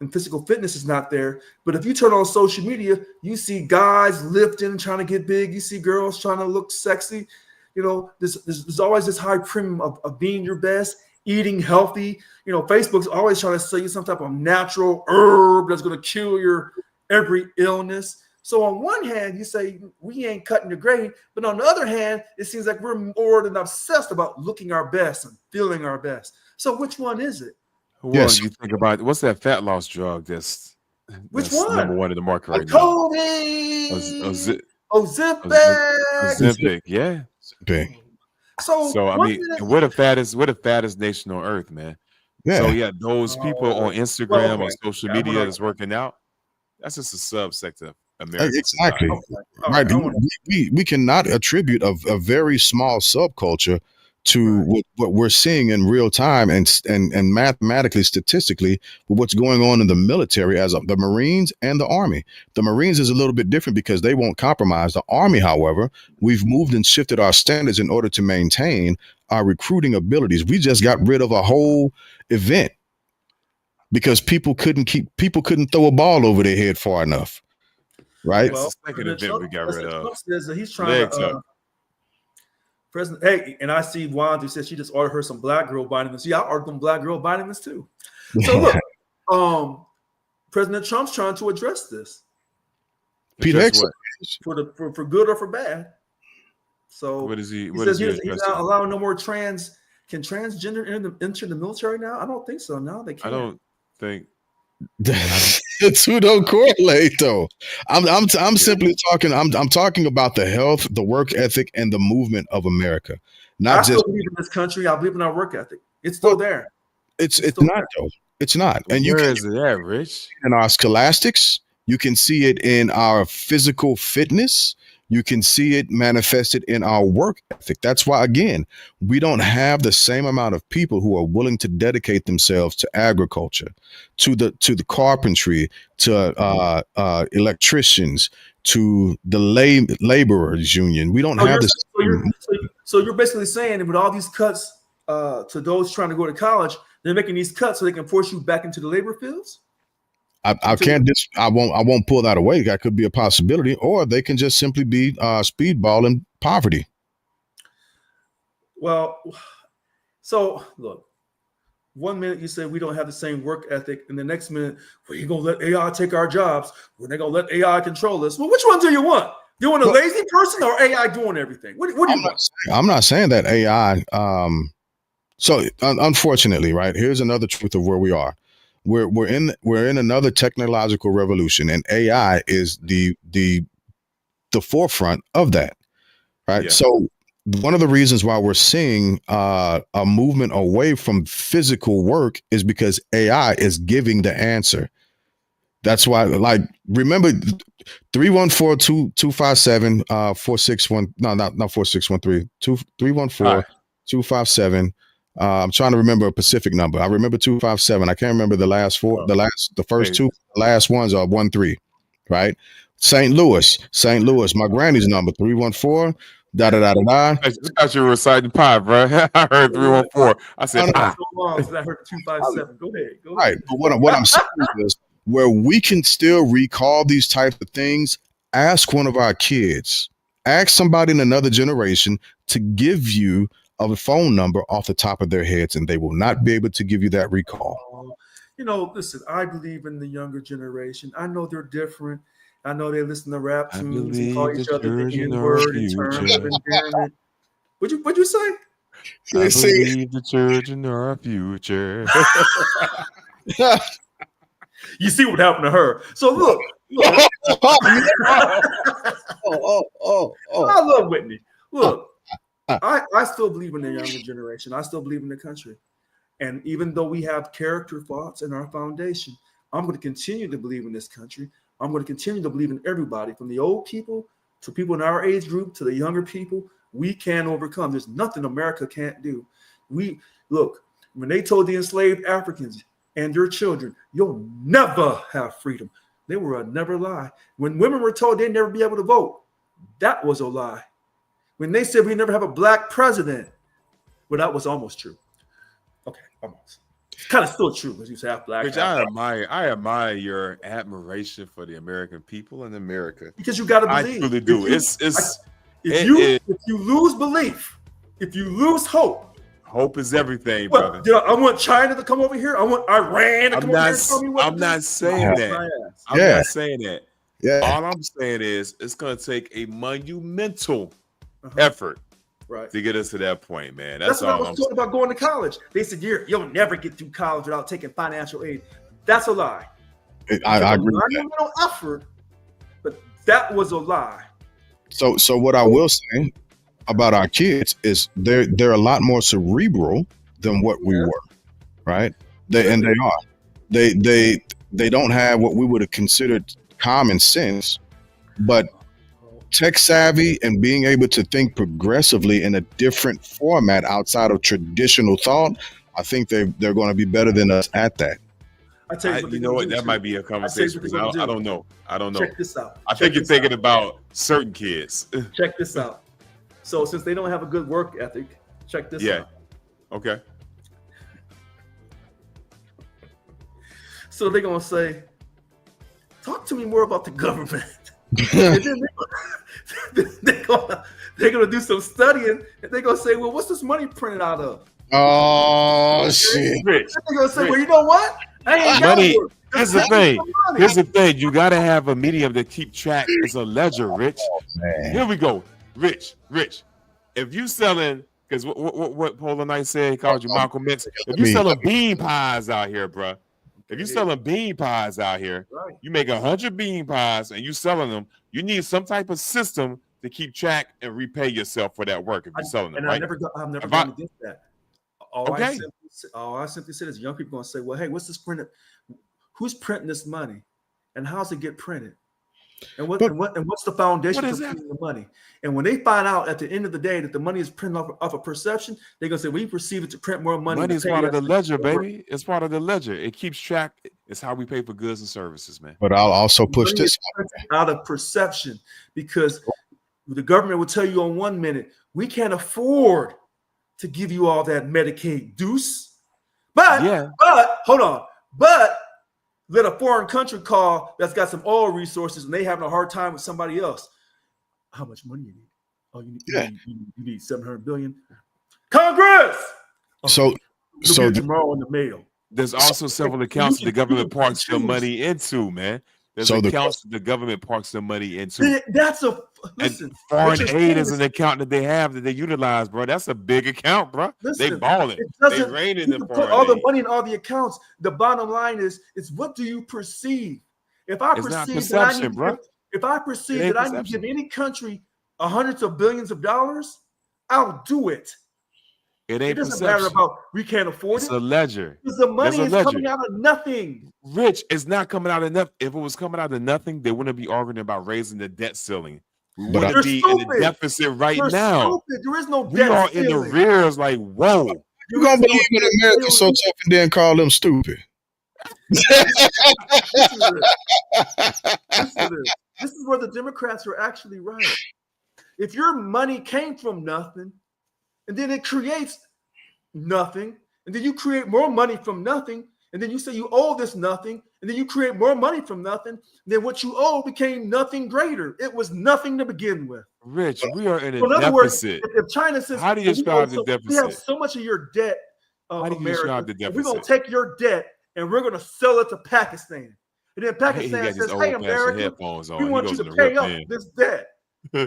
and physical fitness is not there. But if you turn on social media, you see guys lifting, trying to get big. You see girls trying to look sexy. You know, there's always this high premium of being your best, eating healthy. You know, Facebook's always trying to sell you some type of natural herb that's going to cure your every illness. So on one hand, you say we ain't cutting the grade, but on the other hand, it seems like we're more than obsessed about looking our best and feeling our best. So which one is it? Well, you think about what's that fat loss drug that's which one? Number one in the market right now. Ozempic, yeah. So I mean, we're the fattest nation on earth, man. Yeah. So those people on Instagram or social media that's working out, that's just a subsect of America. Exactly. Right. We cannot attribute a very small subculture to what we're seeing in real time and mathematically, statistically, with what's going on in the military as the Marines and the Army. The Marines is a little bit different because they won't compromise. The Army, however, we've moved and shifted our standards in order to maintain our recruiting abilities. We just got rid of a whole event because people couldn't throw a ball over their head far enough. Right? Well, the second event we got rid of. Trump says that he's trying to President, hey, and I see Juan who says she just ordered her some black girl vitamins. Yeah, I ordered them black girl vitamins too. So look, President Trump's trying to address this. Pete Hicks, for good or for bad. So what is he? He says he's not allowing no more trans. Can transgender enter the military now? I don't think so. No, they can't. I don't think. The two don't correlate though. I'm simply talking. I'm talking about the health, the work ethic, and the movement of America. I still believe in this country. I believe in our work ethic. It's still there. It's not though. It's not. And you Where can is it at, Rich? in our scholastics, you can see it in our physical fitness. You can see it manifested in our work ethic. That's why, again, we don't have the same amount of people who are willing to dedicate themselves to agriculture, to the carpentry, to electricians, to the laborers union. We don't So have you're this. so you're so you're basically saying that with all these cuts to those trying to go to college, they're making these cuts so they can force you back into the labor fields. I can't. I won't pull that away. That could be a possibility, or they can just simply be speedballing poverty. Well, so look, 1 minute you say we don't have the same work ethic, and the next minute we're gonna let AI take our jobs. We're gonna let AI control us. Well, which one do you want? Do you want a lazy person or AI doing everything? What do you want? I'm not saying that AI. Unfortunately, right, here's another truth of where we are. We're in another technological revolution, and AI is the forefront of that, right? Yeah. So one of the reasons why we're seeing a movement away from physical work is because AI is giving the answer. That's why, like, remember 314-257-461. No, not 4613. 314-257. I'm trying to remember a Pacific number. I remember 257. I can't remember the last four. The first two last ones are 13, right? St. Louis. My granny's number 314. Da da da da da. I thought you were reciting pi, bro. I heard 314. I said pi. So long since I heard 257. Go ahead. Right. But what I'm saying is, where we can still recall these types of things, ask one of our kids, ask somebody in another generation to give you a phone number off the top of their heads, and they will not be able to give you that recall. Listen, I believe in the younger generation. I know they're different. I know they listen to rap tunes and call each other the N-word in terms of endearment. What'd you say? I believe the children are our future. You see what happened to her. So look. I love Whitney. Look, I still believe in the younger generation. I still believe in the country. And even though we have character thoughts in our foundation, I'm going to continue to believe in this country. I'm going to continue to believe in everybody, from the old people to people in our age group to the younger people. We can overcome. There's nothing America can't do. Look, when they told the enslaved Africans and their children, you'll never have freedom, they were a never lie. When women were told they'd never be able to vote, that was a lie. When they said we never have a black president, well, that was almost true. Okay, almost. It's kind of still true because you say half black. Which I admire your admiration for the American people and America. Because you got to believe. I truly do. If you lose belief, if you lose hope, hope is everything, brother. I want China to come over here. I want Iran to come over here and tell me what I'm not saying that. I'm not saying that. Yeah. All I'm saying is it's going to take a monumental effort to get us to that point, man. That's what all I was talking about going to college. They said you'll never get through college without taking financial aid. That's a lie. I agree. Monumental effort, but that was a lie. So what I will say about our kids is they're a lot more cerebral than what we were, right? They are. They don't have what we would have considered common sense, but tech savvy and being able to think progressively in a different format outside of traditional thought, I think they're going to be better than us at that. You know what? That might be a conversation because I don't know. Check this out. I think you're thinking about certain kids. Check this out. So since they don't have a good work ethic, check this out. Okay. So they're going to say, talk to me more about the government. And then they're going to do some studying, and they're going to say, well, what's this money printed out of? Oh, shit. Rich. They're going to say, well, you know what? I ain't money. Here's the thing. Here's the thing. You got to have a medium to keep track. It's a ledger, Rich. Man. Here we go. Rich. If you selling, because what Polar Knight said, he called you Malcolm X. If you selling bean pies out here, bro. If you're selling bean pies out here, you make 100 bean pies and you selling them, you need some type of system to keep track and repay yourself for that work if you're selling them, right? I've never gone against that. Okay. All I simply said is young people going to say, well, hey, what's this printed? Who's printing this money? And how's it get printed? And But what's the foundation What for is that? printing the money? And when they find out at the end of the day that the money is printed off of perception, they're gonna say we perceive it to print more money. Money To is pay part of us the to ledger, work. baby. It's part of the ledger. It keeps track. It's how we pay for goods and services, man. but I'll also push Money this. is printed out of perception because the government will tell you on 1 minute we can't afford to give you all that Medicaid deuce, but Yeah. hold on, but let a foreign country call that's got some oil resources and they having a hard time with somebody else. How much money you need? Oh, you need 700 billion. Congress. Okay. So You'll get it tomorrow in the mail. There's also several accounts that the government parks their choose. money into, man. There's So the- accounts that the government parks their money into. That's a And listen. foreign what you're aid saying is an account that they have that they utilize, bro. That's a big account, bro. They listen, balling. it They doesn't- raining you in can put foreign all the aid. money in all the accounts. The bottom line is what do you perceive? If I It's not perceive that I need perception, to bro. give, if I It perceive ain't that I need to perception. give any country hundreds of billions of dollars, I'll do it. It It ain't doesn't matter perception. about we can't afford It's it a ledger. because the money There's is a ledger. coming out of nothing. Rich, it's not coming out of nothing. If it was coming out of nothing, they wouldn't be arguing about raising the debt ceiling. We But wouldn't be in the stupid. deficit right You're now. stupid. There is no We debt are in the ceiling. rears, like, whoa. You gonna believe in America so tough and then call them stupid? Listen to this. This is where the Democrats are actually right. If your money came from nothing, and then it creates nothing, and then you create more money from nothing, and then you say you owe this nothing, and then you create more money from nothing, then what you owe became nothing greater. It was nothing to begin with. Rich, we are in a So in other words, deficit. if China says, How do you describe the we have deficit? so much of your debt, How do you America, describe the and we're going to deficit? take your debt and we're going to sell it to Pakistan. And then He Pakistan got says, his hey, old fashioned America, headphones we on. He want you goes to in the pay rip up in. this debt. We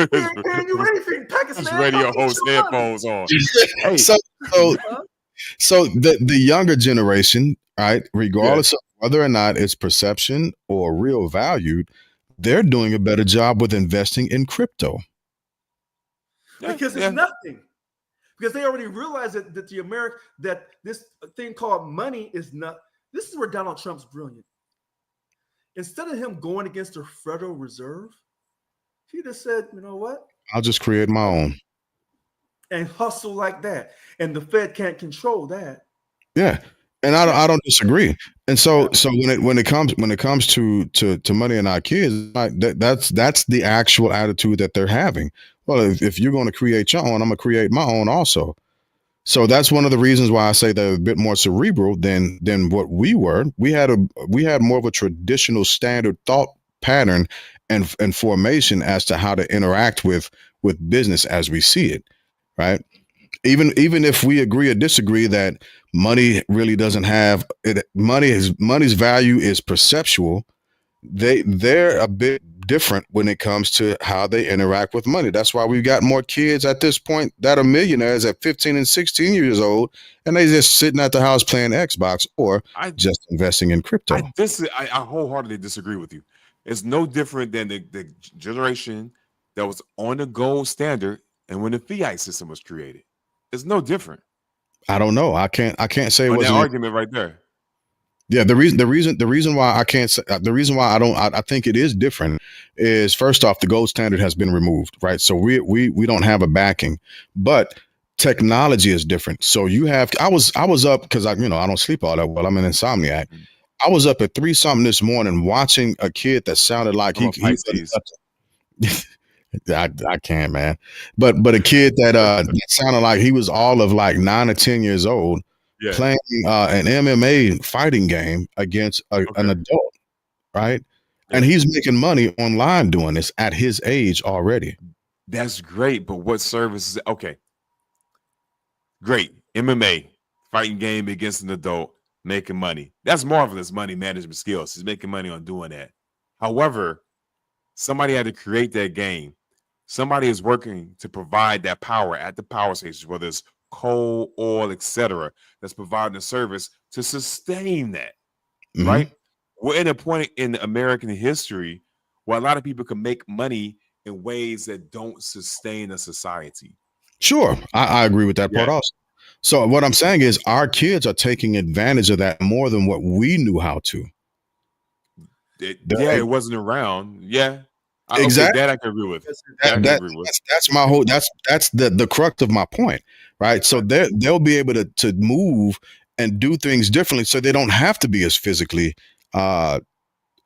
ain't paying you anything, Pakistan. His radio Come get host your money. headphones on. Hey, So the younger generation, right, regardless of whether or not it's perception or real value, they're doing a better job with investing in crypto. Because it's nothing. Because they already realize that that this thing called money is not. This is where Donald Trump's brilliant. Instead of him going against the Federal Reserve, he just said, you know what? I'll just create my own. And hustle like that. And the Fed can't control that. Yeah. And I don't disagree. And so when it comes to money and our kids, like that's the actual attitude that they're having. Well, if you're going to create your own, I'm gonna create my own also. So that's one of the reasons why I say they're a bit more cerebral than what we were. We had more of a traditional standard thought pattern and formation as to how to interact with business as we see it, right? Even if we agree or disagree that money really doesn't have it, money's value is perceptual. They're a bit different when it comes to how they interact with money. That's why we've got more kids at this point that are millionaires at 15 and 16 years old, and they just sitting at the house playing Xbox or just investing in crypto. I wholeheartedly disagree with you. It's no different than the generation that was on the gold standard and when the fiat system was created. It's no different. I don't know. I can't say it that wasn't argument right there. Yeah, the reason why I can't say, the reason why I think it is different is, first off, the gold standard has been removed, right? So we don't have a backing, but technology is different. So I was up because I don't sleep all that well. I'm an insomniac. I was up at 3 something this morning watching a kid that sounded like he I can't, man. But a kid that sounded like he was all of like 9 or 10 years old. Yeah. Playing an MMA fighting game against an adult, right? Yeah. And he's making money online doing this at his age already. That's great, but what services? Okay, great. MMA fighting game against an adult, making money. That's marvelous money management skills. He's making money on doing that. However, somebody had to create that game. Somebody is working to provide that power at the power stations, whether it's coal, oil, etc., that's providing a service to sustain that, right? We're in a point in American history where a lot of people can make money in ways that don't sustain a society. Sure, I agree with that part also. So what I'm saying is our kids are taking advantage of that more than what we knew how to. Yeah, it wasn't around. Yeah. Okay, Exactly. that I can agree with. That I That, can that agree with. that's my whole that's the crux of my point, right? So they'll be able to move and do things differently, so they don't have to be as physically uh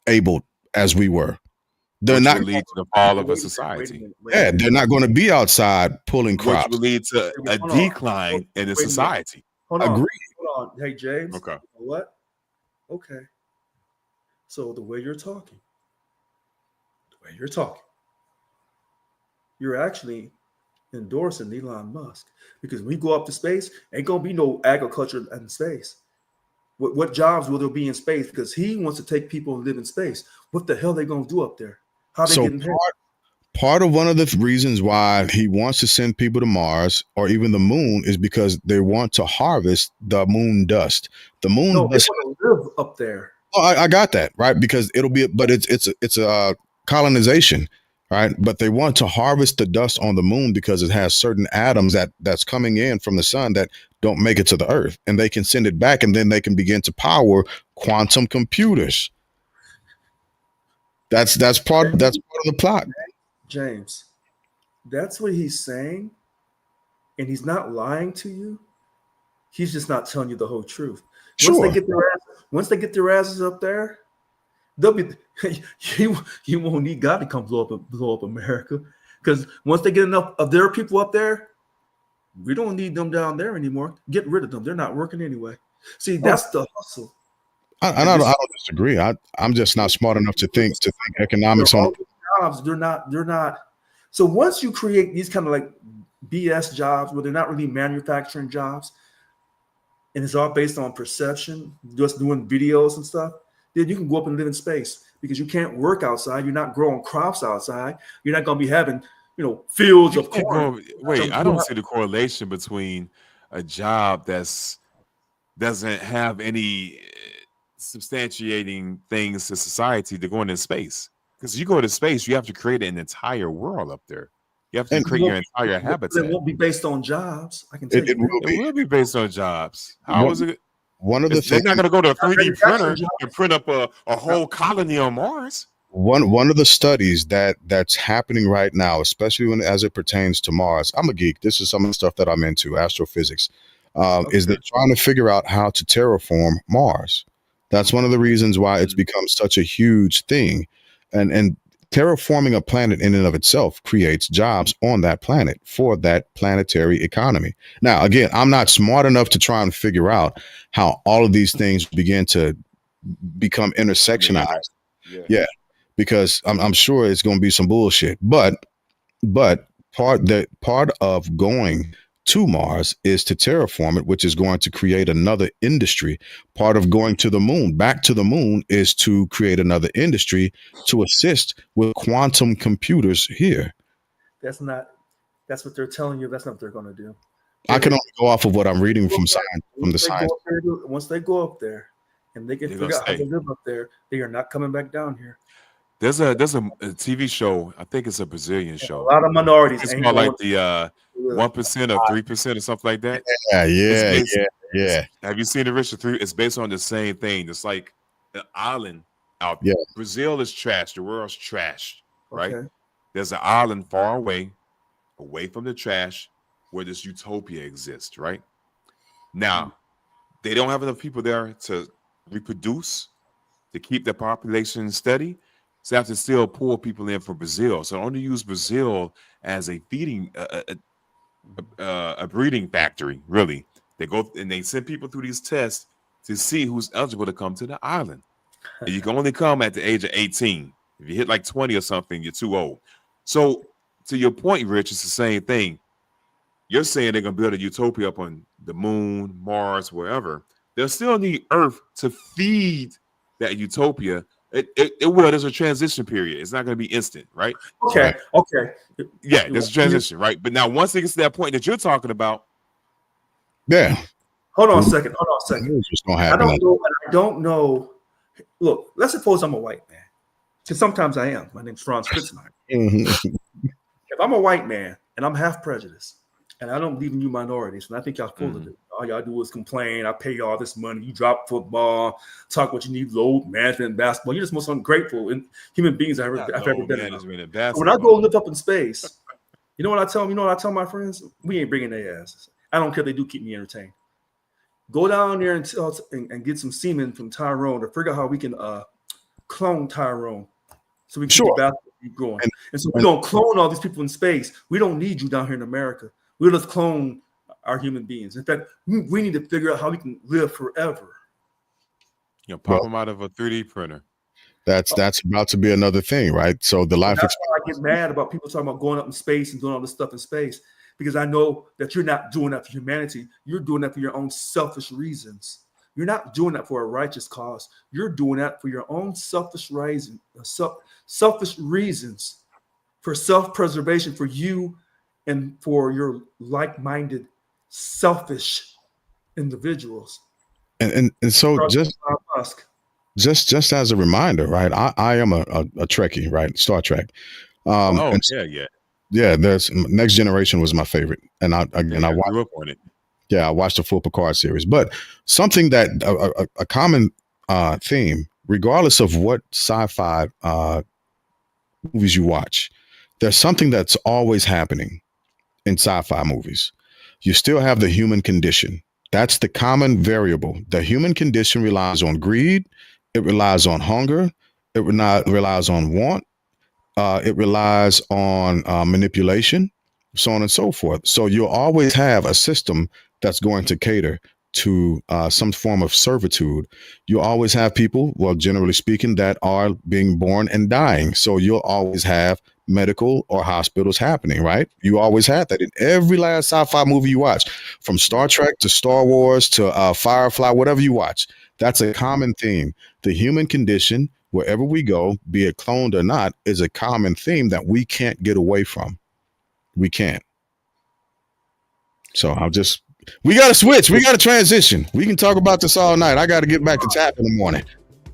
able as we were. They're Which not. would lead to the fall of a Wait a society, minute, wait a Yeah, minute. they're not going to be outside pulling which would crops. lead to a Hold on. decline in the Wait a minute. society. Hold Agree. on. Hold on. Hey, James. Okay. You know what? Okay. So the way you're talking, you're actually endorsing Elon Musk, because when we go up to space, ain't gonna be no agriculture in space. What jobs will there be in space? Because he wants to take people and live in space. What the hell they gonna do up there? How they So getting paid? part of one of the reasons why he wants to send people to Mars or even the moon is because they want to harvest the moon dust. The moon No, they dust. want to live up there. Oh, I got that right because it'll be, but it's a colonization, right? But they want to harvest the dust on the moon because it has certain atoms that's coming in from the sun that don't make it to the Earth, and they can send it back, and then they can begin to power quantum computers. That's part of the plot. James, that's what he's saying, and he's not lying to you. He's just not telling you the whole truth. Sure. Once they get their asses up there, they'll be you won't need God to come blow up America, because once they get enough of their people up there, we don't need them down there anymore. Get rid of them. They're not working anyway. See, that's the hustle. I don't disagree. I'm just not smart enough to think economics on. Jobs. They're not. So once you create these kind of like BS jobs where they're not really manufacturing jobs, and it's all based on perception, just doing videos and stuff, then you can go up and live in space, because you can't work outside. You're not growing crops outside. You're not going to be having, fields of corn. Wait, I don't see the correlation between a job doesn't have any substantiating things to society to go into space. Because you go to space, you have to create an entire world up there. You have to create your entire habitat. It won't be based on jobs. I can tell you. It will be based on jobs. How is it? One of the They're not going to go to a 3D printer jobs. and print up a whole colony on Mars. One of the studies that's happening right now, especially as it pertains to Mars. I'm a geek. This is some of the stuff that I'm into, astrophysics. Is they're trying to figure out how to terraform Mars. That's one of the reasons why it's become such a huge thing, and terraforming a planet in and of itself creates jobs on that planet for that planetary economy. Now, again, I'm not smart enough to try and figure out how all of these things begin to become intersectionized. Yeah, because I'm sure it's going to be some bullshit. But part of going to Mars is to terraform it, which is going to create another industry. Part of going to the moon, back to the moon, is to create another industry to assist with quantum computers here. That's what they're telling you. That's not what they're going to do. I can only go off of what I'm reading from the science. Once they go up there and they can figure out how to live up there, they are not coming back down here. There's a TV show. I think it's a Brazilian show. A lot of minorities. It's called like the 1% or 3% or something like that. Yeah. Have you seen the Richard 3? It's based on the same thing. It's like an island out. Yeah. Brazil is trash. The world's trash, right? Okay. There's an island far away from the trash, where this utopia exists, right? Now, they don't have enough people there to reproduce, to keep the population steady. So they have to still pull people in from Brazil. So only use Brazil as a feeding, a breeding factory, really. They go and they send people through these tests to see who's eligible to come to the island. And you can only come at the age of 18. If you hit like 20 or something, you're too old. So to your point, Rich, it's the same thing. You're saying they're going to build a utopia up on the moon, Mars, wherever. They'll still need Earth to feed that utopia. It will. There's a transition period. It's not going to be instant, right? Okay. Yeah, there's a transition, right? But now once it gets to that point that you're talking about. Yeah. Hold on a second. I don't know. Look, let's suppose I'm a white man. Because sometimes I am. My name's Franz Fritzenheim. If I'm a white man and I'm half prejudiced, and I don't believe in you minorities, and I think y'all full of it, all y'all do is complain. I pay y'all this money. You drop football, talk what you need, load management and basketball. You're just the most ungrateful human beings I've ever been around. So when I go live up in space, you know what I tell them? You know what I tell my friends? We ain't bringing their asses. I don't care if they do keep me entertained. Go down there and get some semen from Tyrone to figure out how we can clone Tyrone so we can keep basketball going. And so we don't clone all these people in space. We don't need you down here in America. We'll just clone our human beings. In fact, we need to figure out how we can live forever. Pop them out of a 3D printer. That's about to be another thing, right? So the life. That's why I get mad about people talking about going up in space and doing all this stuff in space, because I know that you're not doing that for humanity. You're doing that for your own selfish reasons. You're not doing that for a righteous cause. You're doing that for your own selfish reasons, for self-preservation, for you and for your like-minded, selfish individuals. And so just as a reminder, right? I am a Trekkie, right? Star Trek. There's Next Generation was my favorite, and I grew up on it. Yeah, I watched the full Picard series. But something that a common theme, regardless of what sci-fi movies you watch, there's something that's always happening in sci-fi movies. You still have the human condition. That's the common variable. The human condition relies on greed. It relies on hunger. It relies on want. It relies on manipulation, so on and so forth. So you'll always have a system that's going to cater to some form of servitude. You always have people, well, generally speaking, that are being born and dying. So you'll always have medical or hospitals happening, right? You always had that in every last sci-fi movie you watch, from Star Trek to Star Wars to Firefly, whatever you watch. That's a common theme. The human condition, wherever we go, be it cloned or not, is a common theme that we can't get away from. We can't. So we got to switch. We got to transition. We can talk about this all night. I got to get back to tap in the morning.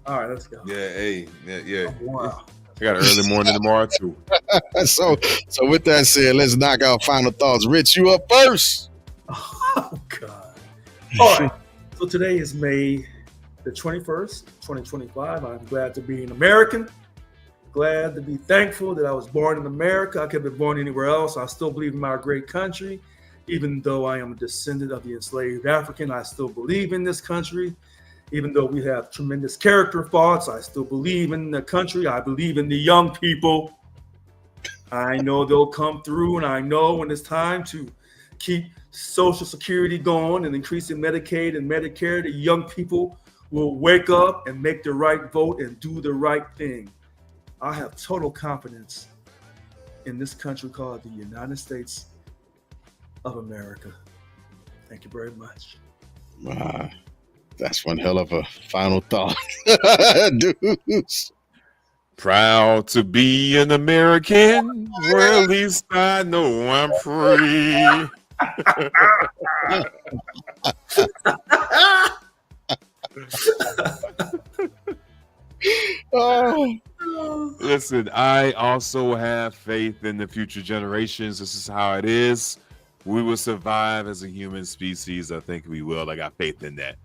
All right, let's go. Yeah. Oh, wow. I got an early morning tomorrow too. So with that said, let's knock out final thoughts. Rich, you up first. Oh, God. All right. So today is May the 21st, 2025. I'm glad to be an American. Glad to be thankful that I was born in America. I could have been born anywhere else. I still believe in my great country. Even though I am a descendant of the enslaved African, I still believe in this country. Even though we have tremendous character faults, I still believe in the country. I believe in the young people. I know they'll come through, and I know when it's time to keep Social Security going and increasing Medicaid and Medicare, the young people will wake up and make the right vote and do the right thing. I have total confidence in this country called the United States of America. Thank you very much. That's one hell of a final thought. Dudes. Proud to be an American, where at least I know I'm free. Listen, I also have faith in the future generations. This is how it is. We will survive as a human species. I think we will. I got faith in that.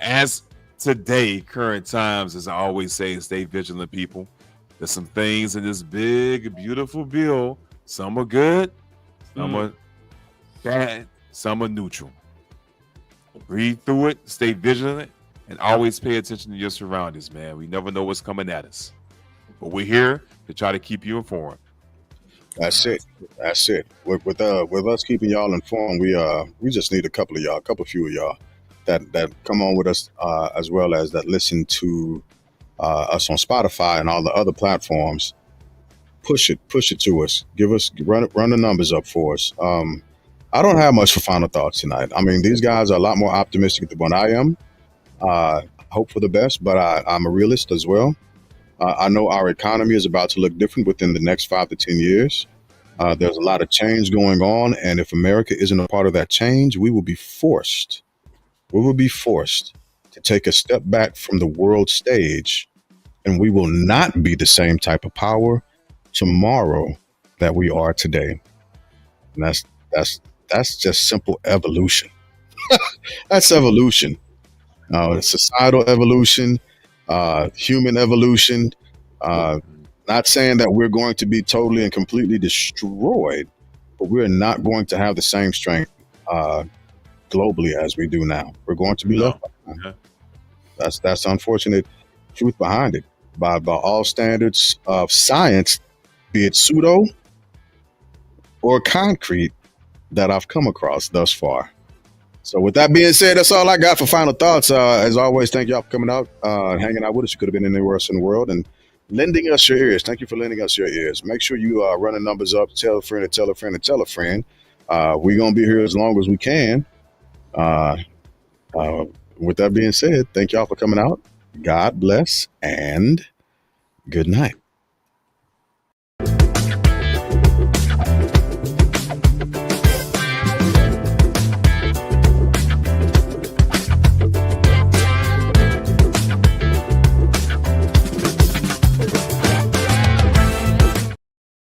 As today, current times, as I always say, stay vigilant, people. There's some things in this big, beautiful bill. Some are good, some are bad, some are neutral. Read through it, stay vigilant, and always pay attention to your surroundings, man. We never know what's coming at us. But we're here to try to keep you informed. That's it. With us keeping y'all informed, we just need a few of y'all that come on with us, as well as that listen to us on Spotify and all the other platforms. Push it to us. Run the numbers up for us. I don't have much for final thoughts tonight. I mean, these guys are a lot more optimistic than what I am. Hope for the best, but I'm a realist as well. I know our economy is about to look different within the next 5 to 10 years. There's a lot of change going on, and if America isn't a part of that change, we will be forced to take a step back from the world stage, and we will not be the same type of power tomorrow that we are today. And that's just simple evolution. That's evolution. Societal evolution, human evolution. Not saying that we're going to be totally and completely destroyed, but we're not going to have the same strength globally as we do now. We're going to be left No. behind. Yeah. That's the unfortunate truth behind it. By all standards of science, be it pseudo or concrete, that I've come across thus far. So with that being said, that's all I got for final thoughts. As always, thank y'all for coming out, hanging out with us. You could have been anywhere else in the world and lending us your ears. Thank you for lending us your ears. Make sure you run the numbers up. Tell a friend, and tell a friend, and tell a friend. We're going to be here as long as we can. Uh, with that being said, thank y'all for coming out. God bless and good night.